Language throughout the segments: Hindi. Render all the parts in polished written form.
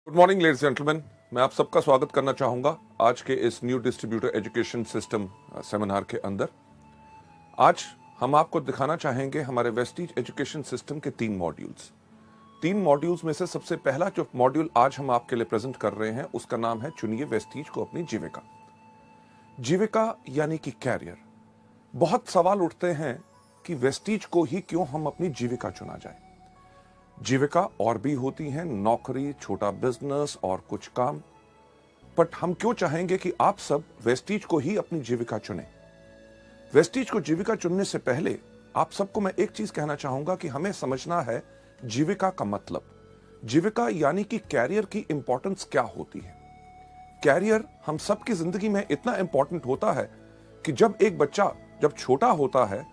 गुड मॉर्निंग लेडीज जेंटलमैन, मैं आप सबका स्वागत करना चाहूंगा आज के इस new distributor education system seminar के अंदर। आज हम आपको दिखाना चाहेंगे हमारे वेस्टीज एजुकेशन सिस्टम के तीन मॉड्यूल्स में से सबसे पहला जो मॉड्यूल आज हम आपके लिए प्रेजेंट कर रहे हैं उसका नाम है चुनिए वेस्टीज को अपनी जीविका यानी कि कैरियर। बहुत सवाल उठते हैं कि वेस्टीज को ही क्यों हम अपनी जीविका चुना जाए। जीविका और भी होती हैं, नौकरी, छोटा बिजनेस और कुछ काम, बट हम क्यों चाहेंगे कि आप सब वेस्टीज को ही अपनी जीविका चुनें। वेस्टीज को जीविका चुनने से पहले आप सबको मैं एक चीज कहना चाहूंगा कि हमें समझना है जीविका का मतलब। जीविका यानी कि कैरियर की इंपॉर्टेंस क्या होती है। कैरियर हम सबकी जिंदगी में इतना इंपॉर्टेंट होता है कि जब एक बच्चा जब छोटा होता है,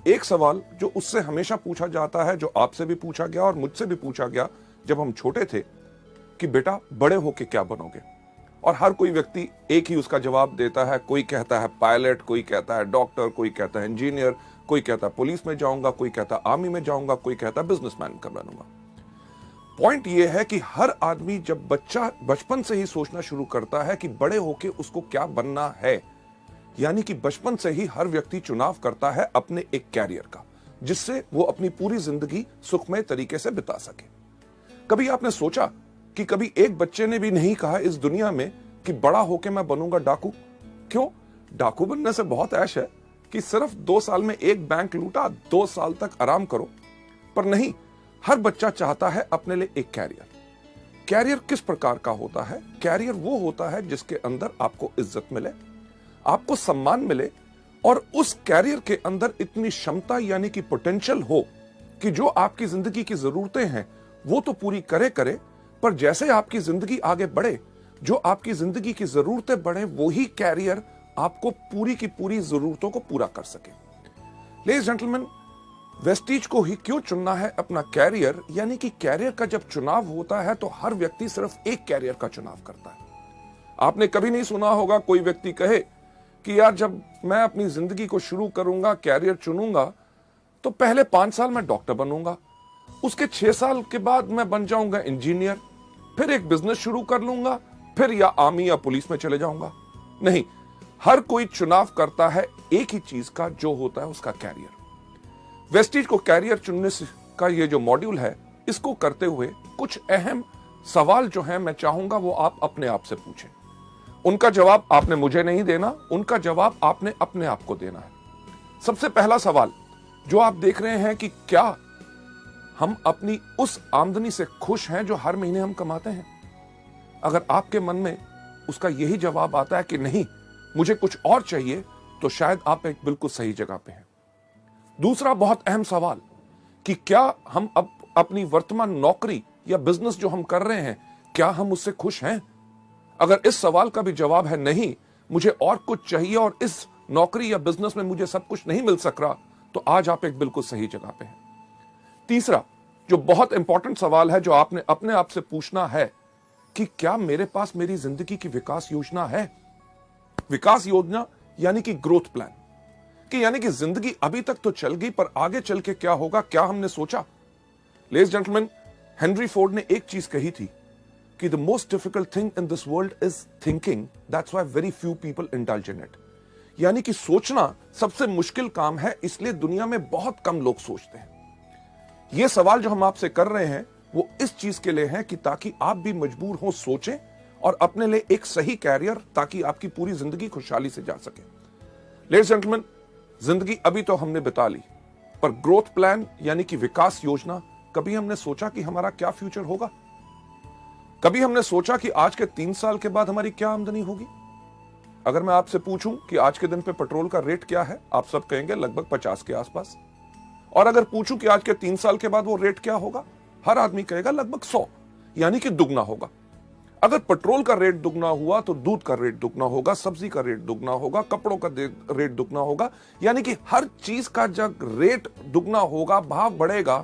एक सवाल जो उससे हमेशा पूछा जाता है, जो आपसे भी पूछा गया और मुझसे भी पूछा गया जब हम छोटे थे, कि बेटा बड़े होके क्या बनोगे। और हर कोई व्यक्ति एक ही उसका जवाब देता है। कोई कहता है पायलट, कोई कहता है डॉक्टर, कोई कहता है इंजीनियर, कोई कहता है पुलिस में जाऊंगा, कोई कहता है आर्मी में जाऊंगा, कोई कहता है बिजनेसमैन का बनूंगा। पॉइंट यह है कि हर आदमी जब बच्चा बचपन से ही सोचना शुरू करता है कि बड़े होके उसको क्या बनना है, यानी कि बचपन से ही हर व्यक्ति चुनाव करता है अपने एक कैरियर का, जिससे वो अपनी पूरी जिंदगी सुखमय तरीके से बिता सके। कभी आपने सोचा कि कभी एक बच्चे ने भी नहीं कहा इस दुनिया में कि बड़ा होके मैं बनूंगा डाकू। क्यों? डाकू बनने से बहुत ऐश है कि सिर्फ 2 साल में एक बैंक लूटा, 2 साल तक आराम करो। पर नहीं, हर बच्चा चाहता है अपने लिए एक कैरियर। कैरियर किस प्रकार का होता है? कैरियर वो होता है जिसके अंदर आपको इज्जत मिले, आपको सम्मान मिले और उस कैरियर के अंदर इतनी क्षमता यानी कि पोटेंशियल हो कि जो आपकी जिंदगी की जरूरतें हैं वो तो पूरी करे, पर जैसे आपकी जिंदगी आगे बढ़े, जो आपकी जिंदगी की जरूरतें बढ़े, वो ही कैरियर आपको पूरी की पूरी जरूरतों को पूरा कर सके। लेडीज जेंटलमैन, वेस्टीज को ही क्यों चुनना है अपना कैरियर, यानी कि कैरियर का जब चुनाव होता है तो हर व्यक्ति सिर्फ एक कैरियर का चुनाव करता है। आपने कभी नहीं सुना होगा कोई व्यक्ति कहे कि यार जब मैं अपनी जिंदगी को शुरू करूंगा, कैरियर चुनूंगा, तो पहले 5 साल मैं डॉक्टर बनूंगा, उसके 6 साल के बाद मैं बन जाऊंगा इंजीनियर, फिर एक बिजनेस शुरू कर लूंगा, फिर या आर्मी या पुलिस में चले जाऊंगा। नहीं, हर कोई चुनाव करता है एक ही चीज का, जो होता है उसका कैरियर। वेस्टीज को कैरियर चुनने का ये जो मॉड्यूल है, इसको करते हुए कुछ अहम सवाल जो है मैं चाहूंगा वो आप अपने आप से पूछें। उनका जवाब आपने मुझे नहीं देना, उनका जवाब आपने अपने आप को देना है। सबसे पहला सवाल जो आप देख रहे हैं कि क्या हम अपनी उस आमदनी से खुश हैं जो हर महीने हम कमाते हैं? अगर आपके मन में उसका यही जवाब आता है कि नहीं, मुझे कुछ और चाहिए, तो शायद आप एक बिल्कुल सही जगह पे हैं। दूसरा बहुत अहम सवाल कि क्या हम अपनी वर्तमान नौकरी या बिजनेस जो हम कर रहे हैं, क्या हम उससे खुश हैं? अगर इस सवाल का भी जवाब है नहीं, मुझे और कुछ चाहिए और इस नौकरी या बिजनेस में मुझे सब कुछ नहीं मिल सक रहा, तो आज आप एक बिल्कुल सही जगह पे हैं। तीसरा जो बहुत इंपॉर्टेंट सवाल है जो आपने अपने आप से पूछना है कि क्या मेरे पास मेरी जिंदगी की विकास योजना है? विकास योजना यानी कि ग्रोथ प्लान, कि यानी कि जिंदगी अभी तक तो चल गई, पर आगे चल के क्या होगा, क्या हमने सोचा? लेडीज जेंटलमैन, हेनरी फोर्ड ने एक चीज कही थी कि the most difficult thing in this world is thinking, that's why very few people indulge in it। यानी कि सोचना सबसे मुश्किल काम है, इसलिए दुनिया में बहुत कम लोग सोचते हैं। यह सवाल जो हम आपसे कर रहे हैं वो इस चीज के लिए है कि ताकि आप भी मजबूर हो सोचें और अपने लिए एक सही कैरियर, ताकि आपकी पूरी जिंदगी खुशहाली से जा सके। लेडीज जेंटलमैन, जिंदगी अभी तो हमने बिता ली, पर ग्रोथ प्लान यानी कि विकास योजना, कभी हमने सोचा कि हमारा क्या फ्यूचर होगा? कभी हमने सोचा कि आज के 3 साल के बाद हमारी क्या आमदनी होगी? अगर मैं आपसे पूछूं कि आज के दिन पे पेट्रोल का रेट क्या है, आप सब कहेंगे लगभग 50 के आसपास। और अगर पूछूं कि आज के 3 साल के बाद वो रेट क्या होगा, हर आदमी कहेगा लगभग 100, यानी कि दुगना होगा। अगर पेट्रोल का रेट दुगना हुआ तो दूध का रेट दुगना होगा, सब्जी का रेट दुगना होगा, कपड़ों का रेट दुगना होगा, यानी कि हर चीज का जब रेट दुगना होगा, भाव बढ़ेगा।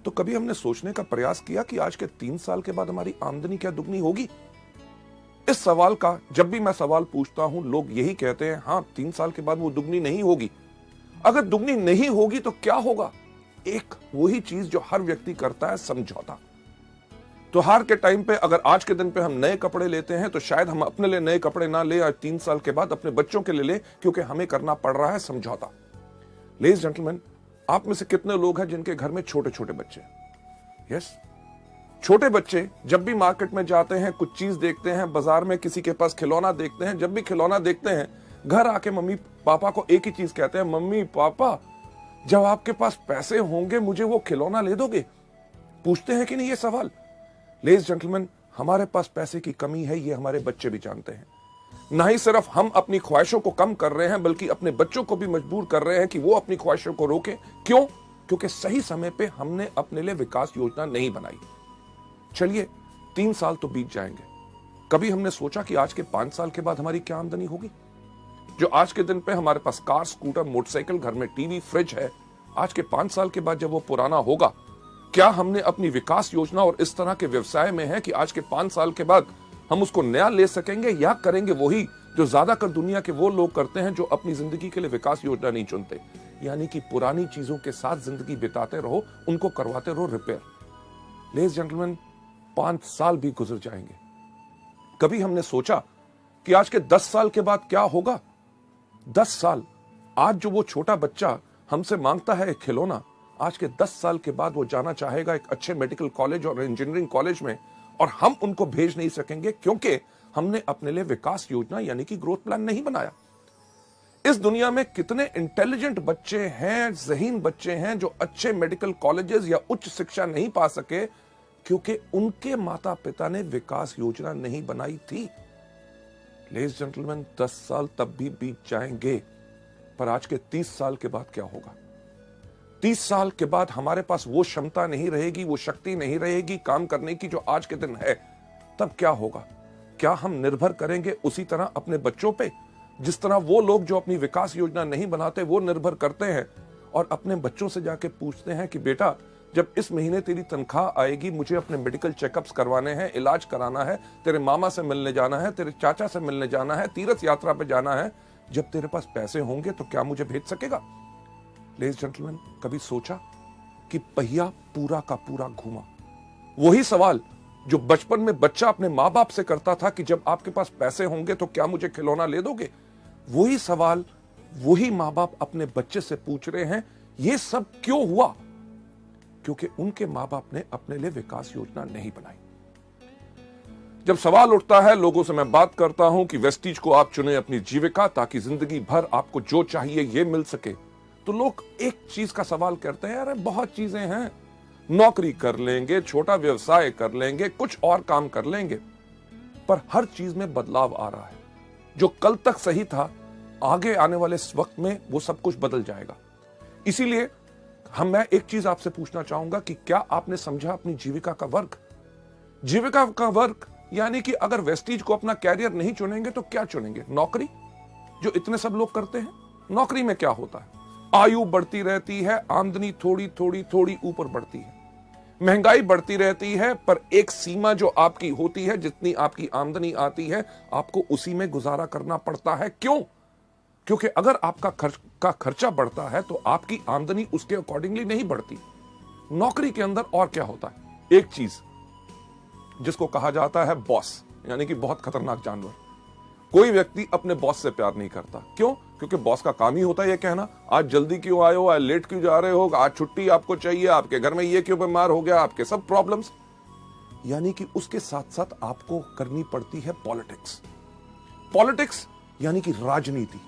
तो कभी हमने सोचने का प्रयास किया कि आज के 3 साल के बाद हमारी आमदनी क्या दुगनी होगी? इस सवाल का जब भी मैं सवाल पूछता हूं, लोग यही कहते हैं, हां 3 साल के बाद वो दुगनी नहीं होगी। अगर दुगनी नहीं होगी तो क्या होगा? एक वही चीज जो हर व्यक्ति करता है, समझौता। त्योहार के टाइम पे अगर आज के दिन पे हम नए कपड़े लेते हैं तो शायद हम अपने लिए नए कपड़े ना ले, आज 3 साल के बाद अपने बच्चों के लिए ले, क्योंकि हमें करना पड़ रहा है समझौता। लेडीज जेंटलमैन, आप में से कितने लोग हैं जिनके घर में छोटे छोटे बच्चे हैं? यस, छोटे बच्चे जब भी मार्केट में जाते हैं, कुछ चीज देखते हैं, बाजार में किसी के पास खिलौना देखते हैं, जब भी खिलौना देखते हैं घर आके मम्मी पापा को एक ही चीज कहते हैं, मम्मी पापा जब आपके पास पैसे होंगे मुझे वो खिलौना ले दोगे? पूछते हैं कि नहीं ये सवाल? लेडीज जेंटलमैन, हमारे पास पैसे की कमी है, ये हमारे बच्चे भी जानते हैं। ना ही सिर्फ हम अपनी ख्वाहिशों को कम कर रहे हैं, बल्कि अपने बच्चों को भी मजबूर कर रहे हैं कि वो अपनी ख्वाहिशों को रोकें। क्यों? क्योंकि सही समय पे हमने अपने लिए विकास योजना नहीं बनाई। चलिए 3 साल तो बीत जाएंगे, कभी हमने सोचा कि आज के 5 साल के बाद हमारी क्या आमदनी होगी? जो आज के दिन पे हमारे पास कार, स्कूटर, मोटरसाइकिल, घर में टीवी, फ्रिज है, आज के 5 साल के बाद जब वो पुराना होगा, क्या हमने अपनी विकास योजना और इस तरह के व्यवसाय में है कि आज के 5 साल के बाद हम उसको नया ले सकेंगे, या करेंगे वही जो ज्यादातर दुनिया के वो लोग करते हैं जो अपनी जिंदगी के लिए विकास योजना नहीं चुनते, यानी कि पुरानी चीजों के साथ जिंदगी बिताते रहो, उनको करवाते रहो रिपेयर। लेडीज जेंटलमैन, 5 साल भी गुजर जाएंगे, कभी हमने सोचा कि आज के 10 साल के बाद क्या होगा? 10 साल, आज जो वो छोटा बच्चा हमसे मांगता है एक खिलौना, आज के 10 साल के बाद वो जाना चाहेगा एक अच्छे मेडिकल कॉलेज और इंजीनियरिंग कॉलेज में, और हम उनको भेज नहीं सकेंगे क्योंकि हमने अपने लिए विकास योजना यानी कि ग्रोथ प्लान नहीं बनाया। इस दुनिया में कितने इंटेलिजेंट बच्चे हैं, ज़हीन बच्चे हैं जो अच्छे मेडिकल कॉलेजेस या उच्च शिक्षा नहीं पा सके क्योंकि उनके माता पिता ने विकास योजना नहीं बनाई थी। लेडीज जेंटलमैन, 10 साल तब भी बीत जाएंगे, पर आज के 30 साल के बाद क्या होगा? 30 साल के बाद हमारे पास वो क्षमता नहीं रहेगी, वो शक्ति नहीं रहेगी काम करने की जो आज के दिन है। तब क्या होगा? क्या हम निर्भर करेंगे उसी तरह अपने बच्चों पे, जिस तरह वो लोग जो अपनी विकास योजना नहीं बनाते वो निर्भर करते हैं और अपने बच्चों से जाके पूछते हैं कि बेटा जब इस महीने तेरी तनख्वाह आएगी, मुझे अपने मेडिकल चेकअप्स करवाने हैं, इलाज कराना है, तेरे मामा से मिलने जाना है, तेरे चाचा से मिलने जाना है, तीर्थ यात्रा पे जाना है, जब तेरे पास पैसे होंगे तो क्या मुझे भेज सकेगा? लेडीज जेंटलमैन, कभी सोचा कि पहिया पूरा का पूरा घूमा? वही सवाल जो बचपन में बच्चा अपने माँ बाप से करता था कि जब आपके पास पैसे होंगे तो क्या मुझे खिलौना ले दोगे, वही सवाल वही माँ बाप अपने बच्चे से पूछ रहे हैं। ये सब क्यों हुआ? क्योंकि उनके माँ बाप ने अपने लिए विकास योजना नहीं बनाई। जब सवाल उठता है, लोगों से मैं बात करता हूं कि वेस्टीज को आप चुने अपनी जीविका ताकि जिंदगी भर आपको जो चाहिए ये मिल सके, तो लोग एक चीज का सवाल करते हैं, अरे बहुत चीजें हैं, नौकरी कर लेंगे, छोटा व्यवसाय कर लेंगे, कुछ और काम कर लेंगे, पर हर चीज में बदलाव आ रहा है। जो कल तक सही था, आगे आने वाले इस वक्त में वो सब कुछ बदल जाएगा। इसीलिए मैं एक चीज आपसे पूछना चाहूंगा कि क्या आपने समझा अपनी जीविका का वर्ग? जीविका का वर्ग यानी कि अगर वेस्टीज को अपना कैरियर नहीं चुनेंगे तो क्या चुनेंगे? नौकरी, जो इतने सब लोग करते हैं। नौकरी में क्या होता है? आयु बढ़ती रहती है, आमदनी थोड़ी थोड़ी थोड़ी ऊपर बढ़ती है, महंगाई बढ़ती रहती है, पर एक सीमा जो आपकी होती है, जितनी आपकी आमदनी आती है आपको उसी में गुजारा करना पड़ता है। क्यों? क्योंकि अगर आपका खर्चा बढ़ता है तो आपकी आमदनी उसके अकॉर्डिंगली नहीं बढ़ती। नौकरी के अंदर और क्या होता है? एक चीज जिसको कहा जाता है बॉस, यानी कि बहुत खतरनाक जानवर। कोई व्यक्ति अपने बॉस से प्यार नहीं करता। क्यों? क्योंकि बॉस का काम ही होता है ये कहना, आज जल्दी क्यों आए हो, आज लेट क्यों जा रहे हो, आज छुट्टी आपको चाहिए, आपके घर में ये क्यों बीमार हो गया, आपके सब प्रॉब्लम्स। यानी कि उसके साथ साथ आपको करनी पड़ती है पॉलिटिक्स। पॉलिटिक्स यानी कि राजनीति।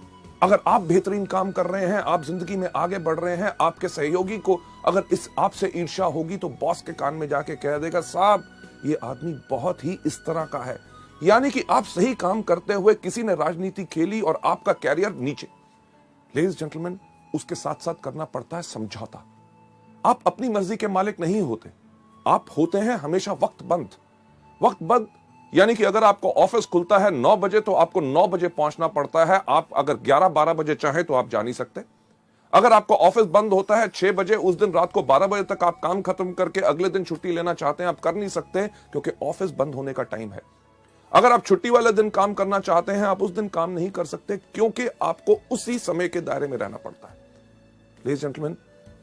अगर आप बेहतरीन काम कर रहे हैं, आप जिंदगी में आगे बढ़ रहे हैं, आपके सहयोगी को अगर इस आपसे ईर्ष्या होगी तो बॉस के कान में जाके कह देगा, साहब ये आदमी बहुत ही इस तरह का है। यानी कि आप सही काम करते हुए किसी ने राजनीति खेली और आपका कैरियर नीचे। लेडीज जेंटलमैन, उसके साथ साथ करना पड़ता है समझौता। आप अपनी मर्जी के मालिक नहीं होते, आप होते हैं हमेशा वक्तबंद। वक्तबंद यानी कि अगर आपको ऑफिस खुलता है 9 बजे तो आपको 9 बजे पहुंचना पड़ता है। आप अगर 11-12 बजे चाहें तो आप जा नहीं सकते। अगर आपको ऑफिस बंद होता है 6 बजे, उस दिन रात को 12 बजे तक आप काम खत्म करके अगले दिन छुट्टी लेना चाहते हैं, आप कर नहीं सकते क्योंकि ऑफिस बंद होने का टाइम है। अगर आप छुट्टी वाले दिन काम करना चाहते हैं, आप उस दिन काम नहीं कर सकते क्योंकि आपको उसी समय के दायरे में रहना पड़ता है। लेडीज जेंटलमैन,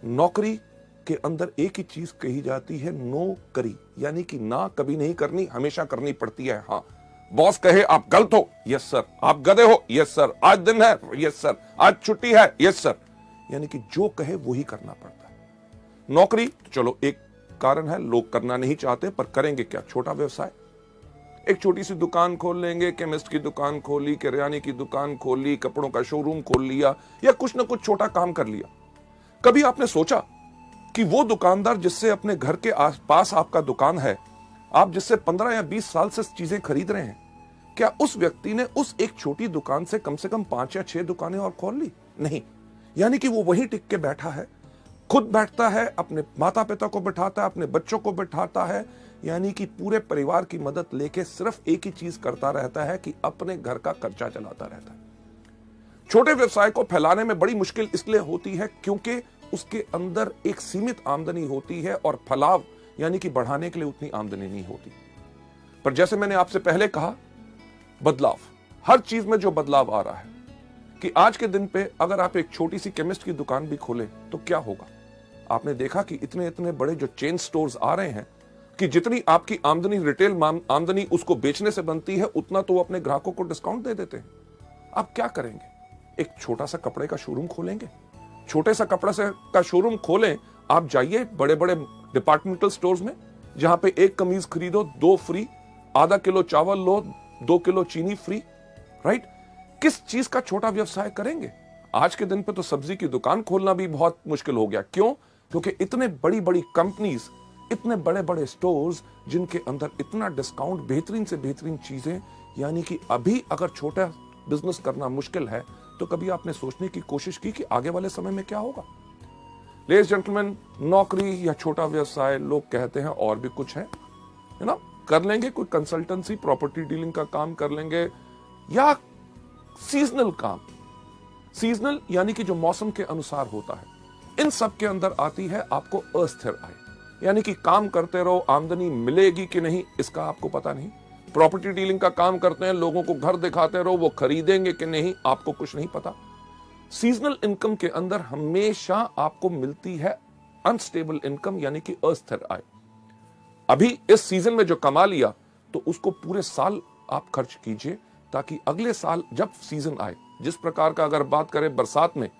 नौकरी के अंदर एक ही चीज कही जाती है, नो करी, यानी कि ना कभी नहीं करनी, हमेशा करनी पड़ती है। हाँ, बॉस कहे आप गलत हो, यस सर। आप गधे हो, यस सर। आज दिन है, यस सर। आज छुट्टी है, यस सर। यानी कि जो कहे वो ही करना पड़ता है। नौकरी तो चलो एक कारण है, लोग करना नहीं चाहते, पर करेंगे क्या? छोटा व्यवसाय, एक छोटी सी दुकान खोल लेंगे, केमिस्ट की दुकान खोली, किराने की दुकान खोली, कपड़ों का शोरूम खोल लिया, या कुछ ना कुछ छोटा काम कर लिया। कभी आपने सोचा कि वो दुकानदार जिससे अपने घर के आसपास आपका दुकान है, आप जिससे 15 या 20 साल से चीजें खरीद रहे हैं, क्या उस व्यक्ति ने उस एक छोटी दुकान से कम 5 या 6 दुकानें और खोल ली? नहीं। यानी कि वो वहीं टिक के बैठा है, खुद बैठता है, अपने माता पिता को बिठाता है, अपने बच्चों को बिठाता है, यानी कि पूरे परिवार की मदद लेके सिर्फ एक ही चीज करता रहता है कि अपने घर का खर्चा चलाता रहता है। छोटे व्यवसाय को फैलाने में बड़ी मुश्किल इसलिए होती है क्योंकि उसके अंदर एक सीमित आमदनी होती है और फलाव यानी कि बढ़ाने के लिए उतनी आमदनी नहीं होती। पर जैसे मैंने आपसे पहले कहा, बदलाव, हर चीज में जो बदलाव आ रहा है कि आज के दिन पे अगर आप एक छोटी सी केमिस्ट की दुकान भी खोलें तो क्या होगा? आपने देखा कि इतने इतने बड़े जो चेन स्टोर्स आ रहे हैं कि जितनी आपकी आमदनी, रिटेल आमदनी उसको बेचने से बनती है, उतना तो वो अपने ग्राहकों को डिस्काउंट दे देते हैं। आप क्या करेंगे? एक छोटा सा कपड़े का शोरूम खोलेंगे। छोटे सा कपड़ा से का शोरूम खोलें, आप जाइए बड़े बड़े डिपार्टमेंटल स्टोर्स में, जहां पे एक कमीज खरीदो 2 फ्री, आधा किलो चावल लो 2 किलो चीनी फ्री, राइट? किस चीज का छोटा व्यवसाय करेंगे? आज के दिन पे तो सब्जी की दुकान खोलना भी बहुत मुश्किल हो गया। क्यों? क्योंकि इतने बड़ी बड़ी कंपनीज, इतने बड़े बड़े स्टोर्स जिनके अंदर इतना डिस्काउंट, बेहतरीन से बेहतरीन चीजें, यानी कि अभी अगर छोटा बिजनेस करना मुश्किल है तो कभी आपने सोचने की कोशिश की कि आगे वाले समय में क्या होगा? लेडीज जेंटलमैन, नौकरी या छोटा व्यवसाय, लोग कहते हैं और भी कुछ है ना, कर लेंगे, कोई कंसल्टेंसी, प्रॉपर्टी डीलिंग का काम कर लेंगे, या सीजनल काम। सीजनल यानी कि जो मौसम के अनुसार होता है। इन सब के अंदर आती है आपको अस्थिर आय, यानी कि काम करते रहो, आमदनी मिलेगी कि नहीं इसका आपको पता नहीं। प्रॉपर्टी डीलिंग का काम करते हैं, लोगों को घर दिखाते रहो, वो खरीदेंगे कि नहीं आपको कुछ नहीं पता। सीजनल इनकम के अंदर हमेशा आपको मिलती है अनस्टेबल इनकम, यानी कि अस्थिर आय। अभी इस सीजन में जो कमा लिया तो उसको पूरे साल आप खर्च कीजिए, ताकि अगले साल जब सीजन आए, जिस प्रकार का अगर बात करें बरसात में,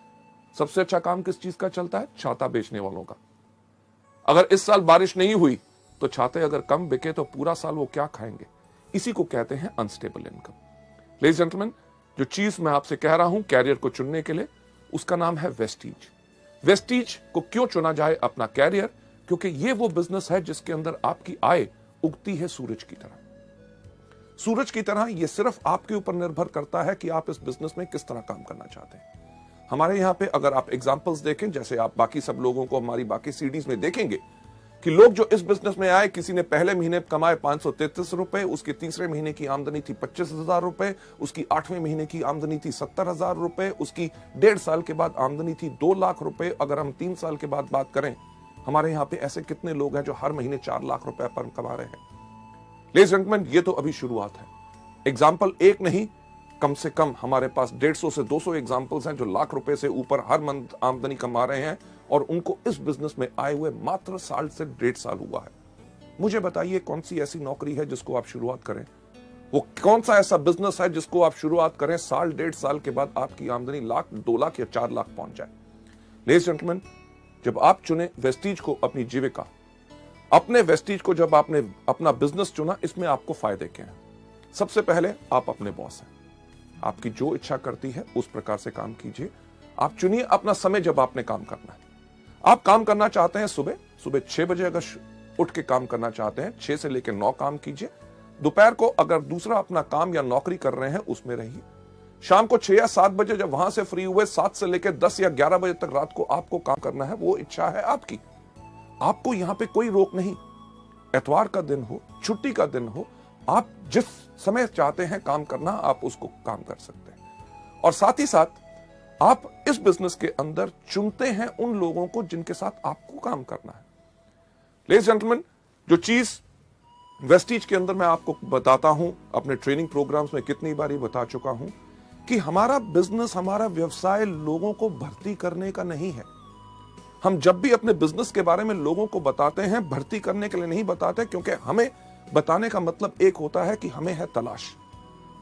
सबसे अच्छा काम किस चीज का चलता है? छाता बेचने वालों का। अगर इस साल बारिश नहीं हुई तो छाते अगर कम बिके तो पूरा साल वो क्या खाएंगे? इसी को कहते हैं अनस्टेबल इनकम। लेडीज जेंटलमैन, जो चीज मैं आपसे कह रहा हूं कैरियर को चुनने के लिए, उसका नाम है वेस्टीज। वेस्टीज को क्यों चुना जाए अपना कैरियर? क्योंकि ये वो बिजनेस है जिसके अंदर आपकी आय उगती है सूरज की तरह। सूरज की तरह ये सिर्फ आपके ऊपर निर्भर करता है कि आप इस बिजनेस में किस तरह काम करना चाहते हैं। हमारे यहां पे अगर आप एग्जांपल्स देखें, जैसे आप बाकी सब लोगों को हमारी बाकी सीडीज में देखेंगे कि लोग जो इस बिजनेस में आए, किसी ने पहले महीने कमाए 533 रुपए, उसके तीसरे महीने की आमदनी थी 25,000 रुपए, उसकी 8वें महीने की आमदनी थी 70,000 रुपए, उसकी 1.5 साल के बाद आमदनी थी 2 लाख रुपए। अगर हम 3 साल के बाद बात करें, हमारे यहाँ पे ऐसे कितने लोग हैं जो हर महीने 4 लाख रुपए पर कमा रहे हैं। लेडीज एंड जेंटलमैन, ये तो अभी शुरुआत है। एग्जाम्पल एक नहीं, कम से कम हमारे पास 150 से 200 एग्जाम्पल्स हैं जो लाख रुपए से ऊपर हर मंथ आमदनी कमा रहे हैं, और उनको इस बिजनेस में आए हुए मात्र साल से 1.5 साल हुआ है। मुझे बताइए कौन सी ऐसी नौकरी है जिसको आप शुरुआत करें, वो कौन सा ऐसा बिजनेस है जिसको आप शुरुआत करें, साल 1.5 साल के बाद आपकी आमदनी लाख, 2 लाख या 4 लाख पहुंच जाए। लेडीज जेंटलमैन, जब आप चुने वेस्टीज को अपनी जीविका, अपने वेस्टीज को जब आपने अपना बिजनेस चुना, इसमें आपको फायदे क्या हैं? सबसे पहले आप अपने बॉस हैं। आपकी जो इच्छा करती है उस प्रकार से काम कीजिए। आप चुनिए अपना समय जब आपने काम करना है। आप काम करना चाहते हैं सुबह 6 बजे, अगर उठ के काम करना चाहते हैं 6 से लेकर 9 काम कीजिए। दोपहर को अगर दूसरा अपना काम या नौकरी कर रहे हैं उसमें रहिए। शाम को 6 या 7 बजे जब वहां से फ्री हुए, 7 से लेकर 10 या 11 बजे तक रात को आपको काम करना है, वो इच्छा है आपकी। आपको यहां पे कोई रोक नहीं। एतवार का दिन हो, छुट्टी का दिन हो, आप जिस समय चाहते हैं काम करना, आप उसको काम कर सकते हैं। और साथ ही साथ आप इस बिजनेस के अंदर चुनते हैं उन लोगों को जिनके साथ आपको काम करना है। लेडीज जेंटलमैन, जो चीज वेस्टीज के अंदर मैं आपको बताता हूं, अपने ट्रेनिंग प्रोग्राम्स में कितनी बारी बता चुका हूं कि हमारा बिजनेस, हमारा व्यवसाय लोगों को भर्ती करने का नहीं है। हम जब भी अपने बिजनेस के बारे में लोगों को बताते हैं, भर्ती करने के लिए नहीं बताते, क्योंकि हमें बताने का मतलब एक होता है कि हमें है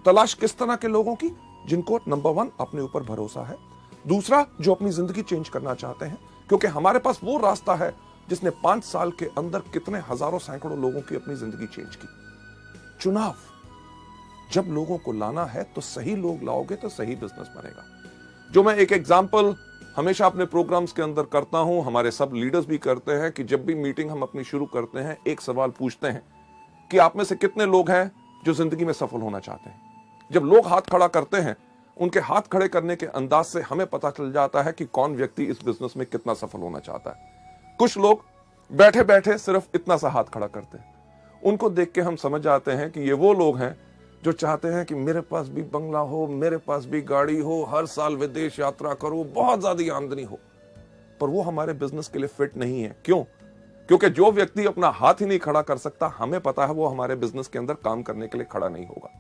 तलाश किस तरह के लोगों की, जिनको नंबर 1 अपने ऊपर भरोसा है, दूसरा जो अपनी जिंदगी चेंज करना चाहते हैं, क्योंकि हमारे पास वो रास्ता है जिसने 5 साल के अंदर कितने हजारों सैकड़ों लोगों की अपनी जिंदगी चेंज की। चुनाव, जब लोगों को लाना है तो सही लोग लाओगे तो सही बिजनेस बनेगा। जो मैं एक एग्जाम्पल हमेशा अपने प्रोग्राम्स के अंदर करता हूं, हमारे सब लीडर्स भी करते हैं, कि जब भी मीटिंग हम अपनी शुरू करते हैं एक सवाल पूछते हैं कि आप में से कितने लोग हैं जो जिंदगी में सफल होना चाहते हैं। जब लोग हाथ खड़ा करते हैं, उनके हाथ खड़े करने के अंदाज से हमें पता चल जाता है कि कौन व्यक्ति इस बिजनेस में कितना सफल होना चाहता है। कुछ लोग बैठे बैठे सिर्फ इतना सा हाथ खड़ा करते हैं, उनको देख के हम समझ जाते हैं कि ये वो लोग हैं जो चाहते हैं कि मेरे पास भी बंगला हो, मेरे पास भी गाड़ी हो, हर साल विदेश यात्रा करूं, बहुत ज्यादा आमदनी हो। पर वो हमारे बिजनेस के लिए फिट नहीं है। क्यों? क्योंकि जो व्यक्ति अपना हाथ ही नहीं खड़ा कर सकता, हमें पता है वो हमारे बिजनेस के अंदर काम करने के लिए खड़ा नहीं होगा।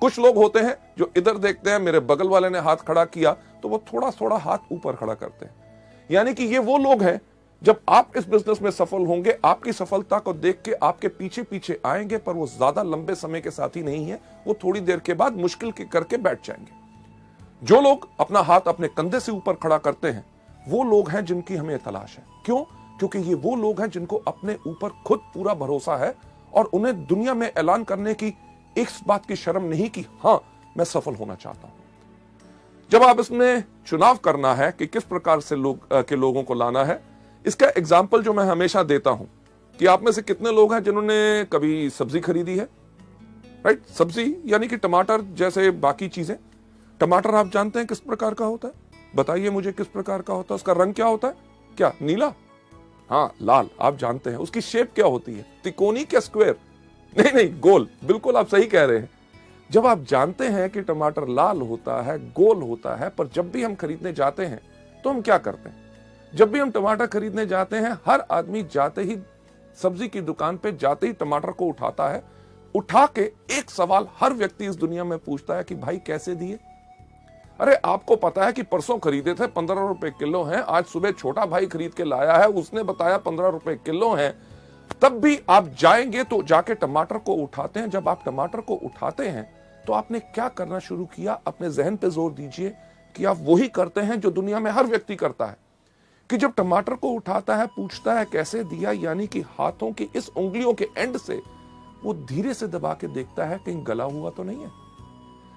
कुछ लोग होते हैं जो इधर देखते हैं, मेरे बगल वाले ने हाथ खड़ा किया तो वो थोड़ा थोड़ा हाथ ऊपर खड़ा करते हैं। यानी कि ये वो लोग हैं, जब आप इस बिजनेस में सफल होंगे, आपकी सफलता को देख के आपके पीछे पीछे आएंगे, पर वो ज्यादा लंबे समय के साथी नहीं है, वो थोड़ी देर के बाद मुश्किल के करके बैठ जाएंगे। जो लोग अपना हाथ अपने कंधे से ऊपर खड़ा करते हैं, वो लोग हैं जिनकी हमें तलाश है। क्यों? क्योंकि ये वो लोग हैं जिनको अपने ऊपर खुद पूरा भरोसा है और उन्हें दुनिया में ऐलान करने की इस बात की शर्म नहीं कि हाँ, मैं सफल होना चाहता हूं। जब आप इसमें चुनाव करना है कि किस प्रकार से लोगों को लाना है, इसका एग्जाम्पल जो मैं हमेशा देता हूं कि आप में से कितने लोग हैं जिन्होंने कभी सब्जी खरीदी है, राइट? सब्जी यानी कि टमाटर जैसे बाकी चीजें। टमाटर आप जानते हैं किस प्रकार का होता है? बताइए मुझे, किस प्रकार का होता है? उसका रंग क्या होता है? क्या नीला? हाँ, लाल। आप जानते हैं उसकी शेप क्या होती है? त्रिकोणी क्या स्क्वायर? नहीं, गोल। बिल्कुल आप सही कह रहे हैं। जब आप जानते हैं कि टमाटर लाल होता है, गोल होता है, पर जब भी हम खरीदने जाते हैं तो हम क्या करते हैं? जब भी हम टमाटर खरीदने जाते हैं, हर आदमी जाते ही सब्जी की दुकान पे जाते ही टमाटर को उठाता है। उठा के एक सवाल हर व्यक्ति इस दुनिया में पूछता है कि भाई कैसे दिए? अरे आपको पता है कि परसों खरीदे थे 15 रुपए किलो हैं, आज सुबह छोटा भाई खरीद के लाया है, उसने बताया 15 रुपए किलो हैं। तब भी आप जाएंगे तो जाके टमाटर को उठाते हैं। जब आप टमाटर को उठाते हैं तो आपने क्या करना शुरू किया? अपने जहन पे जोर दीजिए कि आप वही करते हैं जो दुनिया में हर व्यक्ति करता है, कि जब टमाटर को उठाता है पूछता है कैसे दिया, यानी कि हाथों की इस उंगलियों के एंड से वो धीरे से दबा के देखता है कहीं गला हुआ तो नहीं है।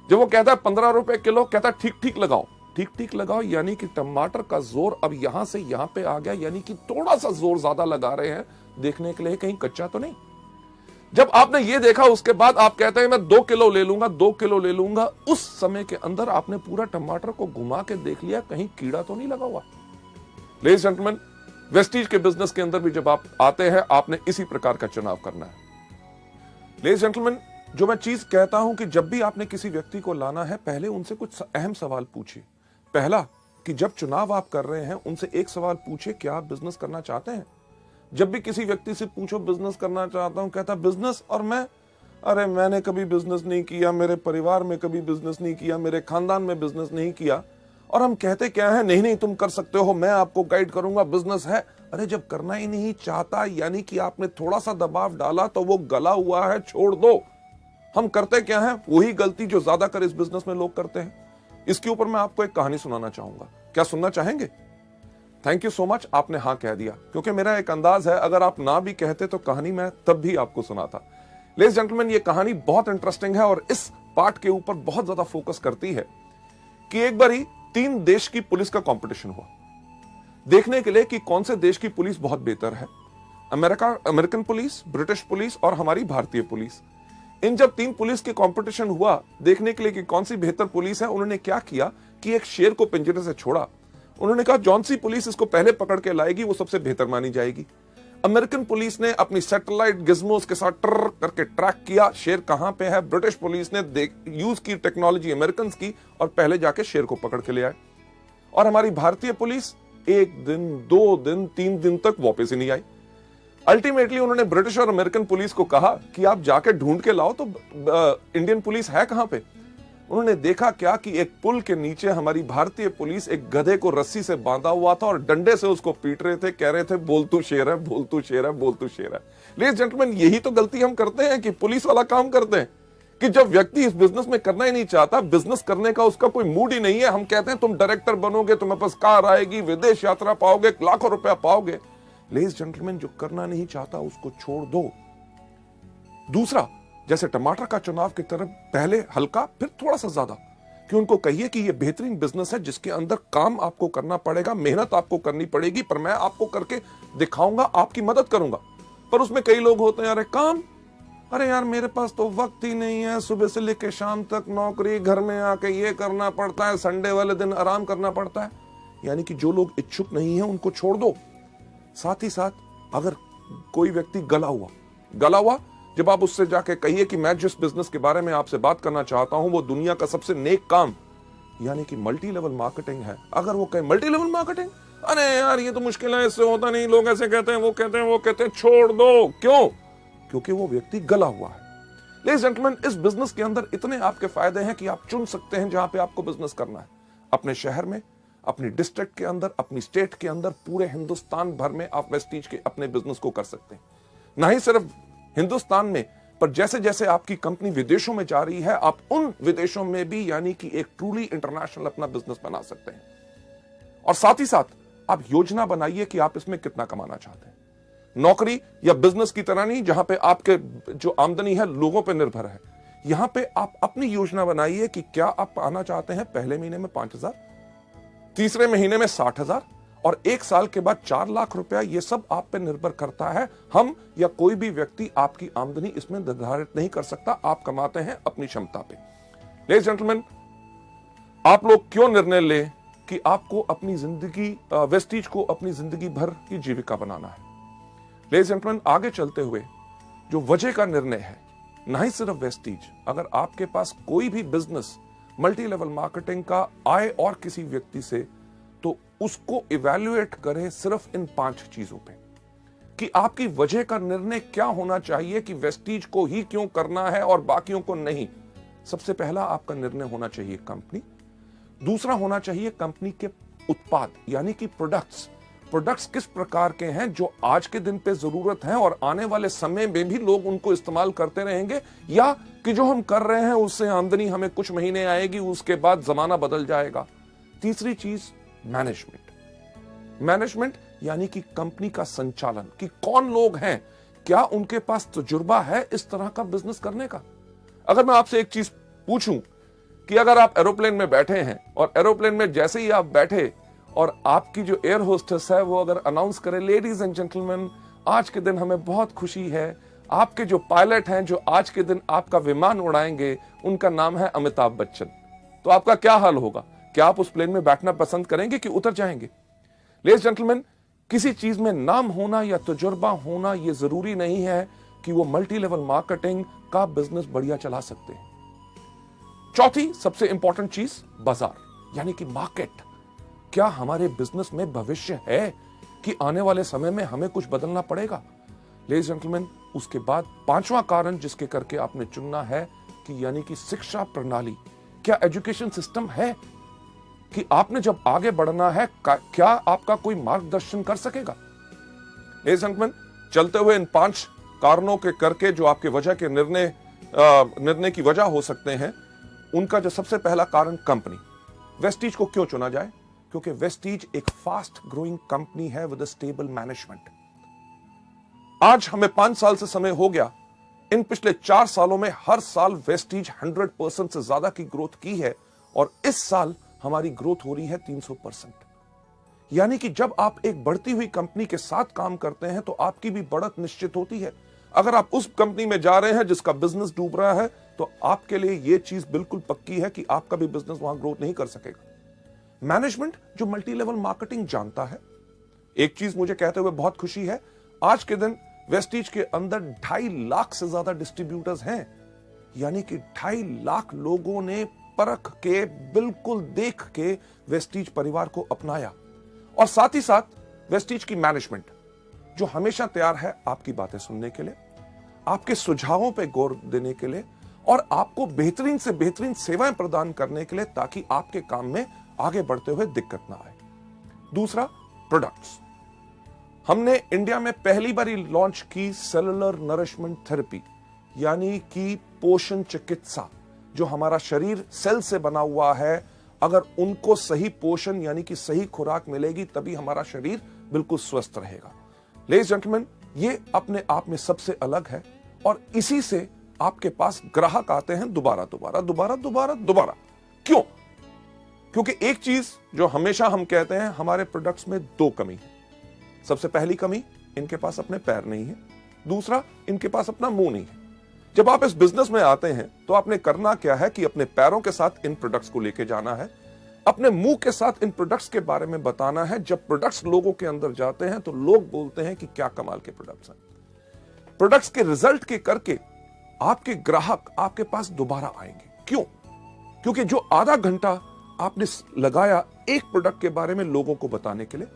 जब वो कहता है 15 रुपए किलो, कहता है ठीक ठीक लगाओ, ठीक ठीक लगाओ, यानी कि टमाटर का जोर अब यहां से यहां पे आ गया, यानी कि थोड़ा सा जोर ज्यादा लगा रहे हैं देखने के लिए कहीं कच्चा तो नहीं। जब आपने ये देखा उसके बाद आप कहते हैं मैं 2 किलो ले लूंगा, 2 किलो ले लूंगा। उस समय के अंदर आपने पूरा टमाटर को घुमा के देख लिया कहीं कीड़ा तो नहीं लगा हुआ। लेडीज एंड जेंटलमैन, वेस्टीज के बिजनेस के अंदर भी जब आप आते हैं, आपने इसी प्रकार का चुनाव करना है। लेडीज एंड जेंटलमैन, जो मैं चीज कहता हूं कि जब भी आपने किसी व्यक्ति को लाना है, पहले उनसे कुछ अहम सवाल पूछिए। पहला, कि जब चुनाव आप कर रहे हैं उनसे एक सवाल पूछिए, क्या आप बिजनेस करना चाहते हैं? जब भी किसी व्यक्ति से पूछो बिजनेस करना चाहता हूं, कहता बिजनेस और मैं, अरे मैंने कभी बिजनेस नहीं किया, मेरे परिवार में कभी बिजनेस नहीं किया, मेरे खानदान में बिजनेस नहीं किया। और हम कहते क्या है? नहीं तुम कर सकते हो, मैं आपको गाइड करूंगा, बिजनेस है। अरे जब करना ही नहीं चाहता, यानी कि आपने थोड़ा सा दबाव डाला तो वो गला हुआ है, छोड़ दो। हम करते क्या है? वही गलती जो ज्यादातर इस बिजनेस में लोग करते हैं। इसके ऊपर मैं आपको एक कहानी सुनाना चाहूंगा। क्या सुनना चाहेंगे? थैंक यू सो मच, आपने हाँ कह दिया, क्योंकि मेरा एक अंदाज है अगर आप ना भी कहते तो कहानी मैं तब भी आपको सुनाता। लेडीज जेंटलमैन, ये कहानी बहुत इंटरेस्टिंग है और इस पार्ट के ऊपर बहुत ज्यादा फोकस करती है कि एक बार ही 3 देश की पुलिस का कंपटीशन हुआ, देखने के लिए कि कौन से देश की पुलिस बहुत बेहतर है। अमेरिकन पुलिस, ब्रिटिश पुलिस और हमारी भारतीय पुलिस। इन जब 3 पुलिस के कंपटीशन हुआ देखने के लिए कि कौन सी बेहतर पुलिस है, उन्होंने क्या किया कि एक शेर को पिंजरे से छोड़ा। उन्होंने कहा जौन सी पुलिस इसको पहले पकड़ के लाएगी वो सबसे बेहतर मानी जाएगी। अमेरिकन पुलिस ने अपनी सैटेलाइट गिज्मोस के साथ ट्र करके ट्रैक किया शेर कहां पे है। ब्रिटिश पुलिस ने यूज की टेक्नोलॉजी अमेरिकन की और पहले जाके शेर को पकड़ के ले आए। और हमारी भारतीय पुलिस 1 दिन, 2 दिन, 3 दिन तक वापस ही नहीं आई। अल्टीमेटली उन्होंने ब्रिटिश और अमेरिकन पुलिस को कहा कि आप जाके ढूंढ के लाओ तो इंडियन पुलिस है कहां पे। उन्होंने देखा क्या कि एक पुल के नीचे हमारी भारतीय पुलिस एक गधे को रस्सी से बांधा हुआ था और डंडे से उसको पीट रहे थे, कह रहे थे बोल तू शेर है, बोल तू शेर है, बोल तू शेर है। लेडीज जेंटलमैन, यही तो गलती हम करते हैं कि पुलिस वाला काम करते हैं कि जब व्यक्ति इस बिजनेस में करना ही नहीं चाहता, बिजनेस करने का उसका कोई मूड ही नहीं है, हम कहते हैं तुम डायरेक्टर बनोगे, तुम्हारे पास कार आएगी, विदेश यात्रा पाओगे, लाखों रुपया पाओगे। लेडीज जेंटलमैन, जो करना नहीं चाहता उसको छोड़ दो। दूसरा, जैसे टमाटर का चुनाव की तरफ, पहले हल्का फिर थोड़ा सा ज्यादा, कि उनको कहिए कि ये बेहतरीन बिजनेस है जिसके अंदर काम आपको करना पड़ेगा, मेहनत आपको करनी पड़ेगी, पर मैं आपको करके दिखाऊंगा, आपकी मदद करूंगा। पर उसमें कई लोग होते हैं, अरे काम, अरे यार मेरे पास तो वक्त ही नहीं है, सुबह से लेकर शाम तक नौकरी, घर में आके ये करना पड़ता है, संडे वाले दिन आराम करना पड़ता है। यानी कि जो लोग इच्छुक नहीं है उनको छोड़ दो। साथ ही साथ अगर कोई व्यक्ति गला हुआ, जब आप उससे जाके कहिए कि मैं जिस बिजनेस के बारे में आपसे बात करना चाहता हूं वो दुनिया का सबसे नेक काम यानी कि मल्टी लेवल मार्केटिंग है, अगर वो कहे मल्टी लेवल मार्केटिंग, अरे यार ये तो मुश्किल है, इससे होता नहीं, लोग ऐसे कहते हैं, वो कहते हैं, छोड़ दो। क्यों? क्योंकि वो व्यक्ति गला हुआ है। लेडीज जेंटलमैन, इस बिजनेस के अंदर इतने आपके फायदे हैं कि आप चुन सकते हैं जहां पे आपको बिजनेस करना है, अपने शहर में, अपनी डिस्ट्रिक्ट के अंदर, अपनी स्टेट के अंदर, पूरे हिंदुस्तान भर में आप वेस्टीज के अपने बिजनेस को कर सकते हैं। ना ही सिर्फ हिंदुस्तान में, पर जैसे जैसे आपकी कंपनी विदेशों में जा रही है, आप उन विदेशों में भी यानी कि एक ट्रूली इंटरनेशनल अपना बिजनेस बना सकते हैं। और साथ ही साथ आप योजना बनाइए कि आप इसमें कितना कमाना चाहते हैं। नौकरी या बिजनेस की तरह नहीं जहां पे आपके जो आमदनी है लोगों पे निर्भर है, यहां पे आप अपनी योजना बनाइए कि क्या आप पाना चाहते हैं। पहले महीने में 5,000, तीसरे महीने में 60,000 और 1 साल के बाद 4 लाख रुपया। यह सब आप पे निर्भर करता है। हम या कोई भी व्यक्ति आपकी आमदनी इसमें निर्धारित नहीं कर सकता, आप कमाते हैं अपनी क्षमता पे। लेडीज जेंटलमैन, आप लोग क्यों निर्णय लें कि आपको अपनी जिंदगी, वेस्टीज को अपनी जिंदगी भर की जीविका बनाना है। लेडीज जेंटलमैन, आगे चलते हुए जो वजह का निर्णय है, ना ही सिर्फ वेस्टीज, अगर आपके पास कोई भी बिजनेस मल्टी लेवल मार्केटिंग का आए और किसी व्यक्ति से, तो उसको इवैल्यूएट करें सिर्फ इन 5 चीजों पे कि आपकी वजह का निर्णय क्या होना चाहिए कि वेस्टीज को ही क्यों करना है और बाकियों को नहीं। सबसे पहला आपका निर्णय होना चाहिए कंपनी। दूसरा होना चाहिए कंपनी के उत्पाद यानी कि प्रोडक्ट्स किस प्रकार के हैं जो आज के दिन पे जरूरत है और आने वाले समय में भी लोग उनको इस्तेमाल करते रहेंगे, या कि जो हम कर रहे हैं उससे आमदनी हमें कुछ महीने आएगी, उसके बाद जमाना बदल जाएगा। तीसरी चीज मैनेजमेंट यानी कि कंपनी का संचालन, कि कौन लोग हैं, क्या उनके पास तजुर्बा है इस तरह का बिजनेस करने का। अगर मैं आपसे एक चीज पूछूं कि अगर आप एरोप्लेन में बैठे हैं और एरोप्लेन में जैसे ही आप बैठे और आपकी जो एयर होस्टेस है वो अगर अनाउंस करे, लेडीज एंड जेंटलमैन, आज के दिन हमें बहुत खुशी है, आपके जो पायलट हैं जो आज के दिन आपका विमान उड़ाएंगे उनका नाम है अमिताभ बच्चन, तो आपका क्या हाल होगा? क्या आप उस प्लेन में बैठना पसंद करेंगे कि उतर जाएंगे? लेडीज जेंटलमैन, किसी चीज में नाम होना या तजुर्बा होना यह जरूरी नहीं है कि वो मल्टी लेवल मार्केटिंग का बिजनेस बढ़िया चला सकते हैं। चौथी सबसे इंपॉर्टेंट चीज, बाजार यानी कि मार्केट। क्या हमारे बिजनेस में भविष्य है कि आने वाले समय में हमें कुछ बदलना पड़ेगा? लेडीज जेंटलमैन, उसके बाद 5वां कारण जिसके करके आपने चुनना है कि यानी कि शिक्षा प्रणाली। क्या एजुकेशन सिस्टम है कि आपने जब आगे बढ़ना है क्या आपका कोई मार्गदर्शन कर सकेगा? लेडीज जेंटलमैन, चलते हुए इन 5 कारणों के करके जो आपके वजह के निर्णय की वजह हो सकते हैं, उनका जो सबसे पहला कारण कंपनी। वेस्टीज को क्यों चुना जाए? क्योंकि वेस्टीज एक फास्ट ग्रोइंग कंपनी है विद अ स्टेबल मैनेजमेंट। आज हमें 5 साल से समय हो गया, इन पिछले 4 सालों में हर साल वेस्टीज 100% से ज्यादा की ग्रोथ की है और इस साल हमारी ग्रोथ हो रही है 300%। यानी कि जब आप एक बढ़ती हुई कंपनी के साथ काम करते हैं तो आपकी भी बढ़त निश्चित होती है। अगर आप उस कंपनी में जा रहे हैं जिसका बिजनेस डूब रहा है तो आपके लिए यह चीज बिल्कुल पक्की है कि आपका भी बिजनेस वहां ग्रोथ नहीं कर सकेगा। मैनेजमेंट जो मल्टी लेवल मार्केटिंग जानता है, एक चीज मुझे कहते हुए बहुत खुशी है, आज के दिन वेस्टीज के अंदर 2.5 लाख से ज्यादा डिस्ट्रीब्यूटर्स हैं। यानी कि 2.5 लाख लोगों ने परख के, बिल्कुल देख के वेस्टीज परिवार को अपनाया। और साथ ही साथ वेस्टीज की मैनेजमेंट जो हमेशा तैयार है आपकी बातें सुनने के लिए, आपके सुझावों पे गौर देने के लिए, और आपको बेहतरीन से बेहतरीन सेवाएं प्रदान करने के लिए, ताकि आपके काम में आगे बढ़ते हुए दिक्कत ना आए। दूसरा, प्रोडक्ट्स। हमने इंडिया में पहली बार लॉन्च की सेलुलर नरिशमेंट थेरेपी, यानी कि पोषण चिकित्सा। जो हमारा शरीर सेल से बना हुआ है, अगर उनको सही पोषण यानी कि सही खुराक मिलेगी, तभी हमारा शरीर बिल्कुल स्वस्थ रहेगा। लेडीज जेंटलमैन, ये अपने आप में सबसे अलग है, और इसी से आपके पास ग्राहक आते हैं दोबारा दोबारा दोबारा दोबारा दोबारा। क्यों? क्योंकि एक चीज जो हमेशा हम कहते हैं, हमारे प्रोडक्ट्स में दो कमी है। सबसे पहली कमी, इनके पास अपने पैर नहीं है। दूसरा, इनके पास अपना मुंह नहीं है। जब आप इस बिजनेस में आते हैं तो आपने करना क्या है कि अपने पैरों के साथ इन प्रोडक्ट्स को लेके जाना है, अपने मुंह के साथ इन प्रोडक्ट्स के बारे में बताना है। जब प्रोडक्ट्स लोगों के अंदर जाते हैं तो लोग बोलते हैं कि क्या कमाल के प्रोडक्ट्स हैं। प्रोडक्ट्स के रिजल्ट के करके आपके ग्राहक आपके पास दोबारा आएंगे। क्यों? क्योंकि जो आधा घंटा आपने लगाया एक प्रोडक्ट के बारे में लोगों को बताने के लिए,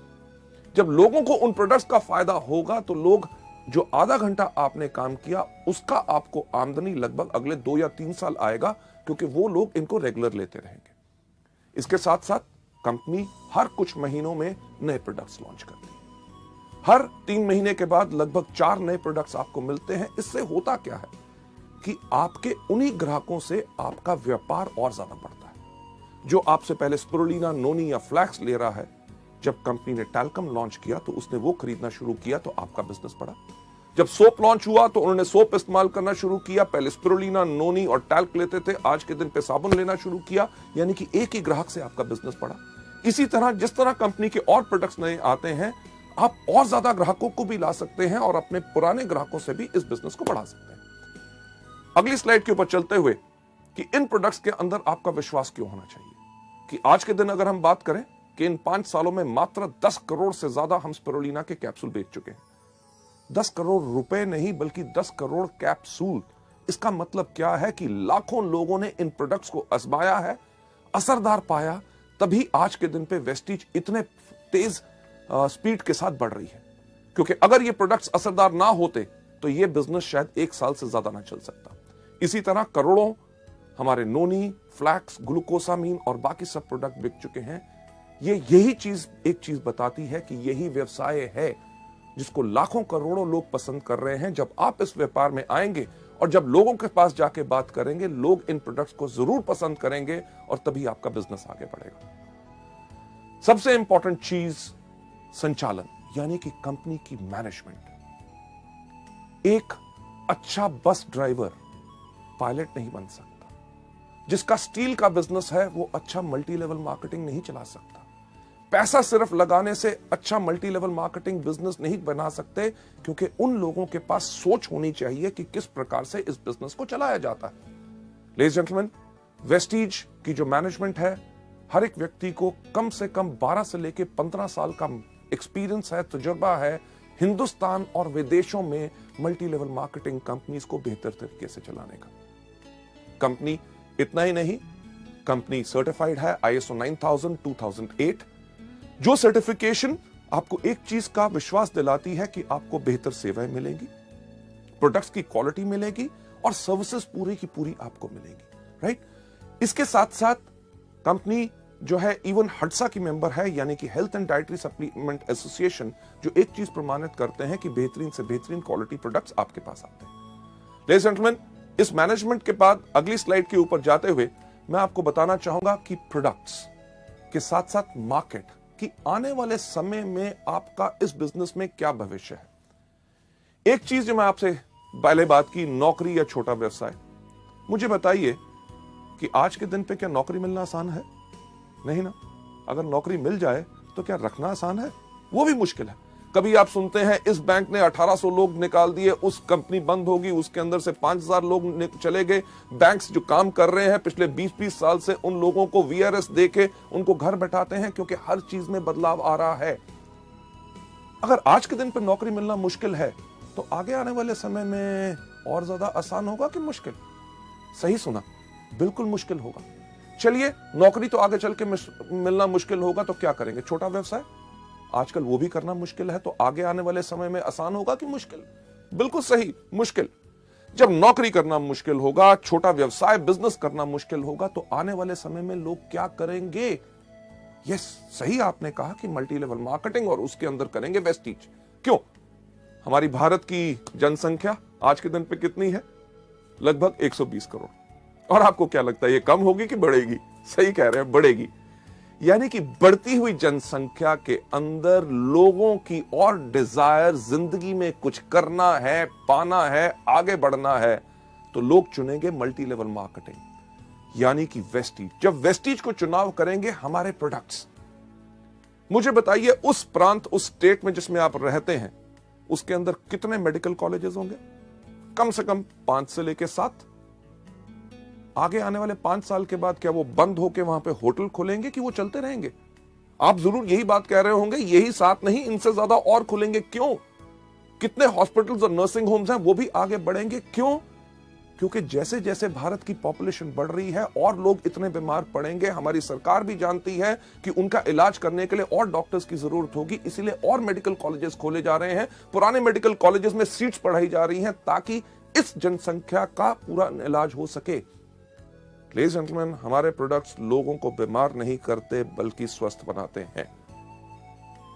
जब लोगों को उन प्रोडक्ट्स का फायदा होगा तो लोग, जो आधा घंटा आपने काम किया उसका आपको आमदनी लगभग अगले 2 या 3 साल आएगा, क्योंकि वो लोग इनको रेगुलर लेते रहेंगे। इसके साथ साथ कंपनी हर कुछ महीनों में नए प्रोडक्ट्स लॉन्च करती है। हर 3 महीने के बाद लगभग 4 नए प्रोडक्ट्स आपको मिलते हैं। इससे होता क्या है कि आपके उन्हीं ग्राहकों से आपका व्यापार और ज्यादा बढ़ता है। जो आपसे पहले स्पिरुलिना, नोनी या फ्लैक्स ले रहा है, जब कंपनी ने टैल्कम लॉन्च किया तो उसने वो खरीदना शुरू किया तो आपका बिजनेस बढ़ा। जब सोप लॉन्च हुआ तो उन्होंने सोप इस्तेमाल करना शुरू किया। पहले स्पिरुलिना, नोनी और टैल्क लेते थे, आज के दिन पे साबुन लेना शुरू किया, यानी कि एक ही ग्राहक से आपका बिजनेस बढ़ा। इसी तरह जिस तरह कंपनी के और प्रोडक्ट्स नए आते हैं, आप और ज्यादा ग्राहकों को भी ला सकते हैं और अपने पुराने ग्राहकों से भी इस बिजनेस को बढ़ा सकते हैं। अगली स्लाइड के ऊपर चलते हुए कि इन प्रोडक्ट्स के अंदर आपका विश्वास क्यों होना चाहिए, कि आज के दिन अगर हम बात करें कि इन 5 सालों में मात्र 10 करोड़ से ज्यादा हम स्पिरुलिना के कैप्सूल बेच चुके हैं। 10 करोड़ रुपए नहीं, बल्कि 10 करोड़ कैप्सूल। इसका मतलब क्या है कि लाखों लोगों ने इन प्रोडक्ट्स को आजमाया है, असरदार पाया, तभी आज के दिन पे वेस्टीज इतने तेज स्पीड के साथ बढ़ रही है। क्योंकि अगर ये प्रोडक्ट्स असरदार ना होते तो ये बिजनेस शायद 1 साल से ज्यादा ना चल सकता। इसी तरह करोड़ों हमारे नोनी, फ्लैक्स, ग्लूकोसामीन और बाकी सब प्रोडक्ट बिक चुके हैं। यही चीज एक चीज बताती है कि यही व्यवसाय है जिसको लाखों करोड़ों लोग पसंद कर रहे हैं। जब आप इस व्यापार में आएंगे और जब लोगों के पास जाके बात करेंगे, लोग इन प्रोडक्ट्स को जरूर पसंद करेंगे और तभी आपका बिजनेस आगे बढ़ेगा। सबसे इंपॉर्टेंट चीज संचालन, यानी कि कंपनी की मैनेजमेंट। एक अच्छा बस ड्राइवर पायलट नहीं बन सकता। जिसका स्टील का बिजनेस है वो अच्छा मल्टी लेवल मार्केटिंग नहीं चला सकता। पैसा सिर्फ लगाने से अच्छा मल्टी लेवल मार्केटिंग बिजनेस नहीं बना सकते, क्योंकि उन लोगों के पास सोच होनी चाहिए कि किस प्रकार से इस बिजनेस को चलाया जाता है। लेडीज जेंटलमैन, वेस्टीज की जो मैनेजमेंट है, हर एक व्यक्ति को कम से कम 12 से लेकर 15 साल का एक्सपीरियंस है, तजुर्बा है हिंदुस्तान और विदेशों में मल्टी लेवल मार्केटिंग कंपनीज को बेहतर तरीके से चलाने का। कंपनी इतना ही नहीं, कंपनी सर्टिफाइड है ISO 9000 2008, जो सर्टिफिकेशन आपको एक चीज का विश्वास दिलाती है कि आपको बेहतर सेवाएं मिलेंगी, प्रोडक्ट्स की क्वालिटी मिलेगी और सर्विसेज पूरी की पूरी आपको मिलेंगी, राइट। इसके साथ साथ कंपनी जो है इवन हडसा की मेंबर है, यानी कि health and dietary supplement association, जो एक चीज प्रमाणित करते हैं कि बेहतरीन से बेहतरीन क्वालिटी प्रोडक्ट्स आपके पास आते हैं। लेडीज एंड जेंटलमैन, इस मैनेजमेंट के बाद अगली स्लाइड के ऊपर जाते हुए मैं आपको बताना चाहूंगा कि प्रोडक्ट्स के साथ साथ मार्केट कि आने वाले समय में आपका इस बिजनेस में क्या भविष्य है। एक चीज जो मैं आपसे पहले बात की, नौकरी या छोटा व्यवसाय। मुझे बताइए कि आज के दिन पे क्या नौकरी मिलना आसान है? नहीं ना। अगर नौकरी मिल जाए तो क्या रखना आसान है? वो भी मुश्किल है। कभी आप सुनते हैं इस बैंक ने 1800 लोग निकाल दिए, उस कंपनी बंद होगी, उसके अंदर से 5000 लोग चले गए। बैंक्स जो काम कर रहे हैं पिछले 20-20 साल से, उन लोगों को VRS देके उनको घर बैठाते हैं, क्योंकि हर चीज में बदलाव आ रहा है। अगर आज के दिन पर नौकरी मिलना मुश्किल है तो आगे आने वाले समय में और ज्यादा आसान होगा कि मुश्किल? सही सुना, बिल्कुल मुश्किल होगा। चलिए, नौकरी तो आगे चल के मिलना मुश्किल होगा तो क्या करेंगे? छोटा व्यवसाय आजकल वो भी करना मुश्किल है, तो आगे आने वाले समय में आसान होगा कि मुश्किल? बिल्कुल सही, मुश्किल। जब नौकरी करना मुश्किल होगा, छोटा व्यवसाय बिजनेस करना मुश्किल होगा, तो आने वाले समय में लोग क्या करेंगे? यस, सही आपने कहा कि मल्टी लेवल मार्केटिंग, और उसके अंदर करेंगे वेस्टीज। क्यों? हमारी भारत की जनसंख्या आज के दिन पे कितनी है? लगभग 120 करोड़। और आपको क्या लगता है, ये कम होगी कि बढ़ेगी? सही कह रहे हैं, बढ़ेगी। यानी कि बढ़ती हुई जनसंख्या के अंदर लोगों की और डिजायर, जिंदगी में कुछ करना है, पाना है, आगे बढ़ना है, तो लोग चुनेंगे मल्टी लेवल मार्केटिंग, यानी कि वेस्टीज। जब वेस्टीज को चुनाव करेंगे हमारे प्रोडक्ट्स, मुझे बताइए उस प्रांत, उस स्टेट में जिसमें आप रहते हैं, उसके अंदर कितने मेडिकल कॉलेजेस होंगे? कम से कम 5 से लेकर 7। आगे आने वाले 5 साल के बाद क्या वो बंद होकर वहां पे होटल खोलेंगे कि वो चलते रहेंगे? आप जरूर यही बात कह रहे होंगे, यही 7 नहीं, इनसे ज्यादा और खुलेंगे। क्यों? कितने हॉस्पिटल्स और नर्सिंग होम्स हैं, वो भी आगे बढ़ेंगे। क्यों? क्योंकि जैसे जैसे भारत की पॉपुलेशन बढ़ रही है और लोग इतने बीमार पड़ेंगे, हमारी सरकार भी जानती है कि उनका इलाज करने के लिए और डॉक्टर्स की जरूरत होगी, इसीलिए और मेडिकल कॉलेजेस खोले जा रहे हैं। पुराने मेडिकल कॉलेजेस में सीट्स बढ़ाई जा रही हैं ताकि इस जनसंख्या का पूरा इलाज हो सके। लेडीज एंड जेंटलमैन, हमारे प्रोडक्ट्स लोगों को बीमार नहीं करते बल्कि स्वस्थ बनाते हैं।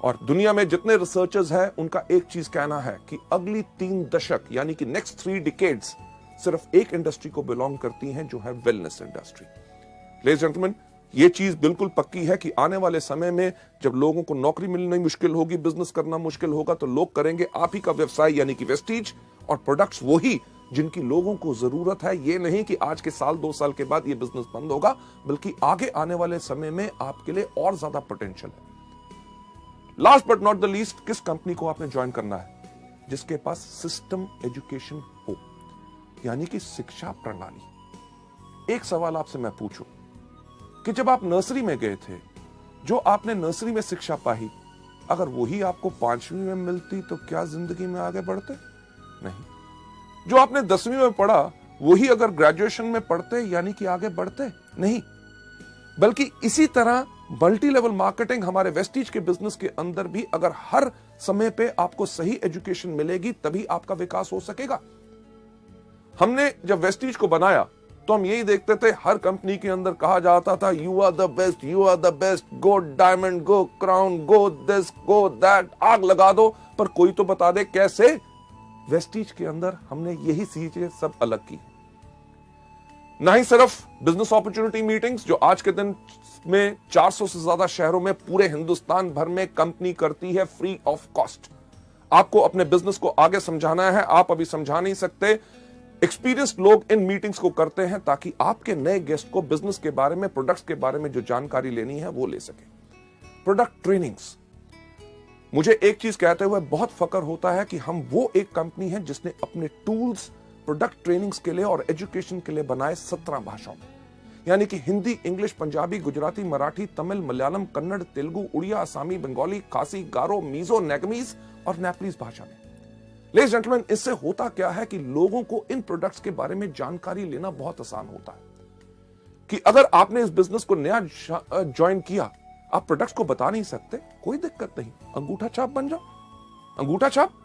और दुनिया में जितने रिसर्चर्स हैं, उनका एक चीज कहना है कि अगली 3 दशक यानी कि नेक्स्ट 3 डिकेड्स सिर्फ एक इंडस्ट्री को बिलोंग करती हैं, जो है wellness industry. Ladies and gentleman, ये चीज बिल्कुल पक्की है कि आने वाले समय में जब लोगों को नौकरी मिलनी मुश्किल होगी, बिजनेस करना मुश्किल होगा, तो लोग करेंगे आप ही का व्यवसाय यानी कि वेस्टीज, और प्रोडक्ट्स वही जिनकी लोगों को जरूरत है। ये नहीं कि आज के साल 2 साल के बाद ये बिजनेस बंद होगा, बल्कि आगे आने वाले समय में आपके लिए और ज्यादा पोटेंशियल है। Last but not the least, किस कंपनी को आपने ज्वाइन करना है? जिसके पास सिस्टम एजुकेशन हो, यानी कि शिक्षा प्रणाली। एक सवाल आपसे मैं पूछूं कि जब आप नर्सरी में गए थे, जो आपने नर्सरी में शिक्षा पाई, अगर वही आपको 5वीं में मिलती तो क्या जिंदगी में आगे बढ़ते? नहीं। जो आपने 10वीं में पढ़ा, वही अगर ग्रेजुएशन में पढ़ते, यानी कि आगे बढ़ते? नहीं। बल्कि इसी तरह मल्टी लेवल मार्केटिंग हमारे वेस्टीज के बिजनेस के अंदर भी, अगर हर समय पे आपको सही एजुकेशन मिलेगी, तभी आपका विकास हो सकेगा। हमने जब वेस्टीज को बनाया तो हम यही देखते थे, हर कंपनी के अंदर कहा जाता था, you are the best, you are the best, go diamond, go crown, go this, go that, आग लगा दो, पर कोई तो बता दे कैसे। वेस्टीज के अंदर हमने यही चीजें सब अलग की। ना ही सिर्फ बिजनेस अपॉर्चुनिटी मीटिंग्स, जो आज के दिन में 400 से ज्यादा शहरों में पूरे हिंदुस्तान भर में कंपनी करती है फ्री ऑफ कॉस्ट। आपको अपने बिजनेस को आगे समझाना है, आप अभी समझा नहीं सकते, एक्सपीरियंस्ड लोग इन मीटिंग्स को करते हैं ताकि आपके नए गेस्ट को बिजनेस के बारे में, प्रोडक्ट्स के बारे में जो जानकारी लेनी है वो ले सके। प्रोडक्ट ट्रेनिंग्स, मुझे एक चीज कहते हुए बहुत फक्र होता है कि हम वो एक कंपनी है जिसने अपने टूल्स प्रोडक्ट ट्रेनिंग्स के लिए और एजुकेशन के लिए बनाए 17 भाषाओं में, यानी कि हिंदी, इंग्लिश, पंजाबी, गुजराती, मराठी, तमिल, मलयालम, कन्नड़, तेलुगु, उड़िया, असमी, बंगाली, खासी, गारो, मीजो, नेगमीज और नेपलीज भाषा में। लेडीज जेंटलमैन, इससे होता क्या है कि लोगों को इन प्रोडक्ट्स के बारे में जानकारी लेना बहुत आसान होता है कि अगर आपने इस बिजनेस को नया ज्वाइन किया, आप प्रोडक्ट्स को बता नहीं सकते, कोई दिक्कत नहीं, अंगूठा छाप बन जाओ। अंगूठा छाप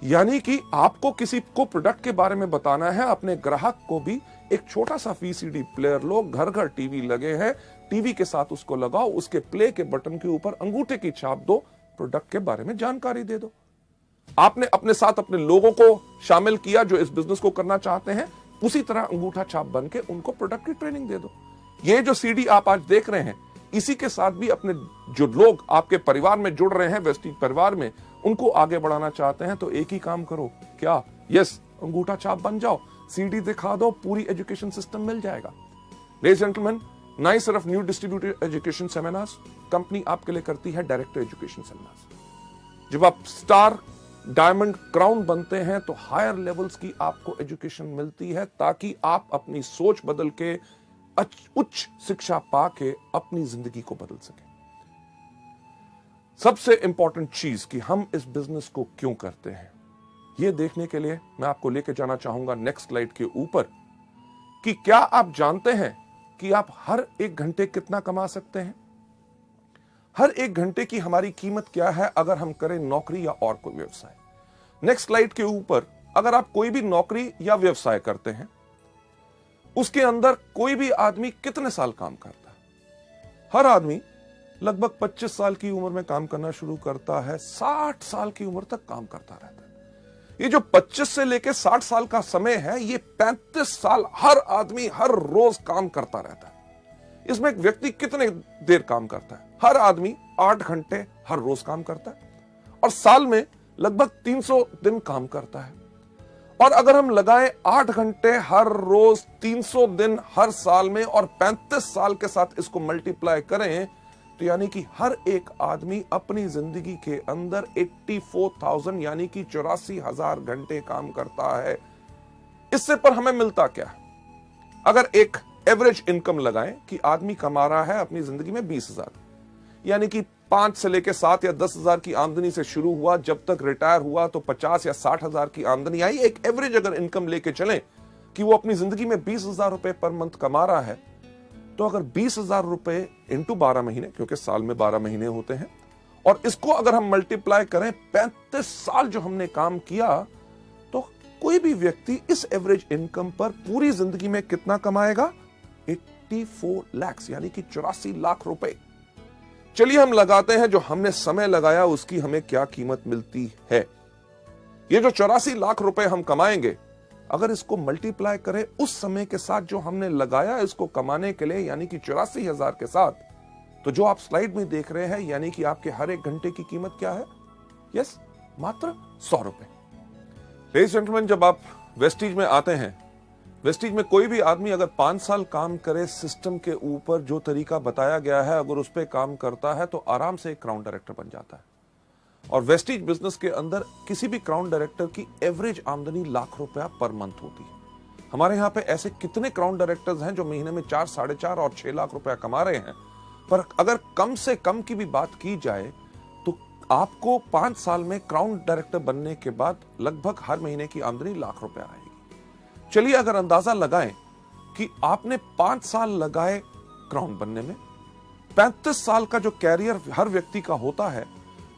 यानी कि आपको किसी को प्रोडक्ट के बारे में बताना है, अपने ग्राहक को भी एक छोटा सा वीसीडी प्लेयर लो, घर घर टीवी लगे हैं, टीवी के साथ उसको लगाओ, उसके प्ले के बटन के ऊपर अंगूठे की छाप दो, प्रोडक्ट के बारे में जानकारी दे दो। आपने अपने साथ अपने लोगों को शामिल किया जो इस बिजनेस को करना चाहते हैं, उसी तरह अंगूठा छाप बन के उनको प्रोडक्ट की ट्रेनिंग दे दो। ये जो सीडी आप आज देख रहे हैं, इसी के साथ भी अपने जो लोग आपके परिवार में जुड़ रहे हैं, वेस्टीज परिवार में, उनको आगे बढ़ाना चाहते हैं, तो एक ही काम करो, क्या? यस, अंगूठा छाप बन जाओ, सीडी दिखा दो, पूरी एजुकेशन सिस्टम मिल जाएगा। लेडीज जेंटलमैन, ना ही सिर्फ new distributed education seminars, company आपके लिए करती है डायरेक्ट एजुकेशन सेमिनार्स। जब आप स्टार, डायमंड, क्राउन बनते हैं तो हायर लेवल्स की आपको एजुकेशन मिलती है ताकि आप अपनी सोच बदल के, उच्च शिक्षा पाके अपनी जिंदगी को बदल सकें। सबसे इंपॉर्टेंट चीज कि हम इस बिजनेस को क्यों करते हैं, यह देखने के लिए मैं आपको लेकर जाना चाहूंगा नेक्स्ट स्लाइड के ऊपर कि क्या आप जानते हैं कि आप हर 1 घंटे कितना कमा सकते हैं? हर 1 घंटे की हमारी कीमत क्या है अगर हम करें नौकरी या और कोई व्यवसाय। नेक्स्ट स्लाइड के ऊपर अगर आप कोई भी नौकरी या व्यवसाय करते हैं, उसके अंदर कोई भी आदमी कितने साल काम करता है? हर आदमी लगभग 25 साल की उम्र में काम करना शुरू करता है, 60 साल की उम्र तक काम करता रहता है। ये जो 25 से लेकर 60 साल का समय है, ये 35 साल हर आदमी हर रोज काम करता रहता है। इसमें एक व्यक्ति कितने देर काम करता है? हर आदमी 8 घंटे हर रोज काम करता है और साल में लगभग 300 दिन काम करता है। और अगर हम लगाएं 8 घंटे हर रोज, 300 दिन हर साल में और 35 साल के साथ इसको मल्टीप्लाई करें, तो यानी कि हर एक आदमी अपनी जिंदगी के अंदर 84,000 यानी कि 84,000 घंटे काम करता है। इससे पर हमें मिलता क्या है? अगर एक एवरेज इनकम लगाएं कि आदमी कमा रहा है अपनी जिंदगी में 20,000, यानी कि 5 से लेकर 7 या 10,000 की आमदनी से शुरू हुआ, जब तक रिटायर हुआ तो 50 या 60,000 की आमदनी आई। एक एवरेज अगर इनकम लेके चलें कि वो अपनी जिंदगी में 20,000 रुपए पर मंथ कमा रहा है, तो अगर 20,000 रुपए इंटू 12 महीने, क्योंकि साल में 12 महीने होते हैं, और इसको अगर हम मल्टीप्लाई करें 35 साल जो हमने काम किया, तो कोई भी व्यक्ति इस एवरेज इनकम पर पूरी जिंदगी में कितना कमाएगा? 84 लाख यानी कि 84 लाख रुपए। चलिए हम लगाते हैं जो हमने समय लगाया उसकी हमें क्या कीमत मिलती है। ये जो 84 लाख रुपए हम कमाएंगे, अगर इसको मल्टीप्लाई करें उस समय के साथ जो हमने लगाया इसको कमाने के लिए, यानी कि 84,000 के साथ, तो जो आप स्लाइड में देख रहे हैं, यानी कि आपके हर एक घंटे की कीमत क्या है? यस, मात्र 100 रुपए। लेडीज जेंटलमैन, जब आप वेस्टीज में आते हैं, वेस्टीज में कोई भी आदमी अगर 5 साल काम करे सिस्टम के ऊपर जो तरीका बताया गया है, अगर उस पर काम करता है तो आराम से एक क्राउन डायरेक्टर बन जाता है। और वेस्टीज बिजनेस के अंदर किसी भी क्राउन डायरेक्टर की एवरेज आमदनी लाख रुपया पर मंथ होती है। हमारे यहाँ पे ऐसे कितने क्राउन डायरेक्टर्स हैं जो महीने में 4, 4.5 और 6 लाख रुपया कमा रहे हैं। पर अगर कम से कम की भी बात की जाए तो आपको 5 साल में क्राउन डायरेक्टर बनने के बाद लगभग हर महीने की आमदनी लाख रुपया आएगी। चलिए अगर अंदाजा लगाएं कि आपने 5 साल लगाए क्राउन बनने में, 35 साल का जो कैरियर हर व्यक्ति का होता है,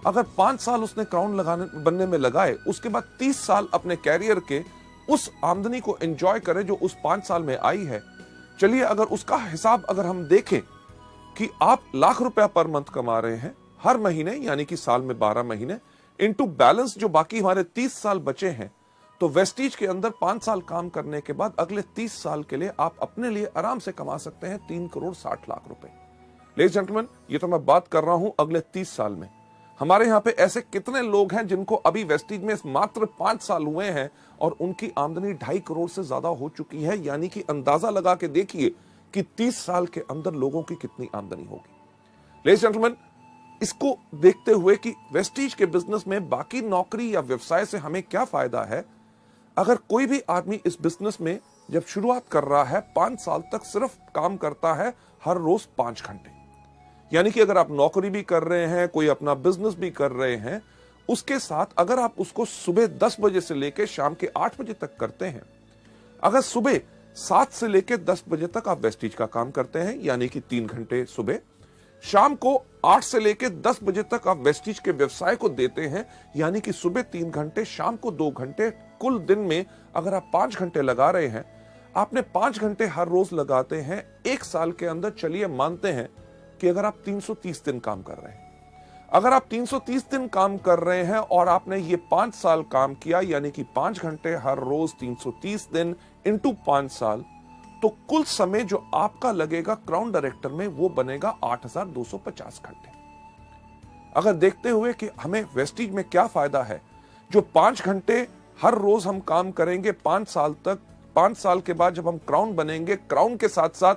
अगर 5 साल उसने क्राउन बनने में लगाए, उसके बाद 30 साल अपने कैरियर के उस आमदनी को एंजॉय करे जो उस 5 साल में आई है। चलिए अगर उसका हिसाब अगर हम देखें कि आप लाख रुपया पर मंथ कमा रहे हैं हर महीने, यानी कि साल में 12 महीने, इनटू बैलेंस जो बाकी हमारे 30 साल बचे हैं, तो वेस्टीज के अंदर 5 साल काम करने के बाद अगले 30 साल के लिए आप अपने लिए आराम से कमा सकते हैं 3 करोड़ 60 लाख रुपए। लेडीज जेंटलमैन, ये तो मैं बात कर रहा हूं अगले 30 साल में। हमारे यहां पे ऐसे कितने लोग हैं जिनको अभी वेस्टीज में मात्र 5 साल हुए हैं और उनकी आमदनी 2.5 करोड़ से ज्यादा हो चुकी है, यानी कि अंदाजा लगा के देखिए कि 30 साल के अंदर लोगों की कितनी आमदनी होगी। लेडीज जेंटलमैन, इसको देखते हुए कि वेस्टीज के बिजनेस में बाकी नौकरी या व्यवसाय से हमें क्या फायदा है, अगर कोई भी आदमी इस बिजनेस में जब शुरुआत कर रहा है 5 साल तक सिर्फ काम करता है हर रोज 5 घंटे, यानी कि अगर आप नौकरी भी कर रहे हैं, कोई अपना बिजनेस भी कर रहे हैं, उसके साथ अगर आप उसको सुबह 10 बजे से लेकर शाम के 8 बजे तक करते हैं, अगर सुबह 7 से लेकर 10 बजे तक आप वेस्टीज का काम करते हैं, यानी कि 3 घंटे सुबह, शाम को 8 से लेकर 10 बजे तक आप वेस्टीज के व्यवसाय को देते हैं, यानी कि सुबह 3 घंटे, शाम को 2 घंटे, कुल दिन में अगर आप 5 घंटे लगा रहे हैं, आपने 5 घंटे हर रोज लगाते हैं, 1 साल के अंदर चलिए मानते हैं कि अगर आप 330 दिन काम कर रहे हैं, अगर आप 330 दिन काम कर रहे हैं और आपने ये 5 साल काम किया, यानी कि 5 घंटे हर रोज 330 दिन इंटू 5 साल, तो कुल समय जो आपका लगेगा क्राउन डायरेक्टर में वो बनेगा 8,250 घंटे। अगर देखते हुए कि हमें वेस्टीज में क्या फायदा है, जो 5 घंटे हर रोज हम काम करेंगे 5 साल तक, 5 साल के बाद जब हम क्राउन बनेंगे, क्राउन के साथ साथ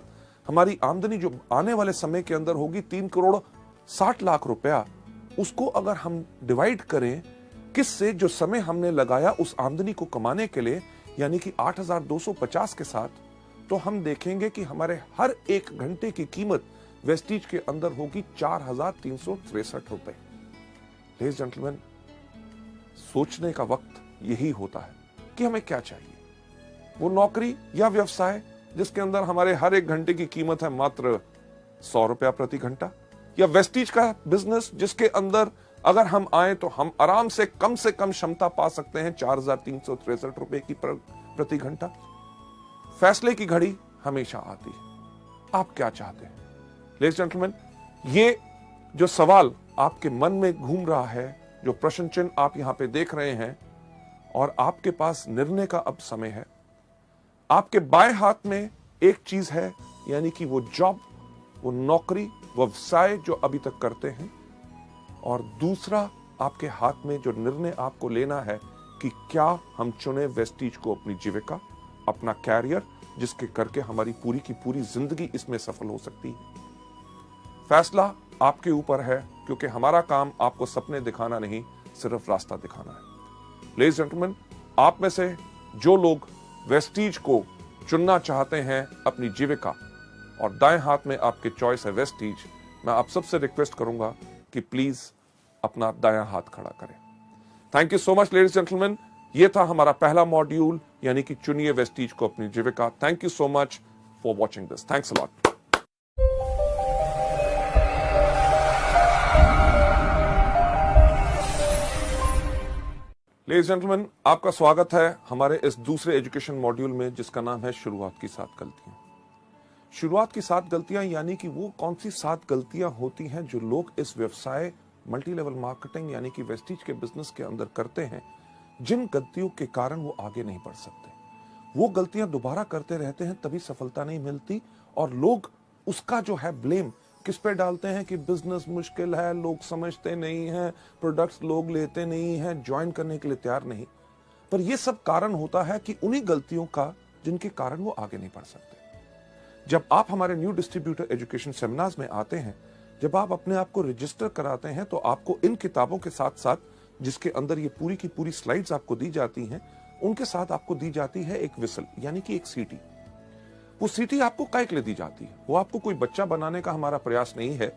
हमारी आमदनी जो आने वाले समय के अंदर होगी 3 करोड़ 60 लाख रुपया, उसको अगर हम डिवाइड करें किससे, जो समय हमने लगाया उस आमदनी को कमाने के लिए, यानी कि 8,250 के साथ, तो हम देखेंगे कि हमारे हर 1 घंटे की कीमत वेस्टीज के अंदर होगी 4,363 रुपए। लेडीज जेंटलमैन, सोचने का वक्त यही होता है कि हमें क्या चाहिए। वो नौकरी या व्यवसाय जिसके अंदर हमारे हर 1 घंटे की कीमत है मात्र 100 रुपया प्रति घंटा, या वेस्टीज का बिजनेस जिसके अंदर अगर हम आए तो हम आराम से कम क्षमता पा सकते हैं 4,363 रुपए की प्रति घंटा। फैसले की घड़ी हमेशा आती है। आप क्या चाहते हैं? लेडीज जेंटलमैन, ये जो सवाल आपके मन में घूम रहा है, जो प्रश्न चिन्ह आप यहां पे देख रहे हैं, और आपके पास निर्णय का अब समय है। आपके बाएं हाथ में एक चीज है, यानी कि वो जॉब, वो नौकरी, वो व्यवसाय जो अभी तक करते हैं, और दूसरा आपके हाथ में जो निर्णय आपको लेना है कि क्या हम चुने वेस्टीज को अपनी जीविका, अपना कैरियर, जिसके करके हमारी पूरी की पूरी जिंदगी इसमें सफल हो सकती है। फैसला आपके ऊपर है, क्योंकि हमारा काम आपको सपने दिखाना नहीं, सिर्फ रास्ता दिखाना है। लेडीज जेंटलमैन, आप में से जो लोग वेस्टीज को चुनना चाहते हैं अपनी जीविका, और दाएं हाथ में आपके चॉइस है वेस्टीज, मैं आप सबसे रिक्वेस्ट करूंगा कि प्लीज अपना दायां हाथ खड़ा करें। Thank you so much ladies gentleman. ये था हमारा पहला मॉड्यूल, यानी कि चुनिए वेस्टीज को अपनी जीविका। Thank you so much for watching this. Thanks a lot. Ladies gentleman, आपका स्वागत है हमारे इस दूसरे एजुकेशन मॉड्यूल में, जिसका नाम है शुरुआत की 7 गलतियां। शुरुआत की 7 गलतियां, यानी कि वो कौन सी 7 गलतियां होती हैं जो लोग इस व्यवसाय मल्टी लेवल मार्केटिंग यानी कि वेस्टीज के बिजनेस के अंदर करते हैं, जिन गलतियों के कारण वो आगे नहीं बढ़ सकते। वो गलतियां दोबारा करते रहते हैं, तभी सफलता नहीं मिलती, और लोग उसका जो है ब्लेम किस पे डालते हैं कि बिजनेस मुश्किल है, लोग समझते नहीं हैं, प्रोडक्ट्स लोग लेते नहीं हैं, ज्वाइन करने के लिए तैयार नहीं। पर यह सब कारण होता है कि उन्हीं गलतियों का जिनके कारण वो आगे नहीं बढ़ सकते। जब आप हमारे न्यू डिस्ट्रीब्यूटर एजुकेशन सेमिनार्स में आते हैं, जब आप अपने आप को रजिस्टर कराते हैं, तो आपको इन किताबों के साथ साथ, जिसके अंदर ये पूरी की पूरी स्लाइड्स आपको दी जाती हैं, उनके साथ आपको दी जाती है एक विसल, यानी कि एक सीटी। वो सीटी आपको काहे के लिए दी जाती है? वो आपको कोई बच्चा बनाने का हमारा प्रयास नहीं है।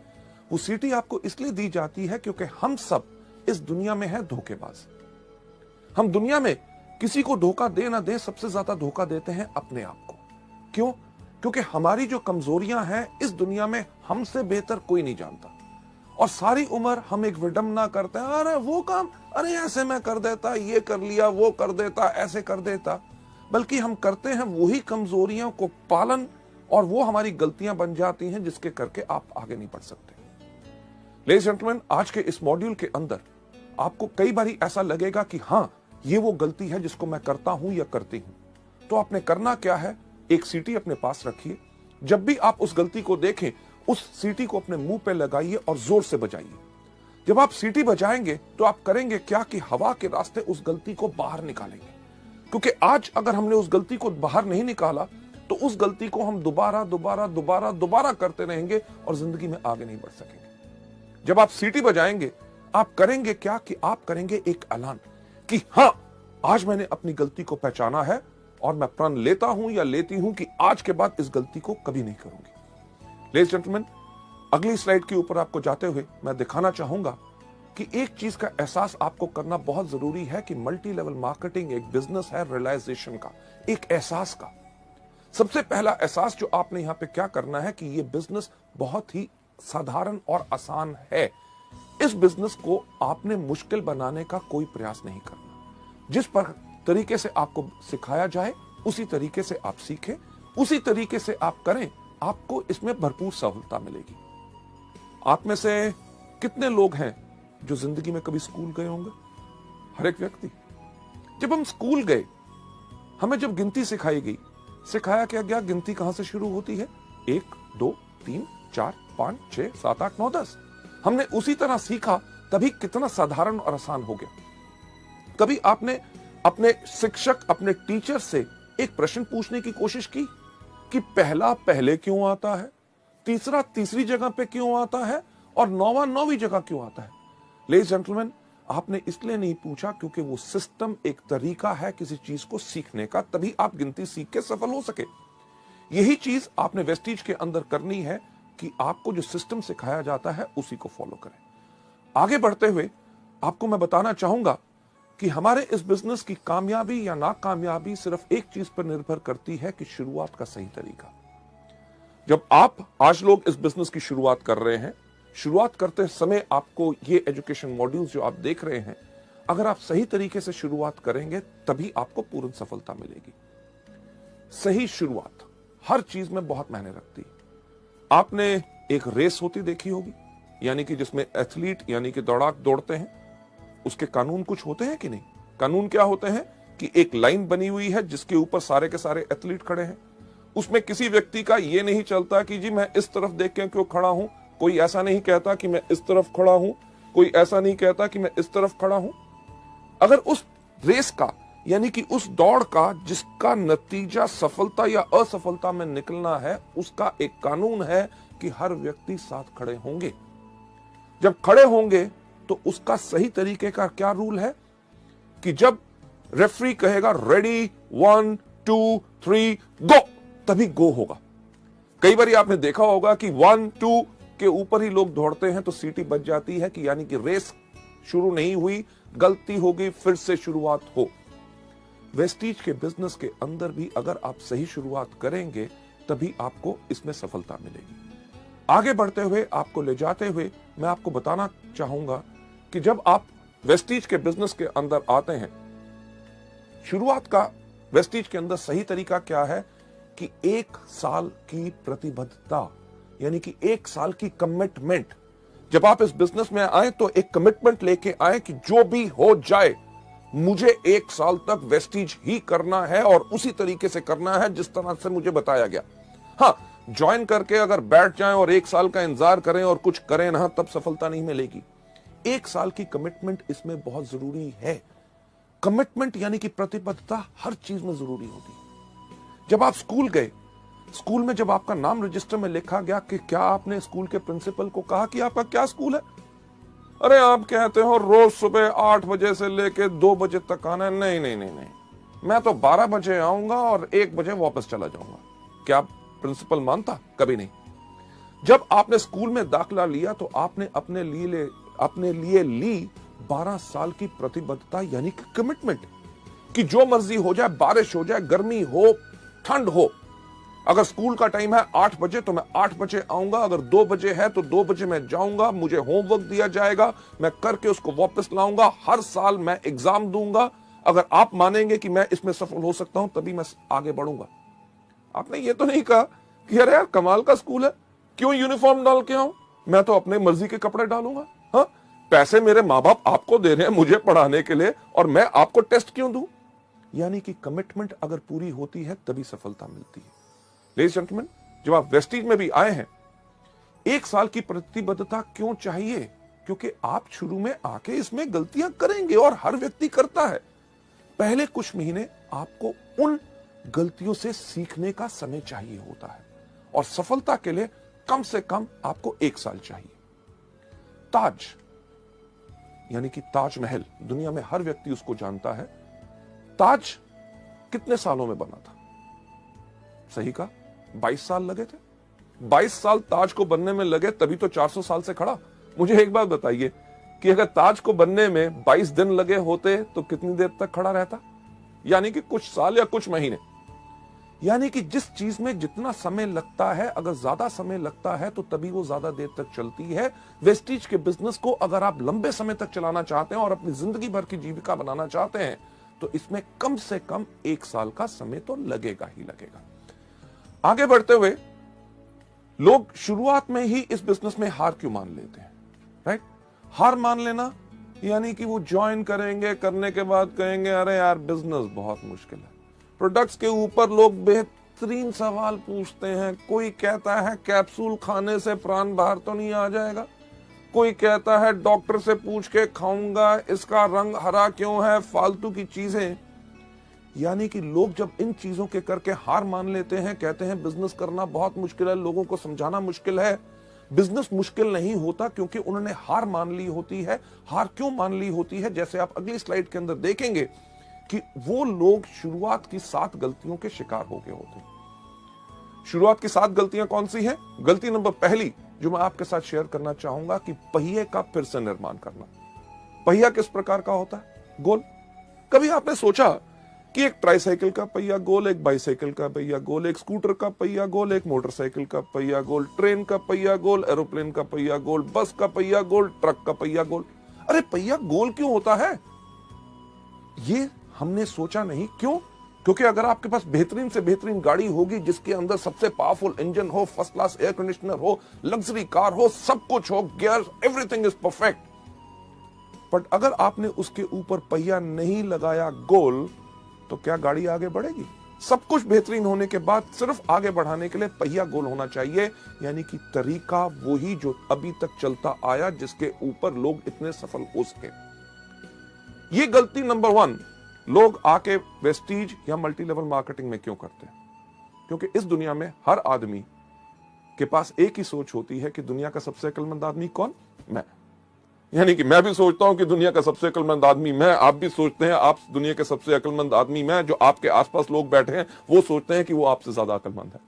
वो सीटी आपको इसलिए दी जाती है क्योंकि हम सब इस दुनिया में है धोखेबाज। हम दुनिया में किसी को धोखा दे ना दे, सबसे ज्यादा धोखा देते हैं अपने आप को। क्यों? क्योंकि हमारी जो कमजोरियां हैं इस दुनिया में हमसे बेहतर कोई नहीं जानता, और सारी उम्र हम एक विडंबना करते हैं, अरे वो काम, अरे ऐसे मैं कर देता, ये कर लिया, वो कर देता, ऐसे कर देता। बल्कि हम करते हैं वही कमजोरियों को पालन, और वो हमारी गलतियां बन जाती हैं, जिसके करके आप आगे नहीं बढ़ सकते। लेडीज जेंटलमैन, आज के इस मॉड्यूल के अंदर आपको कई बारी ऐसा लगेगा कि हाँ, ये वो गलती है जिसको मैं करता हूं या करती हूं। तो आपने करना क्या है, एक सीटी अपने पास रखिए। जब भी आप उस गलती को देखें, उस सीटी को अपने मुंह पे लगाइए और जोर से बजाइए। जब आप सीटी बजाएंगे तो आप करेंगे क्या कि हवा के रास्ते उस गलती को बाहर निकालेंगे। क्योंकि आज अगर हमने उस गलती को बाहर नहीं निकाला, तो उस गलती को हम दोबारा करते रहेंगे और जिंदगी में आगे नहीं बढ़ सकेंगे। जब आप सीटी बजाएंगे, आप करेंगे क्या कि आप करेंगे एक ऐलान कि हां, आज मैंने अपनी गलती को पहचाना है, और मैं प्रण लेता हूं या लेती हूं कि आज के बाद इस गलती को कभी नहीं करूंगी। लेडीज जेंटलमैन, अगली स्लाइड के ऊपर आपको जाते हुए मैं दिखाना चाहूंगा कि एक चीज का एहसास आपको करना बहुत जरूरी है कि मल्टी लेवल मार्केटिंग एक बिजनेस है रियलाइजेशन का, एक एहसास का। सबसे पहला एहसास जो आपने यहां पे क्या करना है कि ये बिजनेस बहुत ही साधारण और आसान है। इस बिजनेस को आपने मुश्किल बनाने का कोई प्रयास नहीं करना। जिस पर तरीके से आपको सिखाया जाए, उसी तरीके से आप सीखें, उसी तरीके से आप करें, आपको इसमें भरपूर सफलता मिलेगी। आप में से कितने लोग हैं जो जिंदगी में कभी स्कूल गए होंगे? हर एक व्यक्ति। जब हम स्कूल गए, हमें जब गिनती सिखाई गई, सिखाया क्या गया, गिनती कहां से शुरू होती है? 1 2 3 4 5 6 7 8 9 10। हमने उसी तरह सीखा, तभी कितना साधारण और आसान हो गया। कभी आपने अपने शिक्षक, अपने टीचर से एक प्रश्न पूछने की कोशिश की कि पहला पहले क्यों आता है, तीसरा तीसरी जगह पे क्यों आता है, और नौवां नौवीं जगह क्यों आता है? लेडीज जेंटलमैन, आपने इसलिए नहीं पूछा क्योंकि वो सिस्टम एक तरीका है किसी चीज को सीखने का, तभी आप गिनती सीख के सफल हो सके। यही चीज आपने वेस्टीज के अंदर करनी है कि आपको जो सिस्टम सिखाया जाता है उसी को फॉलो करें। आगे बढ़ते हुए आपको मैं बताना चाहूंगा कि हमारे इस बिजनेस की कामयाबी या नाकामयाबी सिर्फ एक चीज पर निर्भर करती है कि शुरुआत का सही तरीका। जब आप आज लोग इस बिजनेस की शुरुआत कर रहे हैं, शुरुआत करते समय आपको ये एजुकेशन मॉड्यूल्स जो आप देख रहे हैं, अगर आप सही तरीके से शुरुआत करेंगे तभी आपको पूर्ण सफलता मिलेगी। सही शुरुआत हर चीज में बहुत मायने रखती है। आपने एक रेस होती देखी होगी, यानी कि जिसमें एथलीट यानी कि दौड़ाक दौड़ते हैं, उसके कानून कुछ होते हैं कि नहीं? कानून क्या होते हैं कि एक लाइन बनी हुई है जिसके ऊपर सारे के सारे एथलीट खड़े हैं। उसमें किसी व्यक्ति का यह नहीं चलता कि जी मैं इस तरफ देख के क्यों खड़ा हूं, कोई ऐसा नहीं कहता कि मैं इस तरफ खड़ा हूं, कोई ऐसा नहीं कहता कि मैं इस तरफ खड़ा हूं। अगर उस रेस का यानी कि उस दौड़ का जिसका नतीजा सफलता या असफलता में निकलना है, उसका एक कानून है कि हर व्यक्ति साथ खड़े होंगे। जब खड़े होंगे तो उसका सही तरीके का क्या रूल है कि जब रेफरी कहेगा रेडी 1 2 3 गो, तभी गो होगा। कई बार आपने देखा होगा कि 1 2 के ऊपर ही लोग दौड़ते हैं तो सीटी बज जाती है कि यानी कि रेस शुरू नहीं हुई, गलती होगी, फिर से शुरुआत हो। वेस्टीज के बिजनेस के अंदर भी अगर आप सही शुरुआत करेंगे तभी आपको इसमें सफलता मिलेगी। आगे बढ़ते हुए, आपको ले जाते हुए मैं आपको बताना चाहूंगा कि जब आप वेस्टीज के बिजनेस के अंदर आते हैं, शुरुआत का वेस्टीज के अंदर सही तरीका क्या है कि 1 साल की प्रतिबद्धता यानी कि 1 साल की कमिटमेंट। जब आप इस बिजनेस में आए तो एक कमिटमेंट लेके आए कि जो भी हो जाए मुझे 1 साल तक वेस्टीज ही करना है और उसी तरीके से करना है जिस तरह से मुझे बताया गया। हाँ, ज्वाइन करके अगर बैठ जाएं और 1 साल का इंतजार करें और कुछ करें ना, तब सफलता नहीं मिलेगी। 1 साल की कमिटमेंट इसमें बहुत जरूरी है। कमिटमेंट यानी कि प्रतिबद्धता हर चीज में जरूरी होती है। जब आप स्कूल गए, स्कूल में जब आपका नाम रजिस्टर में लिखा गया कि क्या आपने स्कूल के प्रिंसिपल को कहा कि आपका क्या स्कूल है? अरे आप कहते हो रोज सुबह 8 बजे से लेके 2 बजे तक आना है। नहीं नहीं नहीं नहीं, मैं तो 12 बजे आऊंगा और 1 बजे वापस चला जाऊंगा। क्या प्रिंसिपल मानता? कभी नहीं। जब आपने स्कूल में दाखिला लिया तो आपने अपने लिए ली 12 साल की प्रतिबद्धता यानी कि कमिटमेंट कि जो मर्जी हो जाए, बारिश हो जाए, गर्मी हो, ठंड हो, अगर स्कूल का टाइम है 8 बजे तो मैं 8 बजे आऊंगा, अगर 2 बजे है तो 2 बजे मैं जाऊंगा, मुझे होमवर्क दिया जाएगा, मैं करके उसको वापस लाऊंगा, हर साल मैं एग्जाम दूंगा। अगर आप मानेंगे कि मैं इसमें सफल हो सकता हूं तभी मैं आगे बढ़ूंगा। आपने ये तो नहीं कहा कि अरे यार कमाल का स्कूल है, क्यों यूनिफॉर्म डाल के आऊं, मैं तो अपने मर्जी के कपड़े डालूंगा। हाँ, पैसे मेरे माँ बाप आपको दे रहे हैं मुझे पढ़ाने के लिए और मैं आपको टेस्ट क्यों दूं? यानी कि कमिटमेंट अगर पूरी होती है तभी सफलता मिलती है। लेडीज एंड जेंटलमैन, जब आप वेस्टीज में भी आए हैं, 1 साल की प्रतिबद्धता क्यों चाहिए? क्योंकि आप शुरू में आके इसमें गलतियां करेंगे और हर व्यक्ति करता है। पहले कुछ महीने आपको उन गलतियों से सीखने का समय चाहिए होता है और सफलता के लिए कम से कम आपको 1 साल चाहिए। ताज यानी कि ताजमहल, दुनिया में हर व्यक्ति उसको जानता है। ताज कितने सालों में बना था? सही कहा, 22 साल लगे थे। 22 साल ताज को बनने में लगे, तभी तो 400 साल से खड़ा। मुझे एक बात बताइए कि अगर ताज को बनने में 22 दिन लगे होते तो कितनी देर तक खड़ा रहता? यानी कि कुछ साल या कुछ महीने। यानी कि जिस चीज में जितना समय लगता है, अगर ज्यादा समय लगता है तो तभी वो ज्यादा देर तक चलती है। वेस्टीज के बिजनेस को अगर आप लंबे समय तक चलाना चाहते हैं और अपनी जिंदगी भर की जीविका बनाना चाहते हैं तो इसमें कम से कम 1 साल का समय तो लगेगा ही लगेगा। आगे बढ़ते हुए, लोग शुरुआत में ही इस बिजनेस में हार क्यों मान लेते हैं? राइट? हार मान लेना यानी कि वो ज्वाइन करेंगे, करने के बाद कहेंगे अरे यार बिजनेस बहुत मुश्किल है। प्रोडक्ट्स के ऊपर लोग बेहतरीन सवाल पूछते हैं। कोई कहता है कैप्सूल खाने से प्राण बाहर तो नहीं आ जाएगा, कोई कहता है डॉक्टर से पूछ के खाऊंगा, इसका रंग हरा क्यों है, फालतू की चीजें। यानी कि लोग जब इन चीजों के करके हार मान लेते हैं, कहते हैं बिजनेस करना बहुत मुश्किल है, लोगों को समझाना मुश्किल है। बिजनेस मुश्किल नहीं होता क्योंकि उन्होंने हार मान ली होती है। हार क्यों मान ली होती है? जैसे आप अगली स्लाइड के अंदर देखेंगे कि वो लोग शुरुआत की 7 गलतियों के शिकार हो गए होते हैं। शुरुआत की 7 गलतियां कौन सी हैं? गलती नंबर पहली जो मैं आपके साथ शेयर करना चाहूंगा कि पहिए का फिर से निर्माण करना। पहिया किस प्रकार का होता है? गोल। कभी आपने सोचा कि एक ट्राईसाइकिल का पहिया गोल, एक बाईसाइकिल का पहिया गोल, एक स्कूटर का पहिया गोल, एक मोटरसाइकिल का पहिया गोल, ट्रेन का पहिया गोल, एरोप्लेन का पहिया गोल, बस का पहिया गोल, ट्रक का पहिया गोल। अरे पहिया गोल क्यों होता है? ये हमने सोचा नहीं। क्यों? क्योंकि अगर आपके पास बेहतरीन से बेहतरीन गाड़ी होगी जिसके अंदर सबसे पावरफुल इंजन हो, फर्स्ट क्लास एयर कंडीशनर हो, लग्जरी कार हो, सब कुछ हो, gear, everything is perfect, but अगर आपने उसके ऊपर पहिया नहीं लगाया गोल, तो क्या गाड़ी आगे बढ़ेगी? सब कुछ बेहतरीन होने के बाद सिर्फ आगे बढ़ाने के लिए पहिया गोल होना चाहिए, यानी कि तरीका वही जो अभी तक चलता आया, जिसके ऊपर लोग इतने सफल हो सके। ये गलती नंबर 1 लोग आके वेस्टीज या मल्टी लेवल मार्केटिंग में क्यों करते हैं? क्योंकि इस दुनिया में हर आदमी के पास एक ही सोच होती है कि दुनिया का सबसे अक्लमंद आदमी कौन? मैं। यानी कि मैं भी सोचता हूं कि दुनिया का सबसे अक्लमंद आदमी मैं, आप भी सोचते हैं आप दुनिया के सबसे अक्लमंद आदमी मैं, जो आपके आसपास लोग बैठे हैं वो सोचते हैं कि वो आपसे ज्यादा अक्लमंद है।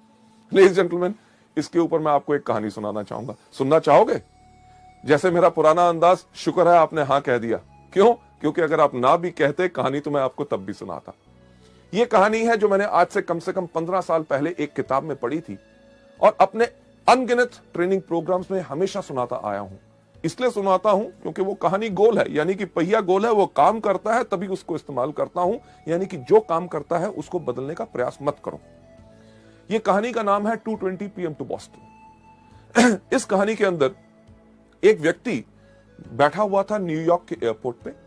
लेडीज जेंटलमैन, इसके ऊपर मैं आपको एक कहानी सुनाना चाहूंगा। सुनना चाहोगे? जैसे मेरा पुराना अंदाज, शुक्र है आपने हां कह दिया। क्यों? क्योंकि अगर आप ना भी कहते कहानी तो मैं आपको तब भी सुनाता। यह कहानी है जो मैंने आज से कम 15 साल पहले एक किताब में पढ़ी थी और अपने अनगिनत ट्रेनिंग प्रोग्राम्स में हमेशा सुनाता आया हूं। इसलिए सुनाता हूं क्योंकि वो कहानी गोल है, यानी कि पहिया गोल है, वो काम करता है तभी उसको इस्तेमाल करता हूं। यानी कि जो काम करता है उसको बदलने का प्रयास मत करो। यह कहानी का नाम है 2:20 PM टू बॉस्टन। इस कहानी के अंदर एक व्यक्ति बैठा हुआ था न्यूयॉर्क के एयरपोर्ट पे।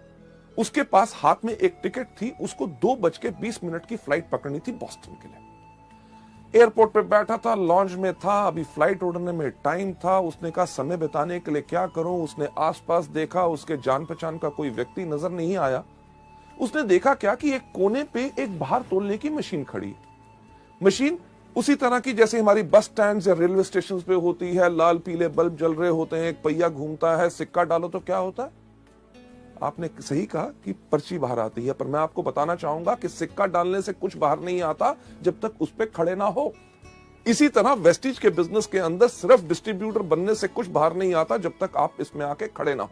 उसके पास हाथ में एक टिकट थी, उसको 2:20 की फ्लाइट पकड़नी थी बॉस्टन के लिए। एयरपोर्ट पे बैठा था, लॉन्च में था, अभी फ्लाइट उड़ने में टाइम था। उसने कहा समय बिताने के लिए क्या करूं? उसने आसपास देखा, उसके जान पहचान का कोई व्यक्ति नजर नहीं आया। उसने देखा क्या कि एक कोने पे एक भार तोलने की मशीन खड़ी है। मशीन उसी तरह की जैसे हमारी बस स्टैंड या रेलवे स्टेशन पे होती है, लाल पीले बल्ब जल रहे होते हैं, एक पहिया घूमता है, सिक्का डालो तो क्या होता है? आपने सही कहा कि पर्ची बाहर आती है, पर मैं आपको बताना चाहूंगा कि सिक्का डालने से कुछ बाहर नहीं आता जब तक उस पर खड़े ना हो। इसी तरह वेस्टीज के बिजनेस के अंदर सिर्फ डिस्ट्रीब्यूटर बनने से कुछ बाहर नहीं आता जब तक आप इसमें आके खड़े ना हो।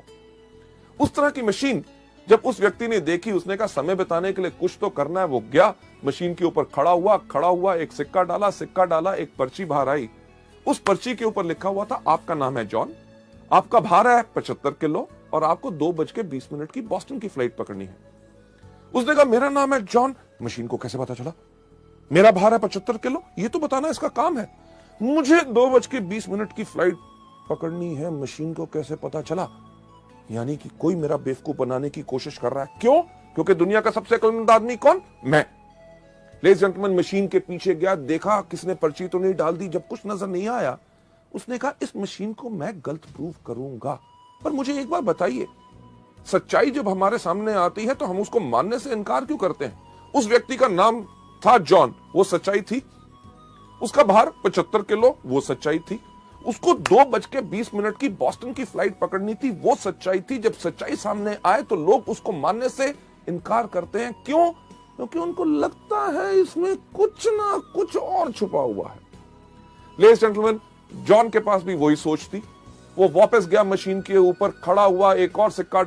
उस तरह की मशीन जब उस व्यक्ति ने देखी, उसने कहा समय बिताने के लिए कुछ तो करना है। वो गया मशीन के ऊपर, खड़ा हुआ, एक सिक्का डाला, एक पर्ची बाहर आई। उस पर्ची के ऊपर लिखा हुआ था, आपका नाम है जॉन, आपका भार है 75 किलो और आपको 2:20 की बॉस्टन की फ्लाइट पकड़नी है। उसने कहा मेरा नाम है जॉन। मशीन को कैसे पता चला? मेरा भार है 75 किलो, ये तो बताना इसका काम है। मुझे 2:20 की फ्लाइट पकड़नी है, मशीन को कैसे पता चला? यानी कि कोई मेरा बेवकूफ बनाने की कोशिश कर रहा है। क्यों? क्योंकि दुनिया का सबसे अक्लमंद आदमी कौन? मैं। लेडीज जेंटलमैन, मशीन के पीछे गया, देखा किसने पर्ची तो नहीं डाल दी। जब कुछ नजर नहीं आया, उसने कहा इस मशीन को मैं गलत प्रूव करूंगा। पर मुझे एक बार बताइए, सच्चाई जब हमारे सामने आती है तो हम उसको मानने से इनकार क्यों करते हैं? उस व्यक्ति का नाम था जॉन, वो सच्चाई थी। उसका भार 75 किलो, वो सच्चाई थी। उसको 2:20 की बॉस्टन की फ्लाइट पकड़नी थी, वो सच्चाई थी। जब सच्चाई सामने आए तो लोग उसको मानने से इनकार करते हैं। क्यों? क्योंकि उनको लगता है इसमें कुछ ना कुछ और छुपा हुआ है। लेडीज जेंटलमैन, जॉन के पास भी वही सोच थी। वो वापस गया मशीन के ऊपर, खड़ा हुआ, एक और सिक्का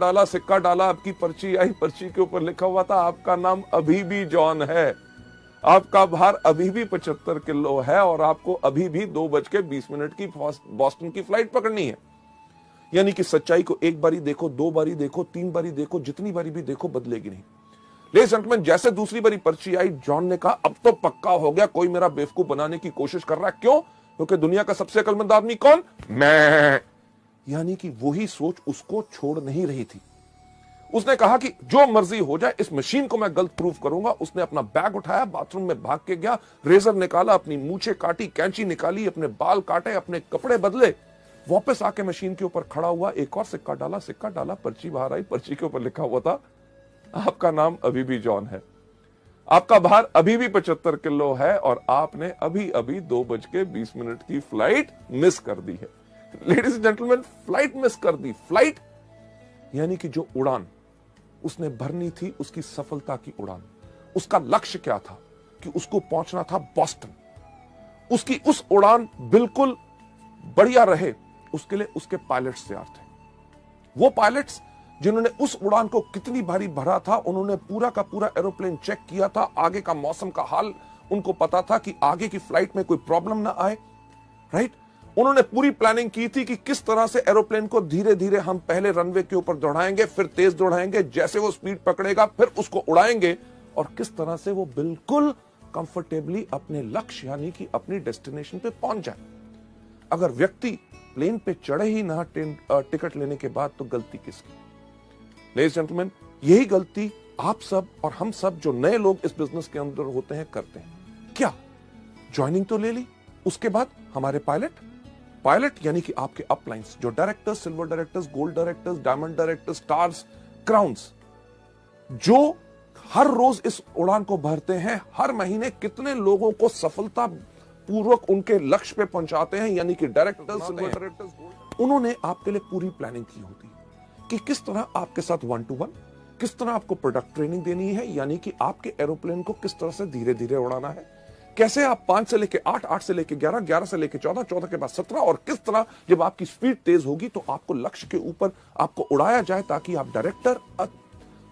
डाला, आपकी पर्ची आई, पर्ची के ऊपर लिखा हुआ था, आपका नाम अभी भी जॉन है, आपका भार अभी भी 75 किलो है और आपको अभी भी 2:20 की बॉस्टन की फ्लाइट पकड़नी है। यानी कि सच्चाई को एक बारी देखो, 2 बारी देखो, 3 बारी देखो, जितनी बारी भी देखो बदलेगी नहीं। लेडीज जेंटलमैन, जैसे दूसरी बारी पर्ची आई, जॉन ने कहा अब तो पक्का हो गया, कोई मेरा बेवकूफ बनाने की कोशिश कर रहा है। क्यों? क्योंकि दुनिया का सबसे अक्लमंद आदमी कौन? मैं। यानी कि वही सोच उसको छोड़ नहीं रही थी। उसने कहा कि जो मर्जी हो जाए, इस मशीन को मैं गलत प्रूव करूंगा। उसने अपना बैग उठाया, बाथरूम में भाग के गया, रेजर निकाला, अपनी मूछें काटी, कैंची निकाली, अपने बाल काटे, अपने कपड़े बदले, वापस आके मशीन के ऊपर खड़ा हुआ, एक और सिक्का डाला, पर्ची बाहर आई, पर्ची के ऊपर लिखा हुआ था, आपका नाम अभी भी जॉन है, आपका भार अभी भी 75 किलो है और आपने अभी अभी 2:20 की फ्लाइट मिस कर दी है। Ladies and gentleman, flight miss कर दी। फ्लाइट यानी कि जो उड़ान उसने भरनी थी, उसकी सफलता की उड़ान, उसका लक्ष्य क्या था कि उसको पहुंचना था बॉस्टन। उसकी उस उड़ान बिल्कुल बढ़िया रहे, उसके लिए उसके पायलट्स तैयार थे। वो पायलट्स जिन्होंने उस उड़ान को कितनी भारी भरा था, उन्होंने पूरा का पूरा एरोप्लेन चेक किया था, आगे का मौसम का हाल उनको पता था कि आगे की फ्लाइट में कोई प्रॉब्लम ना आए, राइट। उन्होंने पूरी प्लानिंग की थी कि किस तरह से एरोप्लेन को धीरे धीरे हम पहले रनवे के ऊपर दौड़ाएंगे, फिर तेज दौड़ाएंगे, जैसे वो स्पीड पकड़ेगा फिर उसको उड़ाएंगे, और किस तरह से वो बिल्कुल कंफर्टेबली अपने लक्ष्य यानी कि अपनी डेस्टिनेशन पे पहुंच जाए। अगर व्यक्ति प्लेन पे चढ़े ही ना टिकट लेने के बाद, तो गलती किसकी? लेडीज जेंटलमैन, यही गलती आप सब और हम सब जो नए लोग इस बिजनेस के अंदर होते हैं करते हैं। क्या ज्वाइनिंग तो ले ली, उसके बाद हमारे पायलट यानी कि आपके अपलाइंस, जो directors, silver directors, gold directors, diamond directors, stars, crowns, जो हर रोज इस उड़ान को भरते हैं, हर महीने कितने लोगों को सफलता पूर्वक उनके लक्ष्य पे पहुंचाते हैं, यानी कि डायरेक्टर्स, सिल्वर डायरेक्टर्स, उन्होंने आपके लिए पूरी प्लानिंग की होती है कि किस तरह आपके साथ 1-to-1, किस तरह आपको प्रोडक्ट ट्रेनिंग देनी है, यानी कि आपके एरोप्लेन को किस तरह से धीरे धीरे उड़ाना है, कैसे आप 5 से लेके 8, 8 से लेके 11, 11 से लेके 14, 14 के बाद 17, और किस तरह जब आपकी स्पीड तेज होगी तो आपको लक्ष्य के ऊपर आपको उड़ाया जाए ताकि आप डायरेक्टर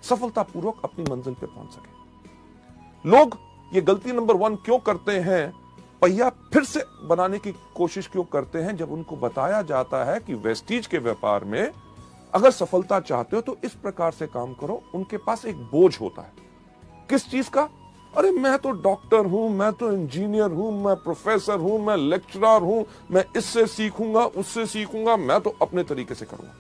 सफलतापूर्वक अपनी मंजिल पे पहुंच सके। लोग ये गलती नंबर 1 क्यों करते हैं, पहिया फिर से बनाने की कोशिश क्यों करते हैं, जब उनको बताया जाता है कि वेस्टीज के व्यापार में अगर सफलता चाहते हो तो इस प्रकार से काम करो। उनके पास एक बोझ होता है, किस चीज का? अरे मैं तो डॉक्टर हूं, मैं तो इंजीनियर हूं, मैं प्रोफेसर हूं, मैं लेक्चरर हूं, मैं इससे सीखूंगा, उससे सीखूंगा, मैं तो अपने तरीके से करूंगा।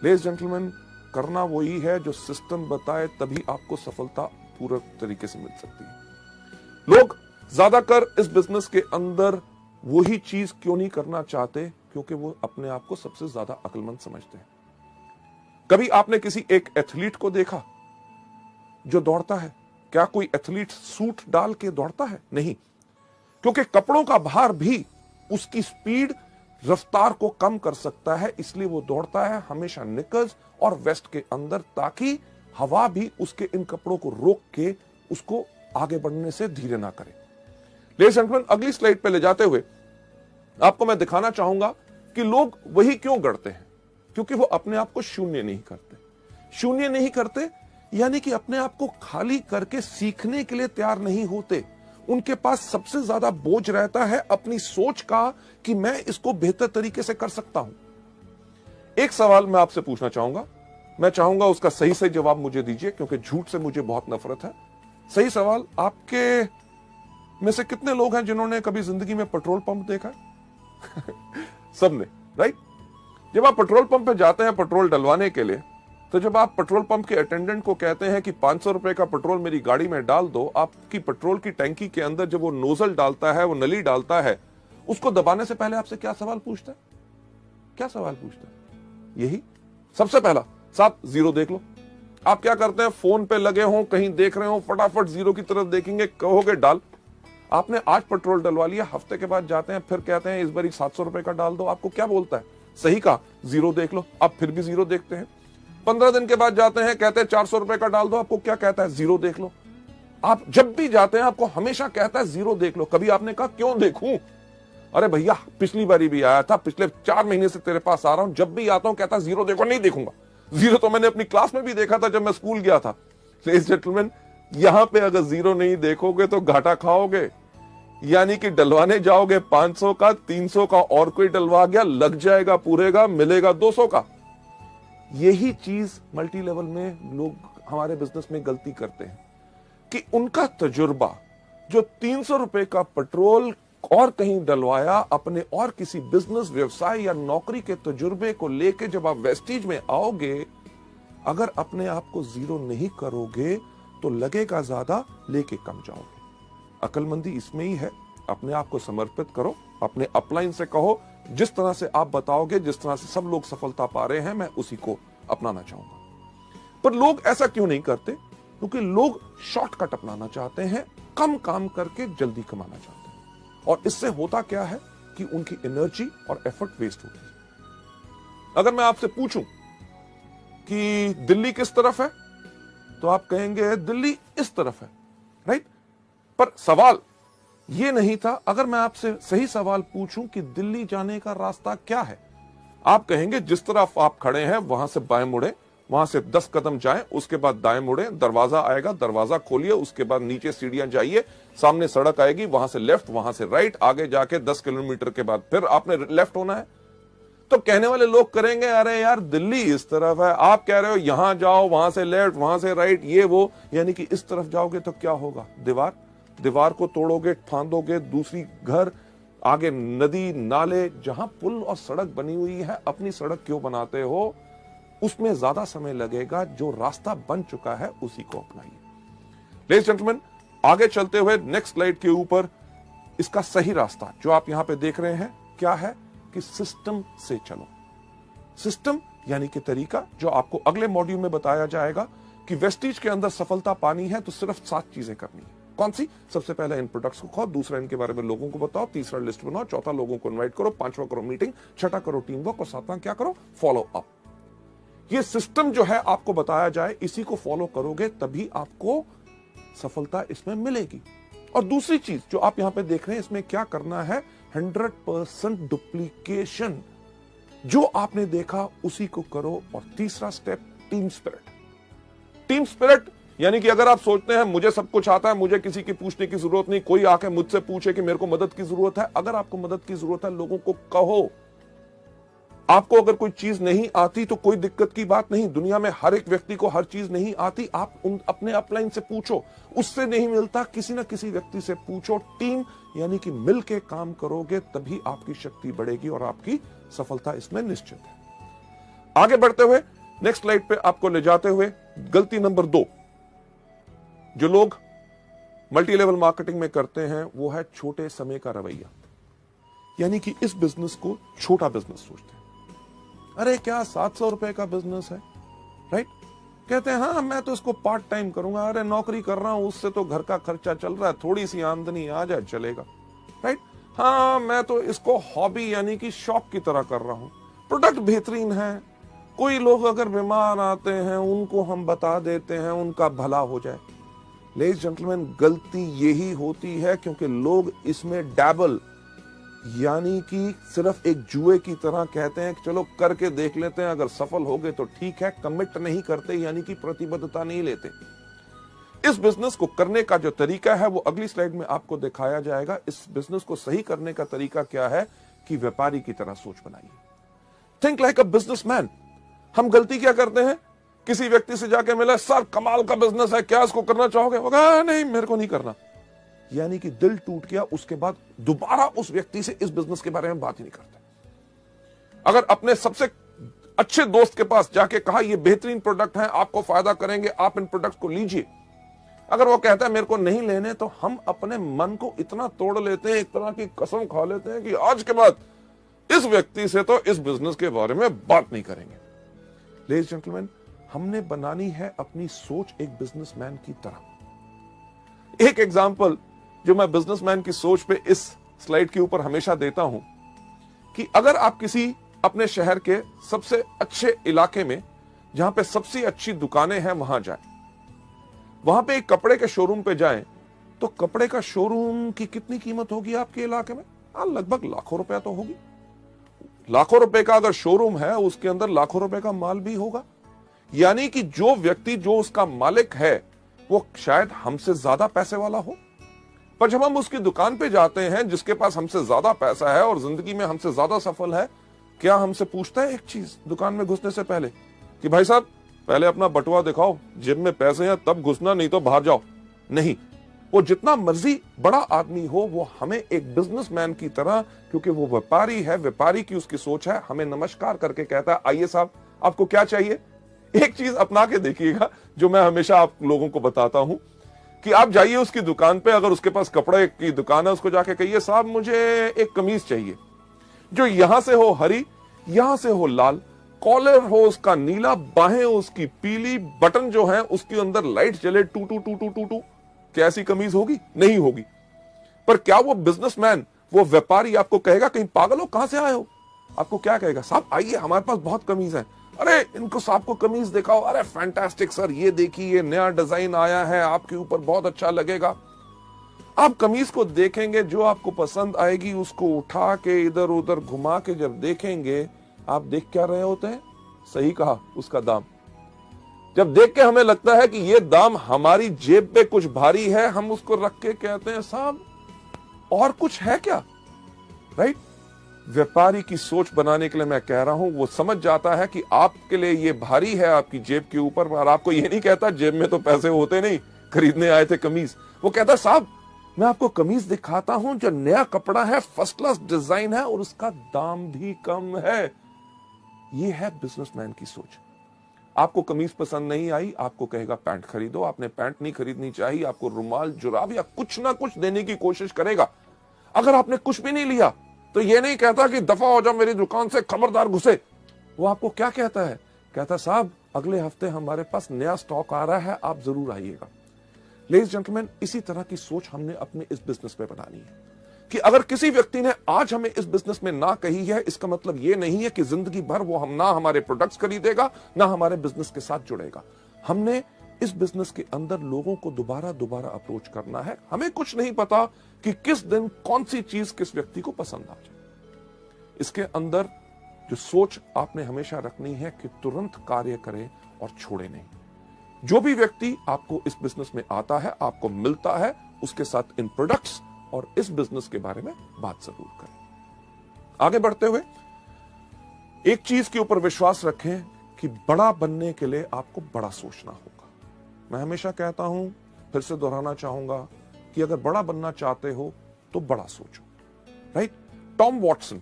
लेडीज जेंटलमैन, करना वही है जो सिस्टम बताए, तभी आपको सफलता पूरे तरीके से मिल सकती है। लोग ज्यादातर इस बिजनेस के अंदर वही चीज क्यों नहीं करना चाहते? क्योंकि वो अपने आप को सबसे ज्यादा अक्लमंद समझते हैं। कभी आपने किसी एक एथलीट को देखा जो दौड़ता है? क्या कोई एथलीट सूट डाल के दौड़ता है? नहीं, क्योंकि कपड़ों का भार भी उसकी स्पीड, रफ्तार को कम कर सकता है, इसलिए वो दौड़ता है हमेशा निकर्स और वेस्ट के अंदर, ताकि हवा भी उसके इन कपड़ों को रोक के उसको आगे बढ़ने से धीरे ना करे। लेडीज एंड जेंटलमैन, अगली स्लाइड पे ले जाते हुए आपको मैं दिखाना चाहूंगा कि लोग वही क्यों गढ़ते हैं, क्योंकि वो अपने आप को शून्य नहीं करते। शून्य नहीं करते यानी कि अपने आप को खाली करके सीखने के लिए तैयार नहीं होते। उनके पास सबसे ज्यादा बोझ रहता है अपनी सोच का कि मैं इसको बेहतर तरीके से कर सकता हूं। एक सवाल मैं आपसे पूछना चाहूंगा, मैं चाहूंगा उसका सही सही जवाब मुझे दीजिए, क्योंकि झूठ से मुझे बहुत नफरत है। सही सवाल, आपके में से कितने लोग हैं जिन्होंने कभी जिंदगी में पेट्रोल पंप देखा है? सबने, राइट। जब आप पेट्रोल पंप पे जाते हैं पेट्रोल डलवाने के लिए, तो जब आप पेट्रोल पंप के अटेंडेंट को कहते हैं कि 500 रुपए का पेट्रोल मेरी गाड़ी में डाल दो, आपकी पेट्रोल की टैंकी के अंदर जब वो नोजल डालता है, वो नली डालता है, उसको दबाने से पहले आपसे क्या सवाल पूछता है? क्या सवाल पूछता है? यही सबसे पहला, साहब जीरो देख लो। आप क्या करते हैं? फोन पे लगे हो, कहीं देख रहे हो, फटाफट जीरो की तरफ देखेंगे, कहोगे डाल। आपने आज पेट्रोल डलवा लिया, हफ्ते के बाद जाते हैं, फिर कहते हैं इस बार 700 रुपए का डाल दो। आपको क्या बोलता है? सही कहा, जीरो देख लो। आप फिर भी जीरो देखते हैं। 15 दिन के बाद जाते हैं, कहते हैं 400 रुपए का डाल दो। आपको क्या कहता है? जीरो देख लो। आप जब भी जाते हैं आपको हमेशा कहता है जीरो देख लो। कभी आपने कहा क्यों देखूं? अरे भैया पिछली बारी भी आया था, पिछले 4 महीने से तेरे पास आ रहा हूं, जब भी आता हूं कहता जीरो देखो। नहीं देखूंगा। जीरो तो मैंने अपनी क्लास में भी देखा था जब मैं स्कूल गया था। लेडीज जेंटलमैन, यहां पे अगर जीरो नहीं देखोगे तो घाटा खाओगे, यानी कि डलवाने जाओगे 500 का, 300 का, और कोई डलवा गया, लग जाएगा पूरे का, मिलेगा 200 का। यही चीज मल्टी लेवल में लोग हमारे बिजनेस में गलती करते हैं कि उनका तजुर्बा जो 300 रुपए का पेट्रोल और कहीं डलवाया, अपने और किसी बिजनेस, व्यवसाय या नौकरी के तजुर्बे को लेके जब आप वेस्टीज में आओगे, अगर अपने आप को जीरो नहीं करोगे तो लगेगा ज्यादा, लेके कम जाओगे। अक्लमंदी इसमें ही है। अपने आप को समर्पित करो, अपने अपलाइन से कहो जिस तरह से आप बताओगे, जिस तरह से सब लोग सफलता पा रहे हैं, मैं उसी को अपनाना चाहूंगा। पर लोग ऐसा क्यों नहीं करते? क्योंकि लोग शॉर्टकट अपनाना चाहते हैं, कम काम करके जल्दी कमाना चाहते हैं, और इससे होता क्या है कि उनकी एनर्जी और एफर्ट वेस्ट होती है। अगर मैं आपसे पूछूं कि दिल्ली किस तरफ है, तो आप कहेंगे दिल्ली इस तरफ है, राइट। पर सवाल ये नहीं था। अगर मैं आपसे सही सवाल पूछूं कि दिल्ली जाने का रास्ता क्या है, आप कहेंगे जिस तरफ आप खड़े हैं वहां से बाएं मुड़े, वहां से 10 कदम जाएं, उसके बाद दाएं मुड़ें, दरवाजा आएगा, दरवाजा खोलिए, उसके बाद नीचे सीढ़ियां जाइए, सामने सड़क आएगी, वहां से लेफ्ट, वहां से राइट, आगे जाके 10 किलोमीटर के बाद फिर आपने लेफ्ट होना है। तो कहने वाले लोग करेंगे, अरे यार दिल्ली इस तरफ है, आप कह रहे हो यहां जाओ, वहां से लेफ्ट, वहां से राइट, ये वो, यानी कि इस तरफ जाओगे तो क्या होगा? दीवार को तोड़ोगे, फांदोगे, दूसरी घर, आगे नदी, नाले, जहां पुल और सड़क बनी हुई है, अपनी सड़क क्यों बनाते हो? उसमें ज्यादा समय लगेगा, जो रास्ता बन चुका है उसी को अपनाइए। लेडीज जेंटलमैन, आगे चलते हुए नेक्स्ट स्लाइड के ऊपर इसका सही रास्ता जो आप यहां पे देख रहे हैं क्या है कि सिस्टम से चलो। सिस्टम यानी कि तरीका, जो आपको अगले मॉड्यूल में बताया जाएगा कि वेस्टीज के अंदर सफलता पानी है तो सिर्फ 7 चीजें करनी है। कौन सी? सबसे पहले इन प्रोडक्ट्स को खाओ, दूसरा इनके बारे में लोगों को बताओ, तीसरा लिस्ट बनाओ, चौथा लोगों को इन्वाइट करो, पांचवा करो मीटिंग, छठा करो टीम वर्क और सातवां क्या करो? Follow up. ये सिस्टम जो है आपको बताया जाए, इसी को फॉलो करोगे तभी आपको सफलता इसमें मिलेगी। और दूसरी चीज जो आप यहां पे देख रहे हैं, इसमें क्या करना है? 100% डुप्लीकेशन। जो आपने देखा उसी को करो। और तीसरा step, team spirit. Team spirit यानी कि अगर आप सोचते हैं मुझे सब कुछ आता है, मुझे किसी की पूछने की जरूरत नहीं, कोई आके मुझसे पूछे कि मेरे को मदद की जरूरत है, अगर आपको मदद की जरूरत है लोगों को कहो। आपको अगर कोई चीज नहीं आती तो कोई दिक्कत की बात नहीं, दुनिया में हर एक व्यक्ति को हर चीज नहीं आती, आप अपने अपलाइन से पूछो, उससे नहीं मिलता किसी ना किसी व्यक्ति से पूछो। टीम यानी कि मिलके काम करोगे तभी आपकी शक्ति बढ़ेगी और आपकी सफलता इसमें निश्चित है। आगे बढ़ते हुए नेक्स्ट स्लाइड पे आपको ले जाते हुए गलती नंबर 2 जो लोग मल्टी लेवल मार्केटिंग में करते हैं वो है छोटे समय का रवैया। यानी कि इस बिजनेस को छोटा बिजनेस सोचते हैं। अरे क्या 700 रुपए का बिजनेस है, राइट? कहते हैं हाँ मैं तो इसको पार्ट टाइम करूंगा, अरे नौकरी कर रहा हूं उससे तो घर का खर्चा चल रहा है, थोड़ी सी आमदनी आ जाए चलेगा, राइट? हाँ मैं तो इसको हॉबी यानी कि शौक की तरह कर रहा हूं, प्रोडक्ट बेहतरीन है, कोई लोग अगर बीमार आते हैं उनको हम बता देते हैं उनका भला हो जाए। लेडीज जेंटलमैन, गलती यही होती है क्योंकि लोग इसमें डैबल यानी कि सिर्फ एक जुए की तरह कहते हैं कि चलो करके देख लेते हैं, अगर सफल हो गए तो ठीक है, कमिट नहीं करते यानी कि प्रतिबद्धता नहीं लेते। इस बिजनेस को करने का जो तरीका है वो अगली स्लाइड में आपको दिखाया जाएगा। इस बिजनेस को सही करने का तरीका क्या है कि व्यापारी की तरह सोच बनाइए। Think like a businessman. हम गलती क्या करते हैं, किसी व्यक्ति से जाके मिला, सर कमाल का बिजनेस है, क्या इसको करना चाहोगे? वो कहा नहीं मेरे को नहीं करना, यानी कि दिल टूट गया। उसके बाद दोबारा उस व्यक्ति से इस बिजनेस के बारे में बात ही नहीं करते। अगर अपने सबसे अच्छे दोस्त के पास जाके कहा ये बेहतरीन प्रोडक्ट है, आपको फायदा करेंगे, आप इन प्रोडक्ट को लीजिए, अगर वो कहता है मेरे को नहीं लेने, तो हम अपने मन को इतना तोड़ लेते हैं, एक तरह की कसम खा लेते हैं कि आज के बाद इस व्यक्ति से तो इस बिजनेस के बारे में बात नहीं करेंगे। लेडीज जेंटलमैन, हमने बनानी है अपनी सोच एक बिजनेसमैन की तरह। एक एग्जांपल जो मैं बिजनेसमैन की सोच पे इस स्लाइड के ऊपर हमेशा देता हूं कि अगर आप किसी अपने शहर के सबसे अच्छे इलाके में जहां पे सबसे अच्छी दुकानें हैं वहां जाएं, वहां पे एक कपड़े के शोरूम पे जाएं, तो कपड़े का शोरूम की कितनी कीमत होगी आपके इलाके में? लगभग लाखों रुपया तो होगी। लाखों रुपए का अगर शोरूम है उसके अंदर लाखों रुपए का माल भी होगा। यानी कि जो व्यक्ति जो उसका मालिक है वो शायद हमसे ज्यादा पैसे वाला हो, पर जब हम उसकी दुकान पे जाते हैं जिसके पास हमसे ज्यादा पैसा है और जिंदगी में हमसे ज्यादा सफल है, क्या हमसे पूछता है एक चीज दुकान में घुसने से पहले कि भाई साहब पहले अपना बटुआ दिखाओ, जेब में पैसे हैं तब घुसना, नहीं तो बाहर जाओ? नहीं, वो जितना मर्जी बड़ा आदमी हो वो हमें एक बिजनेसमैन की तरह, क्योंकि वो व्यापारी है, व्यापारी की उसकी सोच है, हमें नमस्कार करके कहता है आइए साहब आपको क्या चाहिए। एक चीज अपना के देखिएगा जो मैं हमेशा आप लोगों को बताता हूं कि आप जाइए उसकी दुकान पे, अगर उसके पास कपड़े की दुकान है उसको जाके कहिए साहब मुझे एक कमीज चाहिए जो यहां से हो हरी, यहां से हो लाल, कॉलर हो उसका नीला, बाहें उसकी पीली, बटन जो है उसके अंदर लाइट जले टू टू टू टू टू टू। क्या ऐसी कमीज होगी? नहीं होगी। पर क्या वो बिजनेसमैन, वो व्यापारी आपको कहेगा कहीं पागल हो, कहां से आए हो? आपको क्या कहेगा? साहब आइए हमारे पास बहुत कमीज है। अरे इनको साहब को कमीज दिखाओ, अरे फैंटास्टिक सर, ये देखिए ये नया डिजाइन आया है, आपके ऊपर बहुत अच्छा लगेगा। आप कमीज को देखेंगे, जो आपको पसंद आएगी उसको उठा के इधर उधर घुमा के जब देखेंगे, आप देख क्या रहे होते हैं? सही कहा, उसका दाम। जब देख के हमें लगता है कि ये दाम हमारी जेब पे कुछ भारी है, हम उसको रख के कहते हैं साहब और कुछ है क्या, राइट? व्यापारी की सोच बनाने के लिए मैं कह रहा हूं, वो समझ जाता है कि आपके लिए ये भारी है आपकी जेब के ऊपर, और आपको ये नहीं कहता जेब में तो पैसे होते नहीं, खरीदने आए थे कमीज। वो कहता साहब मैं आपको कमीज दिखाता हूं जो नया कपड़ा है, फर्स्ट क्लास डिजाइन है और उसका दाम भी कम है। ये है बिजनेसमैन की सोच। आपको कमीज पसंद नहीं आई, आपको कहेगा पैंट खरीदो। आपने पैंट नहीं खरीदनी चाहिए, आपको रुमाल, जुराब या कुछ ना कुछ देने की कोशिश करेगा। अगर आपने कुछ भी नहीं लिया तो ये नहीं कहता कि दफा हो जाओ मेरी दुकान से, खबरदार घुसे। वो आपको क्या कहता है? कहता साहब अगले हफ्ते हमारे पास नया स्टॉक आ रहा है, आप जरूर आइएगा। लेडीज जेंटलमैन, इसी तरह की सोच हमने अपने इस बिजनेस में बनानी है कि अगर किसी व्यक्ति ने आज हमें इस बिजनेस में ना कही है, इसका मतलब यह नहीं है कि जिंदगी भर वो हम ना हमारे प्रोडक्ट्स खरीदेगा, ना हमारे बिजनेस के साथ जुड़ेगा। हमने इस बिजनेस के अंदर लोगों को दोबारा दोबारा अप्रोच करना है। हमें कुछ नहीं पता कि किस दिन कौन सी चीज किस व्यक्ति को पसंद आ जाए। इसके अंदर जो सोच आपने हमेशा रखनी है कि तुरंत कार्य करें और छोड़े नहीं। जो भी व्यक्ति आपको इस बिजनेस में आता है, आपको मिलता है, उसके साथ इन प्रोडक्ट्स और इस बिजनेस के बारे में बात जरूर करें। आगे बढ़ते हुए एक चीज के ऊपर विश्वास रखें कि बड़ा बनने के लिए आपको बड़ा सोचना होगा। मैं हमेशा कहता हूं, फिर से दोहराना चाहूंगा कि अगर बड़ा बनना चाहते हो तो बड़ा सोचो, राइट? टॉम वॉटसन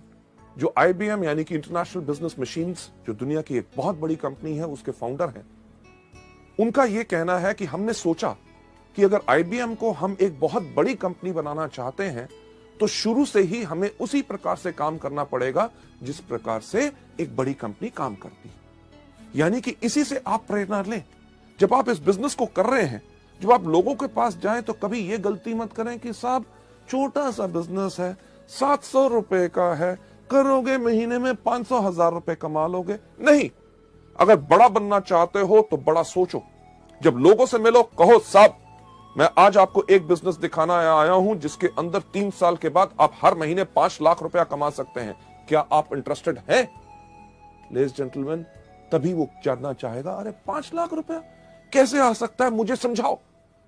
जो IBM यानी कि इंटरनेशनल बिजनेस मशीन्स, जो दुनिया की एक बहुत बड़ी कंपनी है, उसके फाउंडर हैं, उनका यह कहना है कि हमने सोचा कि अगर IBM को हम एक बहुत बड़ी कंपनी बनाना चाहते हैं तो शुरू से ही हमें उसी प्रकार से काम करना पड़ेगा जिस प्रकार से एक बड़ी कंपनी काम करती है। यानी कि इसी से आप प्रेरणा लें। जब आप इस बिजनेस को कर रहे हैं, जब आप लोगों के पास जाएं तो कभी यह गलती मत करें कि साहब छोटा सा बिजनेस है, 700 रुपए का है, करोगे महीने में 500,000 रुपए कमा लोगे। नहीं, अगर बड़ा बनना चाहते हो तो बड़ा सोचो। जब लोगों से मिलो, कहो साहब मैं आज आपको एक बिजनेस दिखाना आया हूं जिसके अंदर 3 साल के बाद आप हर महीने 5 लाख रुपया कमा सकते हैं, क्या आप इंटरेस्टेड हैं? लेडीज जेंटलमैन, तभी वो जानना चाहेगा अरे 5 लाख रुपया कैसे आ सकता है, मुझे समझाओ।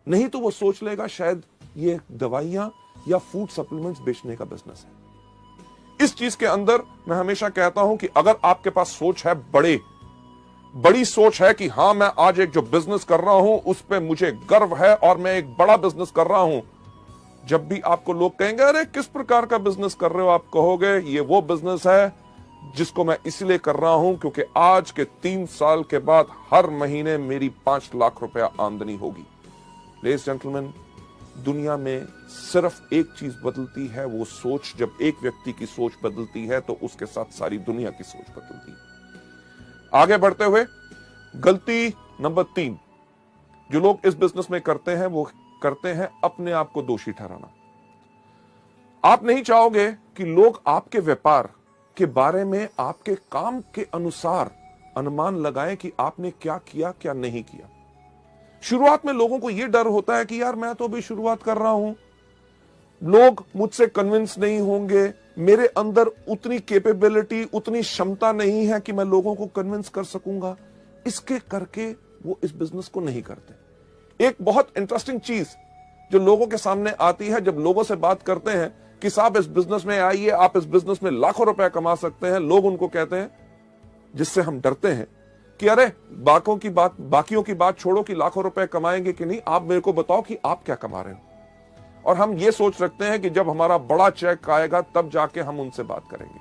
नहीं तो वो सोच लेगा शायद ये दवाइयां या फूड सप्लीमेंट्स बेचने का बिजनेस है। इस चीज के अंदर मैं हमेशा कहता हूं कि अगर आपके पास सोच है, बड़ी सोच है कि हां मैं आज एक जो बिजनेस कर रहा हूं उस पे मुझे गर्व है और मैं एक बड़ा बिजनेस कर रहा हूं, जब भी आपको लोग कहेंगे अरे किस प्रकार का बिजनेस कर रहे हो, आप कहोगे ये वो बिजनेस है जिसको मैं इसलिए कर रहा हूं क्योंकि आज के 3 साल के बाद हर महीने मेरी 5 लाख रुपया आमदनी होगी। लेडीज जेंटलमैन, दुनिया में सिर्फ एक चीज बदलती है, वो सोच। जब एक व्यक्ति की सोच बदलती है तो उसके साथ सारी दुनिया की सोच बदलती है। आगे बढ़ते हुए गलती नंबर 3 जो लोग इस बिजनेस में करते हैं, वो करते हैं अपने आप को दोषी ठहराना। आप नहीं चाहोगे कि लोग आपके व्यापार के बारे में आपके काम के अनुसार अनुमान लगाएं कि आपने क्या किया क्या नहीं किया। शुरुआत में लोगों को यह डर होता है कि यार मैं तो अभी शुरुआत कर रहा हूं, लोग मुझसे कन्विंस नहीं होंगे, मेरे अंदर उतनी कैपेबिलिटी, उतनी क्षमता नहीं है कि मैं लोगों को कन्विंस कर सकूंगा। इसके करके वो इस बिजनेस को नहीं करते। एक बहुत इंटरेस्टिंग चीज जो लोगों के सामने आती है, जब लोगों से बात करते हैं कि साहब इस बिजनेस में आइए, आप इस बिजनेस में लाखों रुपया कमा सकते हैं, लोग उनको कहते हैं, जिससे हम डरते हैं कि अरे बाकियों की बात छोड़ो कि लाखों रुपए कमाएंगे कि नहीं, आप मेरे को बताओ कि आप क्या कमा रहे हो। और हम ये सोच रखते हैं कि जब हमारा बड़ा चेक आएगा तब जाके हम उनसे बात करेंगे।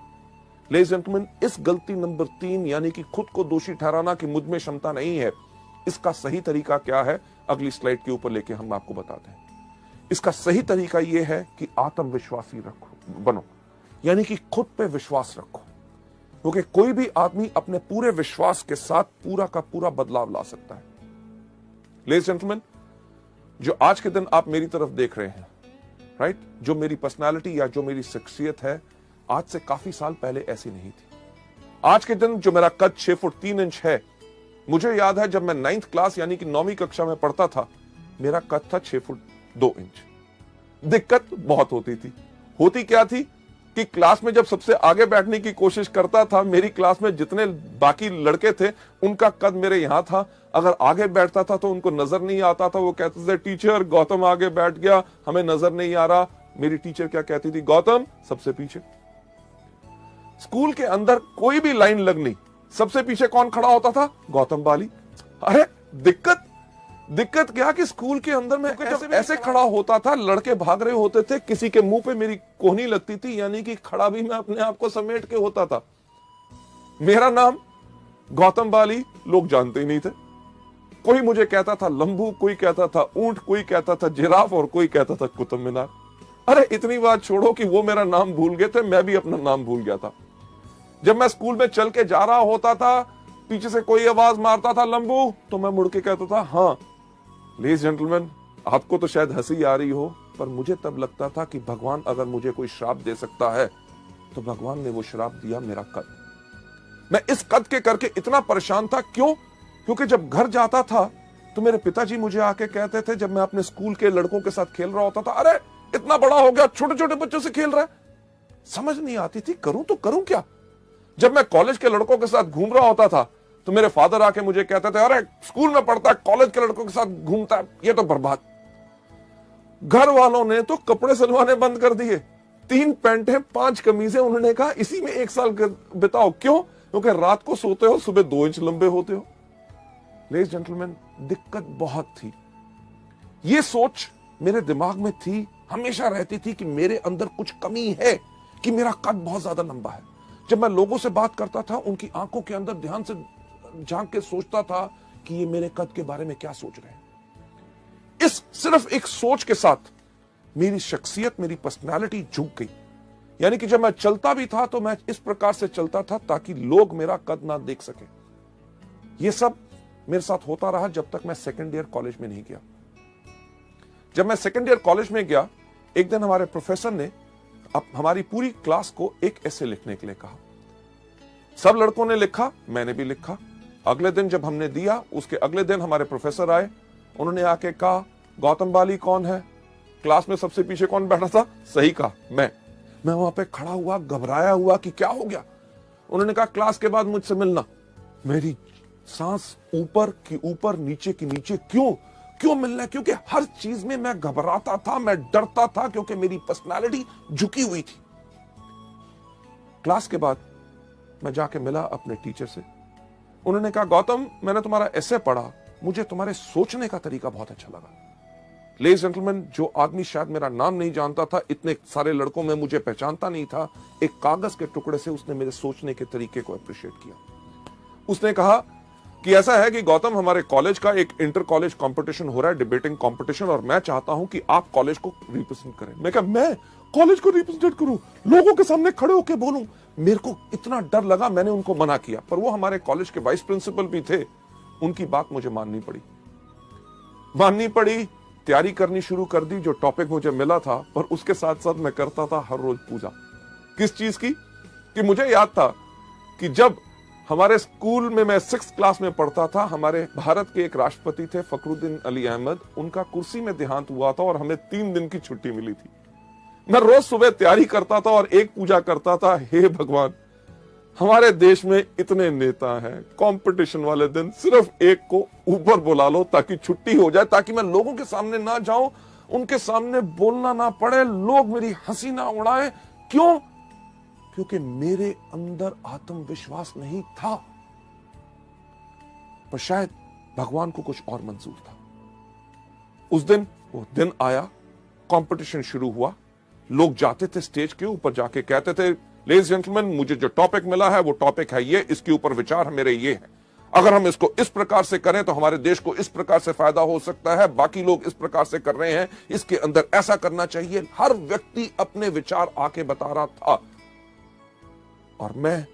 लेडीज एंड जेंटलमैन, इस गलती नंबर 3 यानी कि खुद को दोषी ठहराना कि मुझ में क्षमता नहीं है, इसका सही तरीका क्या है अगली स्लाइड के ऊपर लेके हम आपको बताते हैं। इसका सही तरीका यह है कि आत्मविश्वासी बनो, यानी कि खुद पे विश्वास रखो, क्योंकि कोई भी आदमी अपने पूरे विश्वास के साथ पूरा का पूरा बदलाव ला सकता है। लेडीज एंड जेंटलमैन, जो आज के दिन आप मेरी तरफ देख रहे हैं, राइट, जो मेरी पर्सनालिटी या जो मेरी शख्सियत है, आज से काफी साल पहले ऐसी नहीं थी। आज के दिन जो मेरा कद 6 फुट 3 इंच है, मुझे याद है जब मैं 9th क्लास यानी कि 9वीं कक्षा में पढ़ता था, मेरा कद था 6 फुट 2 इंच। दिक्कत बहुत होती थी। होती क्या थी कि क्लास में जब सबसे आगे बैठने की कोशिश करता था, मेरी क्लास में जितने बाकी लड़के थे उनका कद मेरे यहां था, अगर आगे बैठता था तो उनको नजर नहीं आता था। वो कहते थे टीचर गौतम आगे बैठ गया, हमें नजर नहीं आ रहा। मेरी टीचर क्या कहती थी, गौतम सबसे पीछे। स्कूल के अंदर कोई भी लाइन लगनी, सबसे पीछे कौन खड़ा होता था, गौतम बाली। अरे दिक्कत क्या कि स्कूल के अंदर में जब ऐसे खड़ा होता था, लड़के भाग रहे होते थे, किसी के मुंह पे मेरी कोहनी लगती थी, यानी कि खड़ा भी मैं अपने आप को समेट के होता था। मेरा नाम गौतम बाली लोग जानते ही नहीं थे। कोई मुझे कहता था लंबू, कोई कहता था ऊंट, कोई कहता था जिराफ और कोई कहता था कुतुब मीनार। अरे इतनी बात छोड़ो कि वो मेरा नाम भूल गए थे, मैं भी अपना नाम भूल गया था। जब मैं स्कूल में चल के जा रहा होता था, पीछे से कोई आवाज मारता था लंबू, तो मैं मुड़ के कहता था हाँ। लेडीज जेंटलमैन, आपको तो शायद हंसी आ रही हो, पर मुझे तब लगता था कि भगवान अगर मुझे कोई श्राप दे सकता है तो भगवान ने वो श्राप दिया मेरा कद। मैं इस कद के करके इतना परेशान था। क्यों? क्योंकि जब घर जाता था तो मेरे पिताजी मुझे आके कहते थे, जब मैं अपने स्कूल के लड़कों के साथ खेल रहा होता था, अरे इतना बड़ा हो गया, छोटे छोटे बच्चों से खेल रहा है। समझ नहीं आती थी करूं तो करूं क्या। जब मैं कॉलेज के लड़कों के साथ घूम रहा होता था तो मेरे फादर आके मुझे कहते थे, अरे स्कूल में पढ़ता है, कॉलेज के लड़कों के साथ घूमता है, ये तो बर्बाद। घर वालों ने तो कपड़े सिलवाने बंद कर दिए। 3 पैंटें 5 कमीजें, उन्होंने कहा इसी में 1 साल बिताओ। क्यों? क्योंकि रात को सोते हो, सुबह 2 इंच लंबे होते हो। लेडीज जेंटलमैन, दिक्कत बहुत थी। ये सोच मेरे दिमाग में थी, हमेशा रहती थी कि मेरे अंदर कुछ कमी है, कि मेरा कद बहुत ज्यादा लंबा है। जब मैं लोगों से बात करता था, उनकी आंखों के अंदर ध्यान से झांक के सोचता था कि ये मेरे कद के बारे में क्या सोच रहे हैं। इस सिर्फ एक सोच के साथ मेरी शख्सियत, मेरी पर्सनालिटी झुक गई। यानी कि जब मैं चलता भी था तो मैं इस प्रकार से चलता था ताकि लोग मेरा कद ना देख सके। यह सब मेरे साथ होता रहा जब तक मैं सेकेंड ईयर कॉलेज में नहीं गया। जब मैं सेकेंड ईयर कॉलेज में गया, एक दिन हमारे प्रोफेसर ने हमारी पूरी क्लास को एक ऐसे लिखने के लिए कहा। सब लड़कों ने लिखा, मैंने भी लिखा। अगले दिन जब हमने दिया, उसके अगले दिन हमारे प्रोफेसर आए। उन्होंने आके कहा, गौतम बाली कौन है? क्लास में सबसे पीछे कौन बैठा था? सही कहा, मैं वहां पे खड़ा हुआ, घबराया हुआ कि क्या हो गया। उन्होंने कहा क्लास के बाद मुझसे मिलना। मेरी सांस ऊपर की ऊपर, नीचे की नीचे। क्यों मिलना? क्योंकि हर चीज में मैं घबराता था, मैं डरता था, क्योंकि मेरी पर्सनालिटी झुकी हुई थी। क्लास के बाद मैं जाके मिला अपने टीचर से। उन्होंने कहा, गौतम, मैंने तुम्हारा एसे पढ़ा, मुझे तुम्हारे सोचने का तरीका बहुत अच्छा लगा। लेडीज जेंटलमैन, जो आदमी शायद मेरा नाम नहीं जानता था, इतने सारे लड़कों में मुझे पहचानता नहीं था, एक कागज के टुकड़े से उसने मेरे सोचने के तरीके को अप्रिशिएट किया। उसने कहा कि ऐसा है कि गौतम, हमारे कॉलेज का एक इंटर कॉलेज कंपटीशन हो रहा है, डिबेटिंग कंपटीशन, और मैं चाहता हूं कि आप कॉलेज को रिप्रेजेंट करें। मैं कहा, मैं कॉलेज को रिप्रेजेंट करूं, लोगों के सामने खड़े होकर बोलूं? मेरे को इतना डर लगा, मैंने उनको मना किया। पर वो हमारे कॉलेज के वाइस प्रिंसिपल भी थे, उनकी बात मुझे माननी पड़ी। तैयारी करनी शुरू कर दी, जो टॉपिक मुझे मिला था। पर उसके साथ साथ मैं करता था हर रोज पूजा। किस चीज की? कि मुझे याद था कि जब हमारे स्कूल में मैं 6th क्लास में पढ़ता था, हमारे भारत के एक राष्ट्रपति थे फखरुद्दीन अली अहमद, उनका कुर्सी में देहांत हुआ था और हमें 3 दिन की छुट्टी मिली थी। मैं रोज सुबह तैयारी करता था और एक पूजा करता था, हे भगवान, हमारे देश में इतने नेता हैं, कंपटीशन वाले दिन सिर्फ एक को ऊपर बुला लो ताकि छुट्टी हो जाए, ताकि मैं लोगों के सामने ना जाऊं, उनके सामने बोलना ना पड़े, लोग मेरी हंसी ना उड़ाएं। क्यों? क्योंकि मेरे अंदर आत्मविश्वास नहीं था। पर शायद भगवान को कुछ और मंजूर था। उस दिन वो दिन आया, कंपटीशन शुरू हुआ। लोग जाते थे स्टेज के ऊपर, जाके कहते थे, लेडीज जेंटलमैन, मुझे जो टॉपिक मिला है वो टॉपिक है ये, इसके ऊपर विचार मेरे ये है, अगर हम इसको इस प्रकार से करें तो हमारे देश को इस प्रकार से फायदा हो सकता है, बाकी लोग इस प्रकार से कर रहे हैं, इसके अंदर ऐसा करना चाहिए। हर व्यक्ति अपने विचार आके बता रहा था और मैं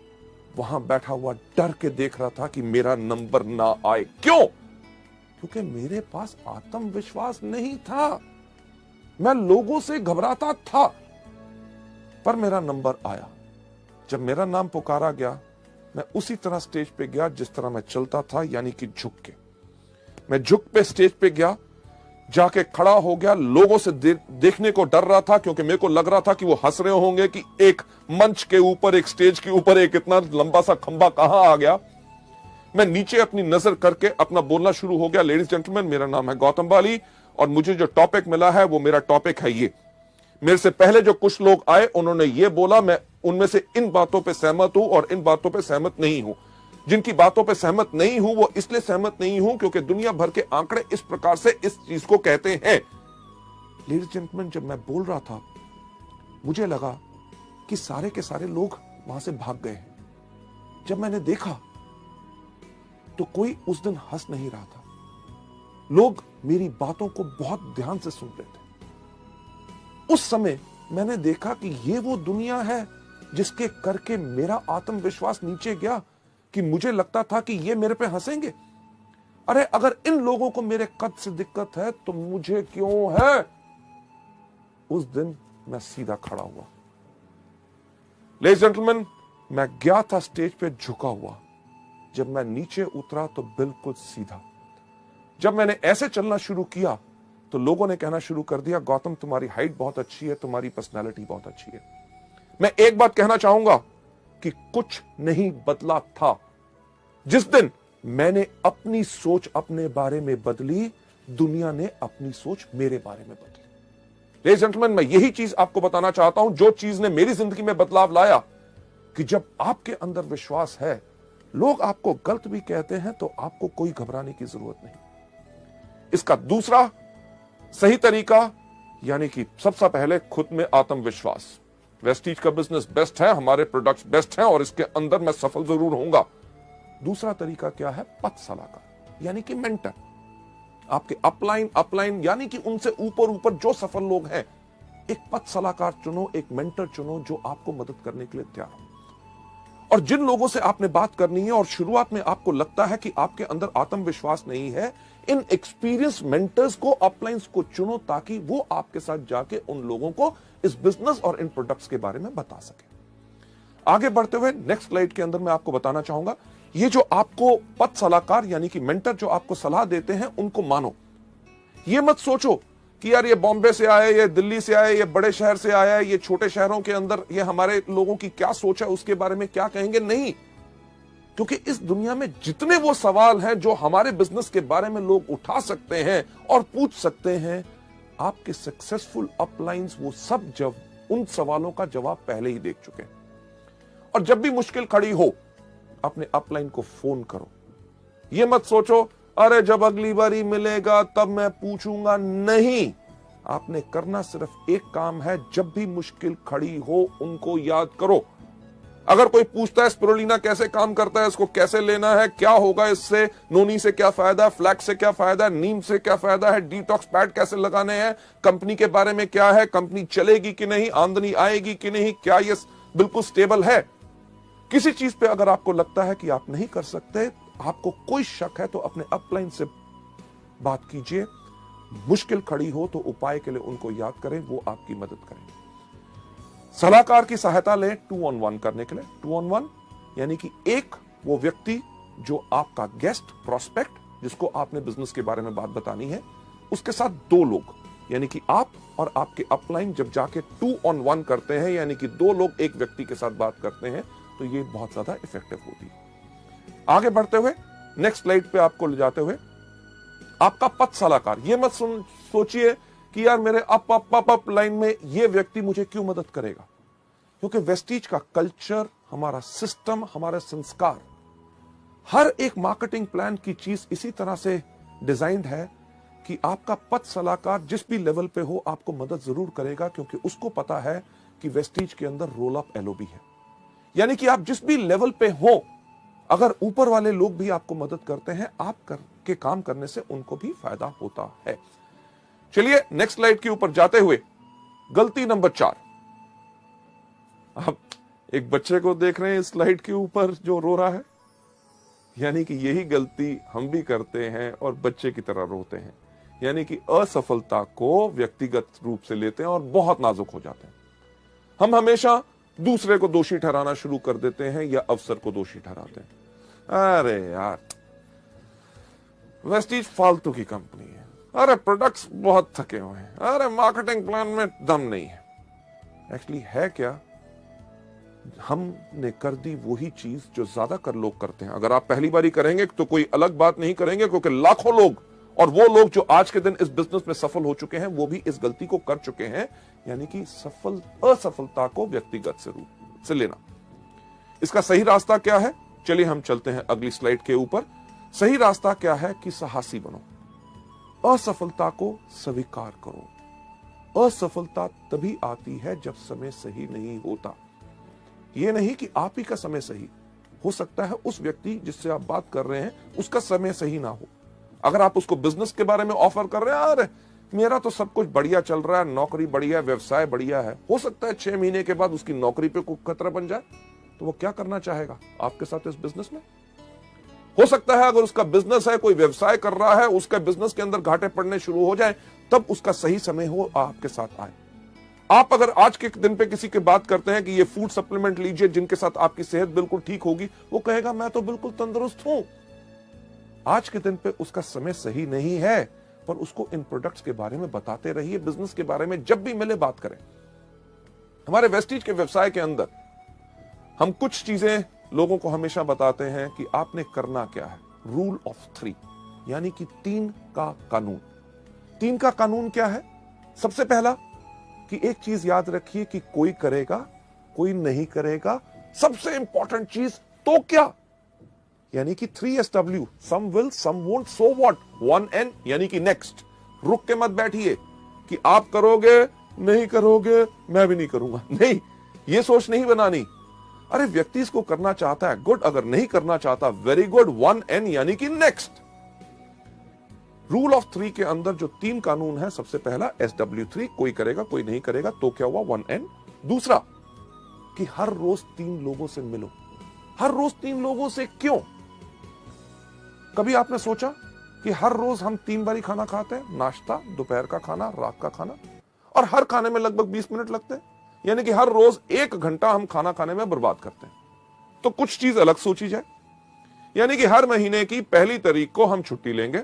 वहां बैठा हुआ डर के देख रहा था कि मेरा नंबर ना आए। क्यों? क्योंकि मेरे पास आत्मविश्वास नहीं था, मैं लोगों से घबराता था। पर मेरा नंबर आया। जब मेरा नाम पुकारा गया, मैं उसी तरह स्टेज पे गया जिस तरह मैं चलता था, यानी कि झुक के। मैं झुक पे स्टेज पे गया। जाके खड़ा हो गया, लोगों से देखने को डर रहा था क्योंकि मेरे को लग रहा था कि वो हंस रहे होंगे कि एक मंच के ऊपर, एक स्टेज के ऊपर एक इतना लंबा सा खंबा कहां आ गया। मैं नीचे अपनी नजर करके अपना बोलना शुरू हो गया। लेडीज जेंटलमैन, मेरा नाम है गौतम बाली और मुझे जो टॉपिक मिला है वो मेरा टॉपिक है ये। मेरे से पहले जो कुछ लोग आए उन्होंने ये बोला, मैं उनमें से इन बातों पे सहमत हूं और इन बातों पे सहमत नहीं हूं। जिनकी बातों पे सहमत नहीं हूं वो इसलिए सहमत नहीं हूं क्योंकि दुनिया भर के आंकड़े इस प्रकार से इस चीज को कहते हैं। लेडीज जेंटलमैन, जब मैं बोल रहा था मुझे लगा कि सारे के सारे लोग वहां से भाग गए हैं। जब मैंने देखा तो कोई उस दिन हंस नहीं रहा था। लोग मेरी बातों को बहुत ध्यान से सुन रहे थे। उस समय मैंने देखा कि ये वो दुनिया है जिसके करके मेरा आत्मविश्वास नीचे गया कि मुझे लगता था कि ये मेरे पे हंसेंगे। अरे अगर इन लोगों को मेरे कद से दिक्कत है तो मुझे क्यों है। उस दिन मैं सीधा खड़ा हुआ। लेडीज जेंटलमैन, मैं गया था स्टेज पे झुका हुआ। जब मैं नीचे उतरा तो बिल्कुल सीधा। जब मैंने ऐसे चलना शुरू किया तो लोगों ने कहना शुरू कर दिया, गौतम तुम्हारी हाइट बहुत अच्छी है, तुम्हारी पर्सनालिटी बहुत अच्छी है। मैं एक बात कहना चाहूंगा कि कुछ नहीं बदला था। जिस दिन मैंने अपनी सोच अपने बारे में बदली, दुनिया ने अपनी सोच मेरे बारे में बदली। लेडीज जेंटलमैन, मैं यही चीज आपको बताना चाहता हूं, जो चीज ने मेरी जिंदगी में बदलाव लाया, कि जब आपके अंदर विश्वास है, लोग आपको गलत भी कहते हैं तो आपको कोई घबराने की जरूरत नहीं। इसका दूसरा सही तरीका यानी कि सबसे पहले खुद में आत्मविश्वास। वेस्टीज का बिजनेस बेस्ट है, हमारे प्रोडक्ट्स बेस्ट हैं और इसके अंदर मैं सफल जरूर होऊंगा। दूसरा तरीका क्या है? पथ सलाहकार यानी कि मेंटर। आपके अपलाइन यानी कि उनसे ऊपर ऊपर जो सफल लोग हैं, एक पथ सलाहकार चुनो, एक मेंटर चुनो जो आपको मदद करने के लिए तैयार हो। और जिन लोगों से आपने बात करनी है और शुरुआत में आपको लगता है कि आपके अंदर आत्मविश्वास नहीं है, इन एक्सपीरियंस मेंटर्स को, अपलाइंस को चुनो ताकि वो आपके साथ जाके उन लोगों को इस बिजनेस और इन प्रोडक्ट्स के बारे में बता सके। आगे बढ़ते हुए नेक्स्ट स्लाइड के अंदर मैं आपको बताना चाहूंगा, ये जो आपको पथ सलाहकार यानी कि मेंटर जो आपको सलाह देते हैं उनको मानो। ये मत सोचो कि यार ये बॉम्बे से आए, ये दिल्ली से आए, ये बड़े शहर से आया है, ये छोटे शहरों के अंदर ये हमारे लोगों की क्या सोच है, उसके बारे में क्या कहेंगे। नहीं, क्योंकि इस दुनिया में जितने वो सवाल हैं जो हमारे बिजनेस के बारे में लोग उठा सकते हैं और पूछ सकते हैं, आपके सक्सेसफुल अपलाइंस वो सब जब उन सवालों का जवाब पहले ही देख चुके हैं। और जब भी मुश्किल खड़ी हो, अपने अपलाइन को फोन करो। ये मत सोचो अरे जब अगली बारी मिलेगा तब मैं पूछूंगा। नहीं, आपने करना सिर्फ एक काम है, जब भी मुश्किल खड़ी हो उनको याद करो। अगर कोई पूछता है स्पिरुलिना कैसे काम करता है, इसको कैसे लेना है, क्या होगा इससे, नोनी से क्या फायदा है, फ्लैक्स से क्या फायदा है, नीम से क्या फायदा है, डिटॉक्स पैड कैसे लगाने हैं, कंपनी के बारे में क्या है, कंपनी चलेगी कि नहीं, आमदनी आएगी कि नहीं, क्या ये बिल्कुल स्टेबल है, किसी चीज पे अगर आपको लगता है कि आप नहीं कर सकते, आपको कोई शक है, तो अपने अपलाइन से बात कीजिए। मुश्किल खड़ी हो तो उपाय के लिए उनको याद करें, वो आपकी मदद करें। सलाहकार की सहायता लें 2-on-1 करने के लिए। 2-on-1 यानी कि एक वो व्यक्ति जो आपका गेस्ट प्रोस्पेक्ट, जिसको आपने बिजनेस के बारे में बात बतानी है, उसके साथ 2 लोग यानी कि आप और आपके अपलाइन जब जाके 2-on-1 करते हैं, यानी कि 2 लोग एक व्यक्ति के साथ बात करते हैं, तो ये बहुत ज्यादा इफेक्टिव होती है। आगे बढ़ते हुए नेक्स्ट स्लाइड पे आपको ले जाते हुए, आपका पथ सलाहकार। ये मत सोचिए कि यार मेरे अप लाइन में ये व्यक्ति मुझे क्यों मदद करेगा, क्योंकि वेस्टीज का कल्चर, हमारा सिस्टम, हमारे संस्कार, हर एक मार्केटिंग प्लान की चीज इसी तरह से डिजाइंड है कि आपका पथ सलाहकार जिस भी लेवल पे हो आपको मदद जरूर करेगा, क्योंकि उसको पता है कि वेस्टीज के अंदर रोल अप एलओबी है। यानी कि आप जिस भी लेवल पे हो, अगर ऊपर वाले लोग भी आपको मदद करते हैं, आप के काम करने से उनको भी फायदा होता है। चलिए नेक्स्ट स्लाइड के ऊपर जाते हुए, गलती नंबर 4। आप एक बच्चे को देख रहे हैं इस स्लाइड के ऊपर जो रो रहा है, यानी कि यही गलती हम भी करते हैं और बच्चे की तरह रोते हैं। यानी कि असफलता को व्यक्तिगत रूप से लेते हैं और बहुत नाजुक हो जाते हैं। हम हमेशा दूसरे को दोषी ठहराना शुरू कर देते हैं या अवसर को दोषी ठहराते हैं। अरे यार, वेस्टीज फालतू की कंपनी है, अरे प्रोडक्ट्स बहुत थके हुए हैं, अरे मार्केटिंग प्लान में दम नहीं है। एक्चुअली है क्या, हमने कर दी वही चीज जो ज्यादातर लोग करते हैं। अगर आप पहली बारी करेंगे तो कोई अलग बात नहीं करेंगे, क्योंकि लाखों लोग और वो लोग जो आज के दिन इस बिजनेस में सफल हो चुके हैं वो भी इस गलती को कर चुके हैं, यानी कि असफलता को व्यक्तिगत से रूप से लेना। इसका सही रास्ता क्या है, चलिए हम चलते हैं अगली स्लाइड के ऊपर। सही रास्ता क्या है कि साहसी बनो, असफलता को स्वीकार करो। असफलता तभी आती है जब समय सही नहीं होता। यह नहीं कि आप ही का समय सही हो सकता है, उस व्यक्ति जिससे आप बात कर रहे हैं उसका समय सही ना हो। अगर आप उसको बिजनेस के बारे में ऑफर कर रहे हैं, अरे मेरा तो सब कुछ बढ़िया चल रहा है, नौकरी बढ़िया है, व्यवसाय बढ़िया है, हो सकता है 6 महीने के बाद उसकी नौकरी पे कोई खतरा बन जाए, तो वो क्या करना चाहेगा आपके साथ इस बिजनेस में? हो सकता है अगर उसका बिजनेस है, कोई व्यवसाय कर रहा है, उसका बिजनेस के अंदर घाटे पड़ने शुरू हो जाए, तब उसका सही समय हो आपके साथ आए। आप अगर आज के दिन पे किसी की बात करते हैं कि ये फूड सप्लीमेंट लीजिए जिनके साथ आपकी सेहत बिल्कुल ठीक होगी, वो कहेगा मैं तो बिल्कुल तंदुरुस्त हूं। आज के दिन पे उसका समय सही नहीं है, पर उसको इन प्रोडक्ट्स के बारे में बताते रहिए। बिजनेस के बारे में जब भी मिले बात करें। हमारे वेस्टीज के व्यवसाय के अंदर हम कुछ चीजें लोगों को हमेशा बताते हैं कि आपने करना क्या है। रूल ऑफ 3, यानी कि 3 का कानून। 3 का कानून क्या है? सबसे पहला कि एक चीज याद रखिए कि कोई करेगा, कोई नहीं करेगा। सबसे इंपॉर्टेंट चीज तो क्या, यानी कि 3SW, some will some won't so what. 1N यानी कि नेक्स्ट। रुक के मत बैठिए कि आप करोगे नहीं करोगे मैं भी नहीं करूंगा, नहीं, ये सोच नहीं बनानी। अरे व्यक्ति इसको करना चाहता है, गुड। अगर नहीं करना चाहता, वेरी गुड। 1N यानी कि नेक्स्ट। रूल ऑफ 3 के अंदर जो 3 कानून है, सबसे पहला SW3, कोई करेगा कोई नहीं करेगा, तो क्या हुआ 1N। दूसरा कि हर रोज 3 लोगों से मिलो। हर रोज 3 लोगों से क्यों? कभी आपने सोचा कि हर रोज हम 3 बारी खाना खाते हैं, नाश्ता, दोपहर का खाना, रात का खाना, और हर खाने में लगभग 20 मिनट लगते हैं, यानी कि हर रोज 1 घंटा हम खाना खाने में बर्बाद करते हैं। तो कुछ चीज अलग सोची जाए, यानी कि हर महीने की पहली तारीख को हम छुट्टी लेंगे,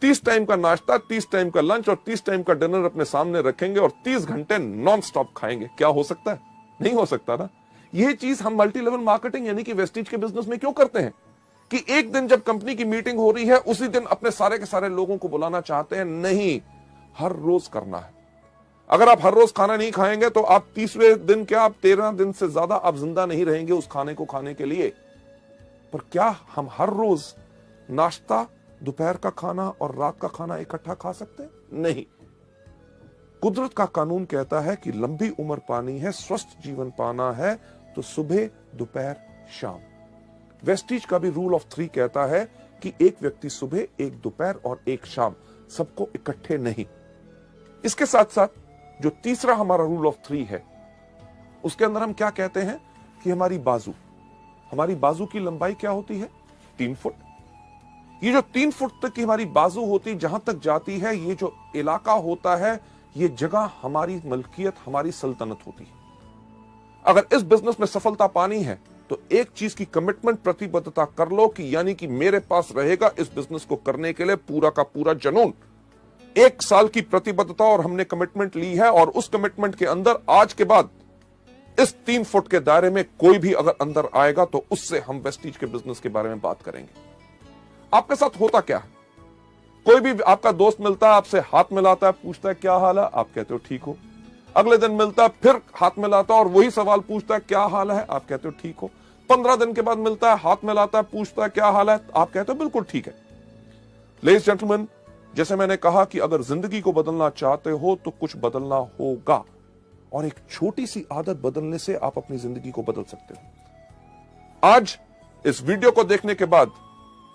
30 टाइम का नाश्ता, 30 टाइम का लंच और 30 टाइम का डिनर अपने सामने रखेंगे और 30 घंटे नॉन स्टॉप खाएंगे। क्या हो सकता है? नहीं हो सकता ना। यह चीज हम मल्टी लेवल मार्केटिंग यानी कि वेस्टीज के बिजनेस में क्यों करते हैं कि एक दिन जब कंपनी की मीटिंग हो रही है उसी दिन अपने सारे के सारे लोगों को बुलाना चाहते हैं? नहीं, हर रोज करना है। अगर आप हर रोज खाना नहीं खाएंगे तो आप 30वें दिन क्या, आप 13 दिन से ज्यादा आप जिंदा नहीं रहेंगे उस खाने को खाने के लिए। पर क्या हम हर रोज नाश्ता, दोपहर का खाना और रात का खाना इकट्ठा खा सकते हैं? नहीं। कुदरत का कानून कहता है कि लंबी उम्र पानी है, स्वस्थ जीवन पाना है, तो सुबह, दोपहर, शाम। वेस्टीज का भी रूल ऑफ 3 कहता है कि एक व्यक्ति सुबह, एक दोपहर और एक शाम, सबको इकट्ठे नहीं। इसके साथ साथ जो तीसरा हमारा रूल ऑफ 3 है, उसके अंदर हम क्या कहते हैं कि हमारी बाजू की लंबाई क्या होती है? 3 फुट। ये जो 3 फुट तक की हमारी बाजू होती, जहां तक जाती है, ये जो इलाका होता है, ये जगह हमारी मलकियत, हमारी सल्तनत होती है। अगर इस बिजनेस में सफलता पानी है तो एक चीज की कमिटमेंट, प्रतिबद्धता कर लो कि यानी कि मेरे पास रहेगा इस बिजनेस को करने के लिए पूरा का पूरा जुनून। 1 साल की प्रतिबद्धता और हमने कमिटमेंट ली है, और उस कमिटमेंट के अंदर आज के बाद इस 3 फुट के दायरे में कोई भी अगर अंदर आएगा तो उससे हम वेस्टीज के बिजनेस के बारे में बात करेंगे। आपके साथ होता क्या है? कोई भी आपका दोस्त मिलता है, आपसे हाथ मिलाता है, पूछता है क्या हाल है, आप कहते हो ठीक हो। अगले दिन मिलता है, फिर हाथ मिलाता है और वही सवाल पूछता है क्या हाल है, आप कहते हो ठीक हो। 15 दिन के बाद मिलता है, हाथ मिलाता है, पूछता है क्या हाल है, आप कहते हो बिल्कुल ठीक है। लेडीज जेंटलमैन, जैसे मैंने कहा कि अगर जिंदगी को बदलना चाहते हो तो कुछ बदलना होगा, और एक छोटी सी आदत बदलने से आप अपनी जिंदगी को बदल सकते हो। आज इस वीडियो को देखने के बाद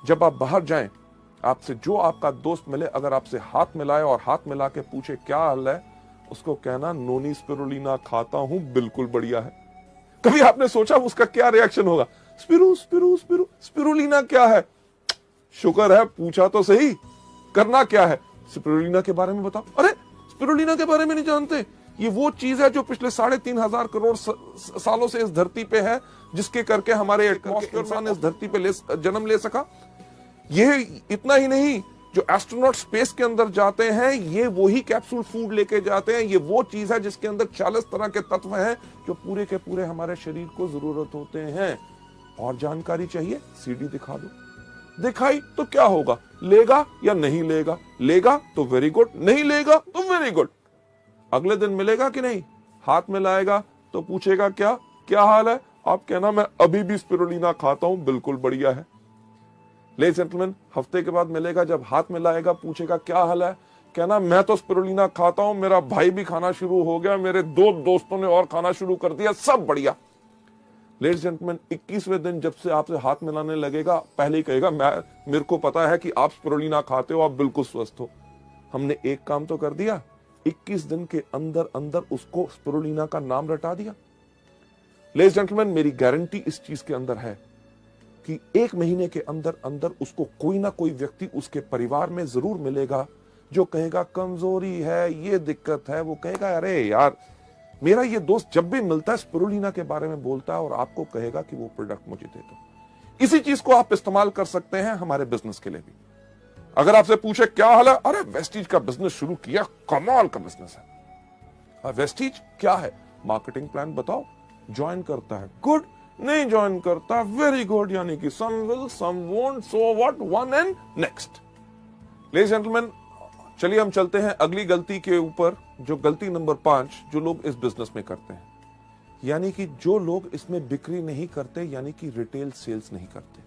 जब आप बाहर जाएं, आपसे जो आपका दोस्त मिले, अगर आपसे हाथ मिलाए और हाथ मिला के पूछे क्या हाल है, उसको कहना नोनी स्पिरुलिना खाता हूं, बिल्कुल बढ़िया है। कभी आपने सोचा उसका क्या रिएक्शन होगा? स्पिरुलिना क्या है? शुक्र है पूछा तो सही, करना क्या है? स्पिरुलिना के बारे में बताओ। अरे स्पिरुलिना के बारे में नहीं जानते? ये वो चीज है जो पिछले 3.5 करोड़ सालों से इस धरती पे है, जिसके करके हमारे एटमॉस्फेयर इंसान इस धरती पे जन्म ले सका। ये इतना ही नहीं, जो एस्ट्रोनॉट स्पेस के अंदर जाते हैं ये वही कैप्सूल फूड लेके जाते हैं। ये वो चीज है जिसके अंदर 40 तरह के तत्व हैं जो पूरे के पूरे हमारे शरीर को जरूरत होते हैं। और जानकारी चाहिए, सीडी दिखा दो। दिखाई तो क्या होगा, लेगा या नहीं लेगा? लेगा तो वेरी गुड, नहीं लेगा तो वेरी गुड। अगले दिन मिलेगा कि नहीं, हाथ में लाएगा तो पूछेगा क्या क्या हाल है, आप कहना मैं अभी भी स्पिरुलिना खाता हूं, बिल्कुल बढ़िया है। लेडीज जेंटलमैन, हफ्ते के बाद मिलेगा, जब हाथ में लाएगा पूछेगा क्या हाल है, कहना मैं तो स्पिरुलिना खाता हूं, मेरा भाई भी खाना शुरू हो गया, मेरे 2 दोस्तों ने और खाना शुरू कर दिया, सब बढ़िया। लेडीज जेंटलमैन, 21वें दिन जब से आपसे हाथ मिलाने लगेगा, पहले ही कहेगा मेरे को पता है कि आप स्पिरुलिना खाते हो, आप बिल्कुल स्वस्थ हो। हमने एक काम तो कर दिया, 21 दिन के अंदर अंदर उसको स्पिरुलिना का नाम रटा दिया। लेडीज जेंटलमैन, मेरी गारंटी इस चीज के अंदर है कि 1 महीने के अंदर अंदर उसको कोई ना कोई व्यक्ति उसके परिवार में जरूर मिलेगा जो कहेगा कमजोरी है, ये दिक्कत है। वो कहेगा अरे यार, मेरा ये दोस्त जब भी मिलता है स्पिरुलिना के बारे में बोलता है, और आपको कहेगा कि वो प्रोडक्ट मुझे दे दो। इसी चीज को आप इस्तेमाल कर सकते हैं हमारे बिजनेस के लिए भी। अगर आपसे पूछे क्या हाल है, अरे वेस्टीज का बिजनेस शुरू किया, कमाल का बिजनेस है। वेस्टीज क्या है, मार्केटिंग प्लान बताओ। ज्वाइन करता है, गुड। नहीं ज्वाइन करता, वेरी गुड। यानी कि some will, some won't, so what, one and next. Ladies gentleman, चलिए हम चलते हैं अगली गलती के ऊपर, जो गलती नंबर 5 जो लोग इस बिजनेस में करते हैं, यानी कि जो लोग इसमें बिक्री नहीं करते, यानी कि रिटेल सेल्स नहीं करते।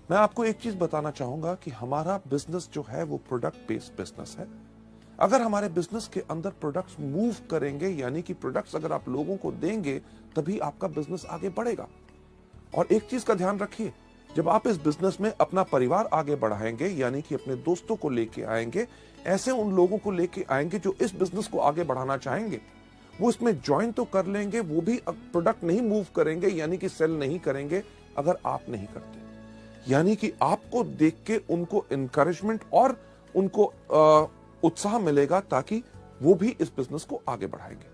मैं आपको एक चीज बताना चाहूंगा कि हमारा बिजनेस जो है वो प्रोडक्ट बेस्ड बिजनेस है। अगर हमारे बिजनेस के अंदर प्रोडक्ट्स मूव करेंगे, यानी कि प्रोडक्ट्स अगर आप लोगों को देंगे, तभी आपका बिजनेस आगे बढ़ेगा। और एक चीज का ध्यान रखिए, जब आप इस बिजनेस में अपना परिवार आगे बढ़ाएंगे, यानी कि अपने दोस्तों को लेके आएंगे, ऐसे उन लोगों को लेके आएंगे जो इस बिजनेस को आगे बढ़ाना चाहेंगे, वो इसमें ज्वाइन तो कर लेंगे, वो भी प्रोडक्ट नहीं मूव करेंगे, यानी कि सेल नहीं करेंगे अगर आप नहीं करते। यानी कि आपको देख के उनको इंकरेजमेंट और उनको उत्साह मिलेगा, ताकि वो भी इस बिजनेस को आगे बढ़ाएंगे।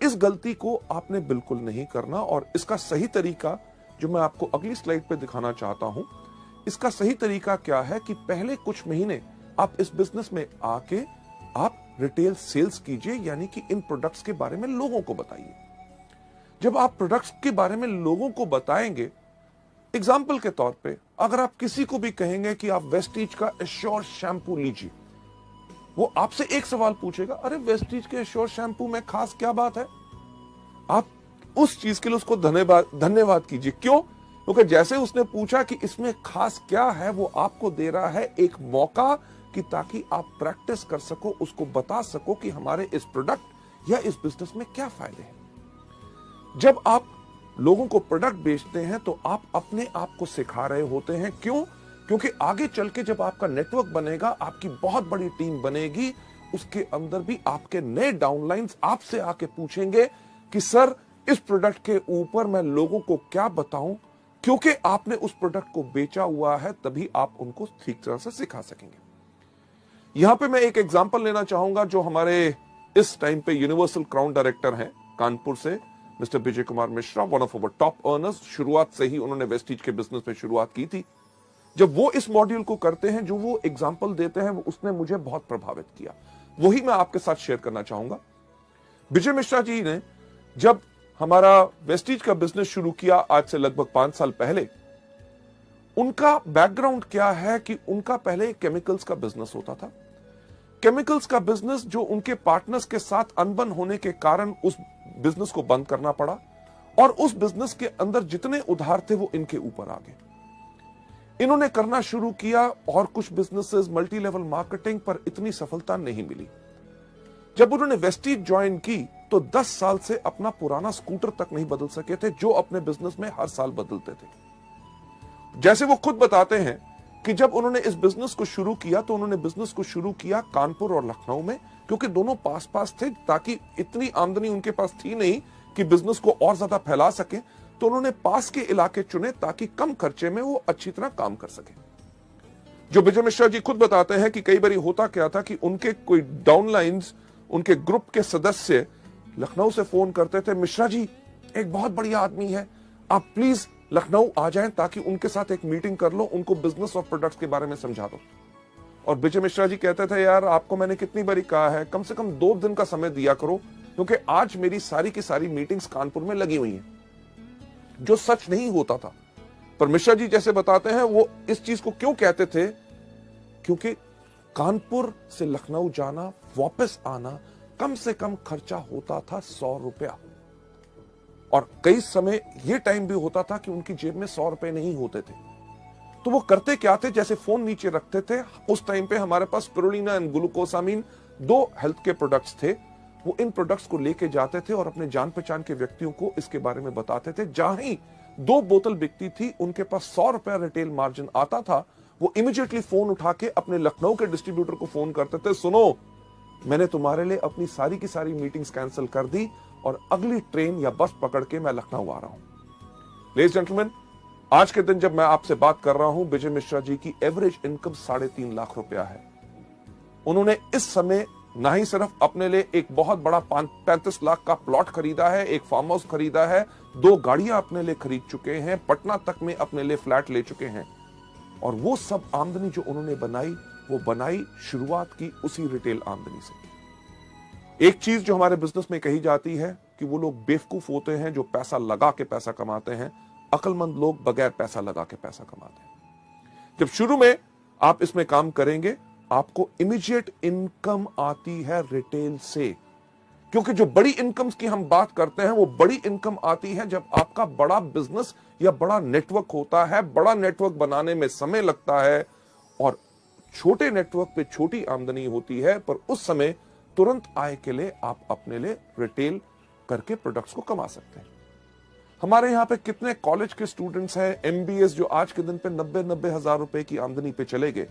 इस गलती को आपने बिल्कुल नहीं करना। और इसका सही तरीका जो मैं आपको अगली स्लाइड पे दिखाना चाहता हूं, इसका सही तरीका क्या है कि पहले कुछ महीने आप इस बिजनेस में आके आप रिटेल सेल्स कीजिए, यानी कि इन प्रोडक्ट्स के बारे में लोगों को बताइए। जब आप प्रोडक्ट्स के बारे में लोगों को बताएंगे, एग्जाम्पल के तौर पे अगर आप किसी को भी कहेंगे कि आप वेस्टीज का एश्योर शैम्पू लीजिए, वो आपसे एक सवाल पूछेगा, अरे वेस्टीज के एश्योर शैम्पू में खास क्या बात है? आप उस चीज के लिए उसको धन्यवाद कीजिए। क्यों? क्योंकि जैसे उसने पूछा कि इसमें खास क्या है, वो आपको दे रहा है एक मौका कि ताकि आप प्रैक्टिस कर सको, उसको बता सको कि हमारे इस प्रोडक्ट या इस बिजनेस में क्या फायदे हैं। जब आप लोगों को प्रोडक्ट बेचते हैं तो आप अपने आप को सिखा रहे होते हैं। क्यों? क्योंकि आगे चल के जब आपका नेटवर्क बनेगा, आपकी बहुत बड़ी टीम बनेगी, उसके अंदर भी आपके नए डाउनलाइंस आपसे आके पूछेंगे कि सर इस प्रोडक्ट के ऊपर मैं लोगों को क्या बताऊं, क्योंकि आपने उस प्रोडक्ट को बेचा हुआ है, तभी आप उनको ठीक तरह से सिखा सकेंगे। यहां पे मैं एक एग्जांपल लेना चाहूंगा, जो हमारे इस टाइम पे यूनिवर्सल क्राउन डायरेक्टर हैं कानपुर से, mister Vijay Kumar Mishra, one of our top earners. शुरुआत से ही उन्होंने वेस्टीज के बिजनेस में शुरुआत की थी। जब वो इस मॉड्यूल को करते हैं, जो वो एग्जांपल देते हैं, उसने मुझे बहुत प्रभावित किया। वही मैं आपके साथ शेयर करना चाहूंगा। विजय मिश्रा जी ने जब हमारा वेस्टीज का बिजनेस शुरू किया, आज से लगभग 5 साल पहले, उनका बैकग्राउंड क्या है कि उनका पहले केमिकल्स का बिजनेस होता था। केमिकल्स का बिजनेस जो उनके पार्टनर्स के साथ अनबन होने के कारण उस बिजनेस को बंद करना पड़ा, और उस बिजनेस के अंदर जितने उधार थे वो इनके ऊपर आ गए। इन्होंने करना शुरू किया और कुछ बिजनेसेस, मल्टी लेवल मार्केटिंग, पर इतनी सफलता नहीं मिली। जब उन्होंने वेस्टीज ज्वाइन की तो 10 साल से अपना पुराना स्कूटर तक नहीं बदल सके थे, जो अपने बिजनेस में हर साल बदलते थे। जैसे वो खुद बताते हैं कि जब उन्होंने इस बिजनेस को शुरू किया तो उन्होंने बिजनेस को शुरू किया कानपुर और लखनऊ में, क्योंकि दोनों पास पास थे, ताकि इतनी आमदनी उनके पास थी नहीं कि बिजनेस को और ज्यादा फैला सके। तो उन्होंने पास के इलाके चुने ताकि कम खर्चे में वो अच्छी तरह काम कर सके। जो विजय मिश्रा जी खुद बताते हैं कि कई बार होता क्या था कि उनके कोई डाउनलाइंस, उनके ग्रुप के सदस्य लखनऊ से फोन करते थे, मिश्रा जी एक बहुत बढ़िया आदमी है, आप प्लीज लखनऊ आ जाएं ताकि उनके साथ एक मीटिंग कर लो, उनको बिजनेस और प्रोडक्ट्स के बारे में समझा दो। और विजय मिश्रा जी कहते थे, यार आपको मैंने कितनी बारी कहा है कम से कम 2 दिन का समय दिया करो, क्योंकि आज मेरी सारी की सारी मीटिंग्स कानपुर में लगी हुई हैं, जो सच नहीं होता था। पर मिश्रा जी जैसे बताते हैं, वो इस चीज को क्यों कहते थे, क्योंकि कानपुर से लखनऊ जाना वापस आना कम से कम खर्चा होता था 100 रुपया, और कई समय यह टाइम भी होता था कि उनकी जेब में 100 रुपए नहीं होते थे। तो वो करते क्या थे, जैसे फोन नीचे रखते थे, उस टाइम पे हमारे पास स्पिरुलिना एंड ग्लूकोसामीन 2 हेल्थ के प्रोडक्ट्स थे, वो इन प्रोडक्ट्स को लेके जाते थे और अपने जान पहचान के व्यक्तियों को इसके बारे में बताते थे। जहां ही 2 बोतल बिकती थी, उनके पास 100 रुपया रिटेल मार्जिन आता था, वो इमीडिएटली फोन उठा के अपने लखनऊ के डिस्ट्रीब्यूटर को फोन करते थे, सुनो मैंने तुम्हारे लिए अपनी सारी की सारी मीटिंग्स कैंसिल कर दी और अगली ट्रेन या बस पकड़ के मैं लखनऊ आ रहा हूं। लेडीज जेंटलमैन, आज के दिन जब मैं आपसे बात कर रहा हूं, विजय मिश्रा जी की एवरेज इनकम 3.5 लाख रुपया है। उन्होंने इस समय ना ही सिर्फ अपने लिए एक बहुत बड़ा 35 लाख का प्लॉट खरीदा है, एक फार्म हाउस खरीदा है, 2 गाड़ियां अपने लिए खरीद चुके हैं, पटना तक में अपने लिए फ्लैट ले चुके हैं, और वो सब आमदनी जो उन्होंने बनाई, वो बनाई शुरुआत की उसी रिटेल आमदनी से। एक चीज जो हमारे बिजनेस में कही जाती है कि वो लोग बेवकूफ होते हैं जो पैसा लगा के पैसा कमाते हैं, अक्लमंद लोग बगैर पैसा लगा के पैसा कमाते हैं। जब शुरू में आप इसमें काम करेंगे, आपको इमीडिएट इनकम आती है रिटेल से, क्योंकि जो बड़ी इनकम्स की हम बात करते हैं, वो बड़ी इनकम आती है जब आपका बड़ा बिजनेस या बड़ा नेटवर्क होता है। बड़ा नेटवर्क बनाने में समय लगता है और छोटे नेटवर्क पे छोटी आमदनी होती है, पर उस समय तुरंत आय के लिए आप अपने लिए रिटेल करके प्रोडक्ट्स को कमा सकते हैं। हमारे यहां पे कितने कॉलेज के स्टूडेंट्स हैं, एमबीएस, जो आज के दिन पे 90-90 हजार रुपए की आमदनी पे चले गए।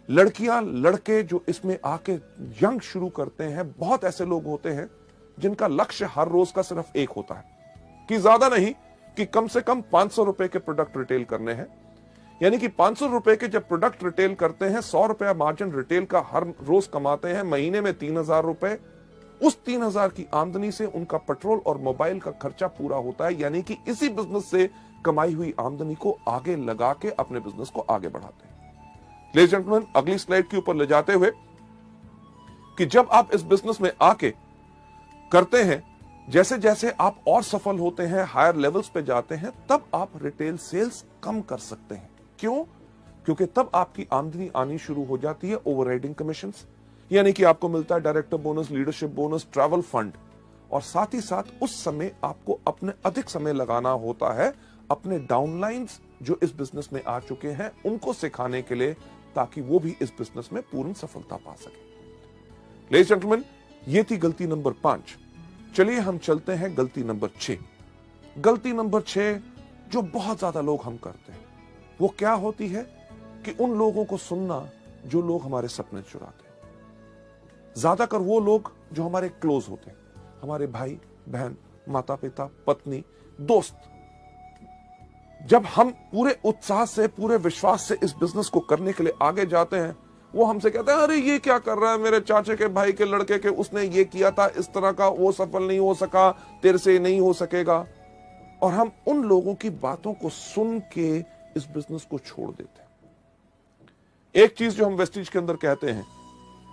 लड़कियां लड़के जो इसमें आके यंग शुरू करते हैं, बहुत ऐसे लोग होते हैं जिनका लक्ष्य हर रोज का सिर्फ एक होता है कि ज्यादा नहीं, कि कम से कम 500 रुपए के प्रोडक्ट रिटेल करने हैं। यानी कि 500 रुपए के जब प्रोडक्ट रिटेल करते हैं, 100 रुपया मार्जिन रिटेल का हर रोज कमाते हैं, महीने में 3000 रुपए, उस 3000 की आमदनी से उनका पेट्रोल और मोबाइल का खर्चा पूरा होता है। यानी कि इसी बिजनेस से कमाई हुई आमदनी को आगे लगा के अपने बिजनेस को आगे बढ़ाते हैं। लेडीज एंड जेंटलमैन, अगली स्लाइड के ऊपर ले जाते हुए कि जब आप इस बिजनेस में आके करते हैं, जैसे जैसे आप और सफल होते हैं, हायर लेवल्स पे जाते हैं, तब आप रिटेल सेल्स कम कर सकते हैं। क्यों? क्योंकि तब आपकी आमदनी आनी शुरू हो जाती है ओवरराइडिंग कमीशंस, यानी कि आपको मिलता है director bonus, leadership bonus, travel fund, और साथ ही साथ उस समय आपको अपने अधिक समय लगाना होता है अपने डाउनलाइंस जो इस बिजनेस में आ चुके हैं उनको सिखाने के लिए, ताकि वो भी इस बिजनेस में पूर्ण सफलता पा सके। लेडीज जेंटलमैन, ये थी गलती नंबर 5। चलिए हम चलते हैं गलती नंबर 6। गलती नंबर 6 जो बहुत ज्यादा लोग हम करते हैं, वो क्या होती है कि उन लोगों को सुनना जो लोग हमारे सपने चुराते हैं। ज्यादातर वो लोग जो हमारे क्लोज होते हैं, हमारे भाई बहन, माता पिता, पत्नी, दोस्त। जब हम पूरे उत्साह से, पूरे विश्वास से इस बिजनेस को करने के लिए आगे जाते हैं, वो हमसे कहते हैं, अरे ये क्या कर रहा है, मेरे चाचे के भाई के लड़के के उसने ये किया था इस तरह का, वो सफल नहीं हो सका, तेरे से नहीं हो सकेगा। और हम उन लोगों की बातों को सुन के इस बिजनेस को छोड़ देते हैं। एक चीज जो हम वेस्टीज के अंदर कहते हैं,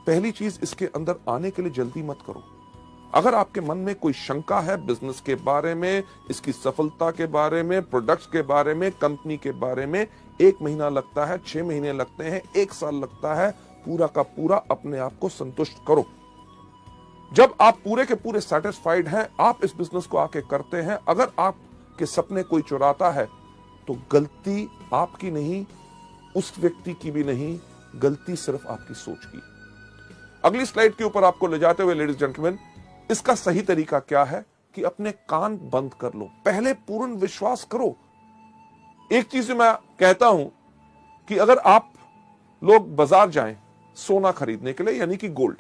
पहली चीज, इसके अंदर आने के लिए जल्दी मत करो। अगर आपके मन में कोई शंका है बिजनेस के बारे में, इसकी सफलता के बारे में, प्रोडक्ट्स के बारे में, कंपनी के बारे में, 1 महीना लगता है, 6 महीने लगते हैं, 1 साल लगता है, पूरा का पूरा अपने आप को संतुष्ट करो। जब आप पूरे के पूरे सेटिस्फाइड हैं, आप इस बिजनेस को आके करते हैं। अगर आपके सपने कोई चुराता है तो गलती आपकी नहीं, उस व्यक्ति की भी नहीं, गलती सिर्फ आपकी सोच की। अगली स्लाइड के ऊपर आपको ले जाते हुए लेडीज जेंटलमैन, इसका सही तरीका क्या है कि अपने कान बंद कर लो, पहले पूर्ण विश्वास करो। एक चीज मैं कहता हूं कि अगर आप लोग बाजार जाएं सोना खरीदने के लिए, यानी कि गोल्ड,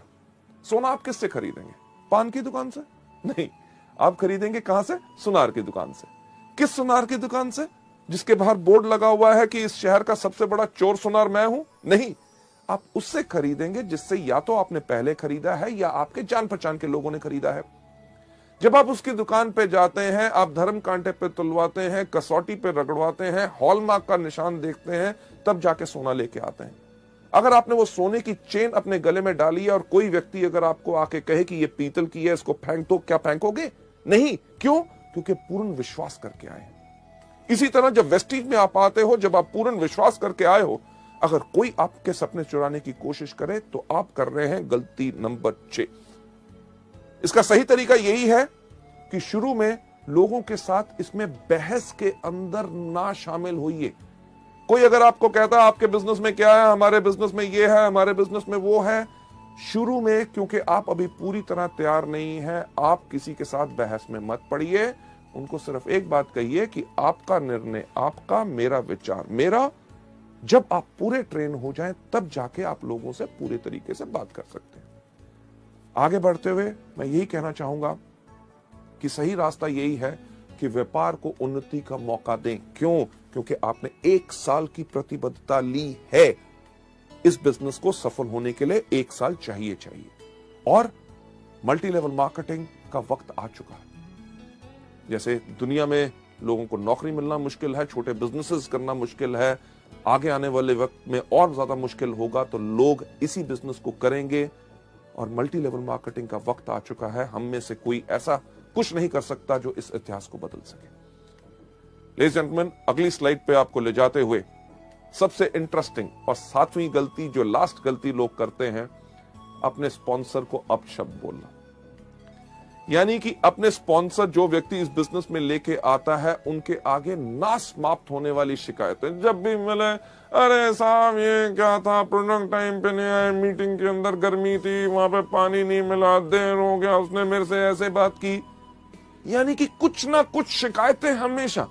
सोना आप किससे खरीदेंगे? पान की दुकान से? नहीं, आप खरीदेंगे कहां से? सुनार की दुकान से। किस सुनार की दुकान से? जिसके बाहर बोर्ड लगा हुआ है कि इस शहर का सबसे बड़ा चोर सुनार मैं हूं? नहीं, आप उससे खरीदेंगे जिससे या तो आपने पहले खरीदा है या आपके जान पहचान के लोगों ने खरीदा है। जब आप उसकी दुकान पे जाते हैं, आप धर्म कांटे पे तुलवाते हैं, कसौटी पे रगड़वाते हैं, हॉलमार्क का निशान देखते हैं, तब जाके सोना लेके आते हैं। अगर आपने वो सोने की चेन अपने गले में डाली है और कोई व्यक्ति अगर आपको आके कहे कि ये पीतल की है, इसको फेंक दो, क्या फेंकोगे? नहीं। क्यों? क्योंकि पूर्ण विश्वास करके आए हैं। इसी तरह जब वेस्टीज में आप आते हो, जब आप पूर्ण विश्वास करके आए हो, अगर कोई आपके सपने चुराने की कोशिश करे तो आप कर रहे हैं गलती नंबर 6। इसका सही तरीका यही है कि शुरू में लोगों के साथ इसमें बहस के अंदर ना शामिल होइए। कोई अगर आपको कहता है आपके बिजनेस में क्या है, हमारे बिजनेस में ये है, हमारे बिजनेस में वो है, शुरू में क्योंकि आप अभी पूरी तरह तैयार नहीं है, आप किसी के साथ बहस में मत पड़िए। उनको सिर्फ एक बात कहिए कि आपका निर्णय आपका, मेरा विचार मेरा। जब आप पूरे ट्रेन हो जाएं तब जाके आप लोगों से पूरे तरीके से बात कर सकते हैं। आगे बढ़ते हुए मैं यही कहना चाहूंगा कि सही रास्ता यही है कि व्यापार को उन्नति का मौका दें। क्यों? क्योंकि आपने 1 साल की प्रतिबद्धता ली है। इस बिजनेस को सफल होने के लिए 1 साल चाहिए और मल्टी लेवल मार्केटिंग का वक्त आ चुका है। जैसे दुनिया में लोगों को नौकरी मिलना मुश्किल है, छोटे बिजनेसेस करना मुश्किल है, आगे आने वाले वक्त में और ज्यादा मुश्किल होगा, तो लोग इसी बिजनेस को करेंगे और मल्टी लेवल मार्केटिंग का वक्त आ चुका है। हम में से कोई ऐसा कुछ नहीं कर सकता जो इस इतिहास को बदल सके। लेडीज एंड जेंटलमैन, अगली स्लाइड पे आपको ले जाते हुए सबसे इंटरेस्टिंग और 7वीं गलती, जो लास्ट गलती लोग करते हैं, अपने स्पॉन्सर को अपशब्द बोलना। यानी कि अपने स्पॉन्सर, जो व्यक्ति इस बिजनेस में लेके आता है, उनके आगे ना समाप्त होने वाली शिकायतें जब भी मिले, अरे साहब ये क्या था, प्रोडक्ट टाइम पे नहीं आए, मीटिंग के अंदर गर्मी थी, वहां पे पानी नहीं मिला, देर हो गया, उसने मेरे से ऐसे बात की। यानी कि कुछ ना कुछ शिकायतें हमेशा।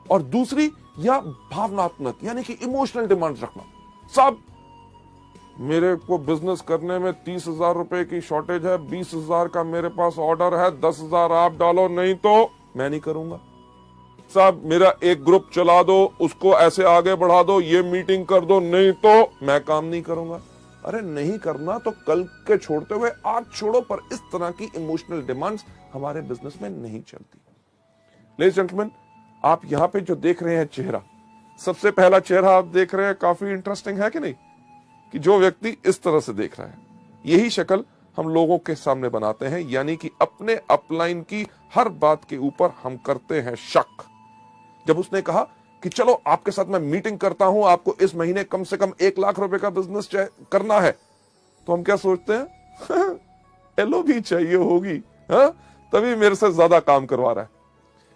और दूसरी, या भावनात्मक, यानी कि इमोशनल डिमांड्स रखना। साहब मेरे को बिजनेस करने में 30,000 रुपए की शॉर्टेज है, 20,000 का मेरे पास ऑर्डर है, 10,000 आप डालो, नहीं तो मैं नहीं करूंगा। साहब मेरा एक ग्रुप चला दो, उसको ऐसे आगे बढ़ा दो, ये मीटिंग कर दो, नहीं तो मैं काम नहीं करूंगा। अरे नहीं करना तो कल के छोड़ते हुए आज छोड़ो, पर इस तरह की इमोशनल डिमांड्स हमारे बिजनेस में नहीं चलती। लेडीज एंड जेंटलमैन, आप यहां पे जो देख रहे हैं चेहरा, सबसे पहला चेहरा आप देख रहे हैं, काफी इंटरेस्टिंग है कि नहीं? कि जो व्यक्ति इस तरह से देख रहा है, यही शक्ल हम लोगों के सामने बनाते हैं। यानी कि अपने अपलाइन की हर बात के ऊपर हम करते हैं शक। जब उसने कहा कि चलो आपके साथ मैं मीटिंग करता हूं, आपको इस महीने कम से कम 1 लाख रुपए का बिजनेस करना है, तो हम क्या सोचते हैं? एलो भी चाहिए होगी, हाँ? तभी मेरे से ज्यादा काम करवा रहा है।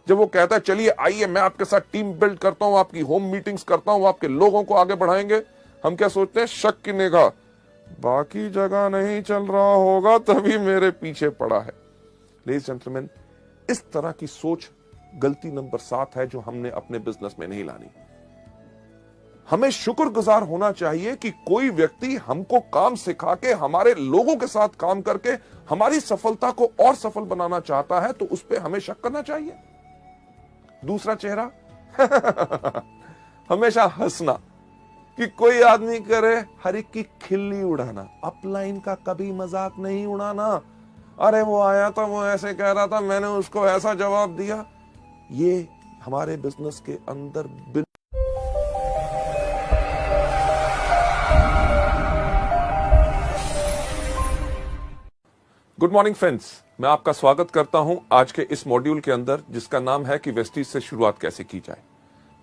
जब वो कहता है चलिए आइए मैं आपके साथ टीम बिल्ड करता हूं, आपकी होम मीटिंग्स करता हूं, आपके लोगों को आगे बढ़ाएंगे, हम क्या सोचते हैं? शक की निगाह, बाकी जगह नहीं चल रहा होगा तभी मेरे पीछे पड़ा है। लेडीज जेंटलमैन, इस तरह की सोच गलती नंबर 7 है जो हमने अपने बिजनेस में नहीं लानी। हमें शुक्रगुजार होना चाहिए कि कोई व्यक्ति हमको काम सिखा के, हमारे लोगों के साथ काम करके हमारी सफलता को और सफल बनाना चाहता है, तो उस पर हमें शक करना चाहिए। दूसरा चेहरा हमेशा हंसना, कि कोई आदमी करे हर एक की खिल्ली उड़ाना, अपलाइन का कभी मजाक नहीं उड़ाना। अरे वो आया था, वो ऐसे कह रहा था, मैंने उसको ऐसा जवाब दिया। ये हमारे बिजनेस के अंदर गुड मॉर्निंग फ्रेंड्स, मैं आपका स्वागत करता हूं आज के इस मॉड्यूल के अंदर, जिसका नाम है कि वेस्टीज से शुरुआत कैसे की जाए।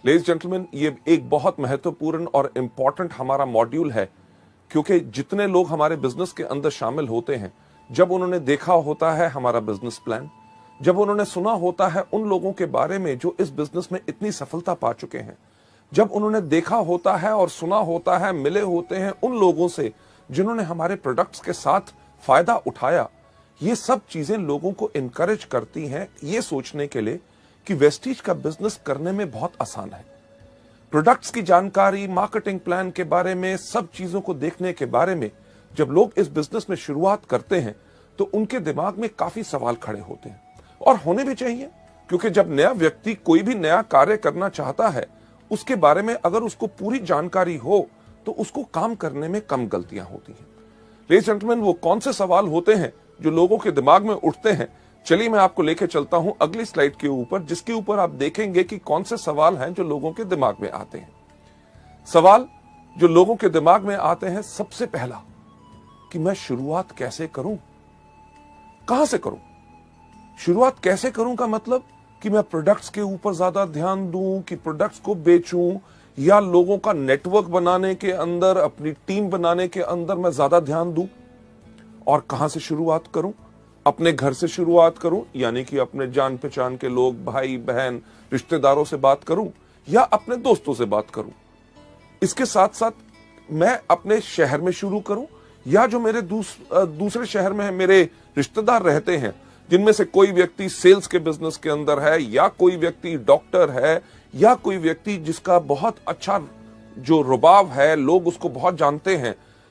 लेडीज जेंटलमैन, ये एक बहुत महत्वपूर्ण और इंपॉर्टेंट हमारा मॉड्यूल है, क्योंकि जितने लोग हमारे बिजनेस के अंदर शामिल होते हैं, जब उन्होंने देखा होता है हमारा बिजनेस प्लान, जब उन्होंने सुना होता है उन लोगों के बारे में जो इस बिजनेस में इतनी सफलता पा चुके हैं, जब उन्होंने देखा होता है और सुना होता है, मिले होते हैं उन लोगों से जिन्होंने हमारे प्रोडक्ट्स के साथ फायदा उठाया, ये सब चीजें लोगों को इनकरेज करती हैं ये सोचने के लिए कि वेस्टीज का बिजनेस करने में बहुत आसान है। प्रोडक्ट्स की जानकारी, मार्केटिंग प्लान के बारे में, सब चीजों को देखने के बारे में जब लोग इस बिजनेस में शुरुआत करते हैं तो उनके दिमाग में काफी सवाल खड़े होते हैं, और होने भी चाहिए, क्योंकि जब नया व्यक्ति कोई भी नया कार्य करना चाहता है, उसके बारे में अगर उसको पूरी जानकारी हो तो उसको काम करने में कम गलतियां होती हैं। लेडीज जेंटलमैन, वो कौन से सवाल होते हैं जो लोगों के दिमाग में उठते हैं? चलिए मैं आपको लेके चलता हूं अगली स्लाइड के ऊपर, जिसके ऊपर आप देखेंगे कि कौन से सवाल हैं जो लोगों के दिमाग में आते हैं। सवाल जो लोगों के दिमाग में आते हैं सबसे पहला कि मैं शुरुआत कैसे करूं, कहां से करूं। शुरुआत कैसे करूं का मतलब कि मैं प्रोडक्ट्स के ऊपर ज्यादा ध्यान दूं, कि प्रोडक्ट्स को बेचूं, या लोगों का नेटवर्क बनाने के अंदर, अपनी टीम बनाने के अंदर मैं ज्यादा ध्यान दूं। और कहां से शुरुआत करूं? अपने घर से शुरुआत करूं, यानी कि अपने जान पहचान के लोग, भाई बहन, रिश्तेदारों से बात करूं, या अपने दोस्तों से बात करूं। इसके साथ साथ मैं अपने शहर में शुरू करूं, या जो मेरे दूसरे शहर में मेरे रिश्तेदार रहते हैं, जिनमें से कोई व्यक्ति सेल्स के बिजनेस के अंदर है, या कोई व्यक्ति डॉक्टर है, या कोई व्यक्ति जिसका बहुत अच्छा जो रुबाब है, लोग उसको बहुत जानते हैं,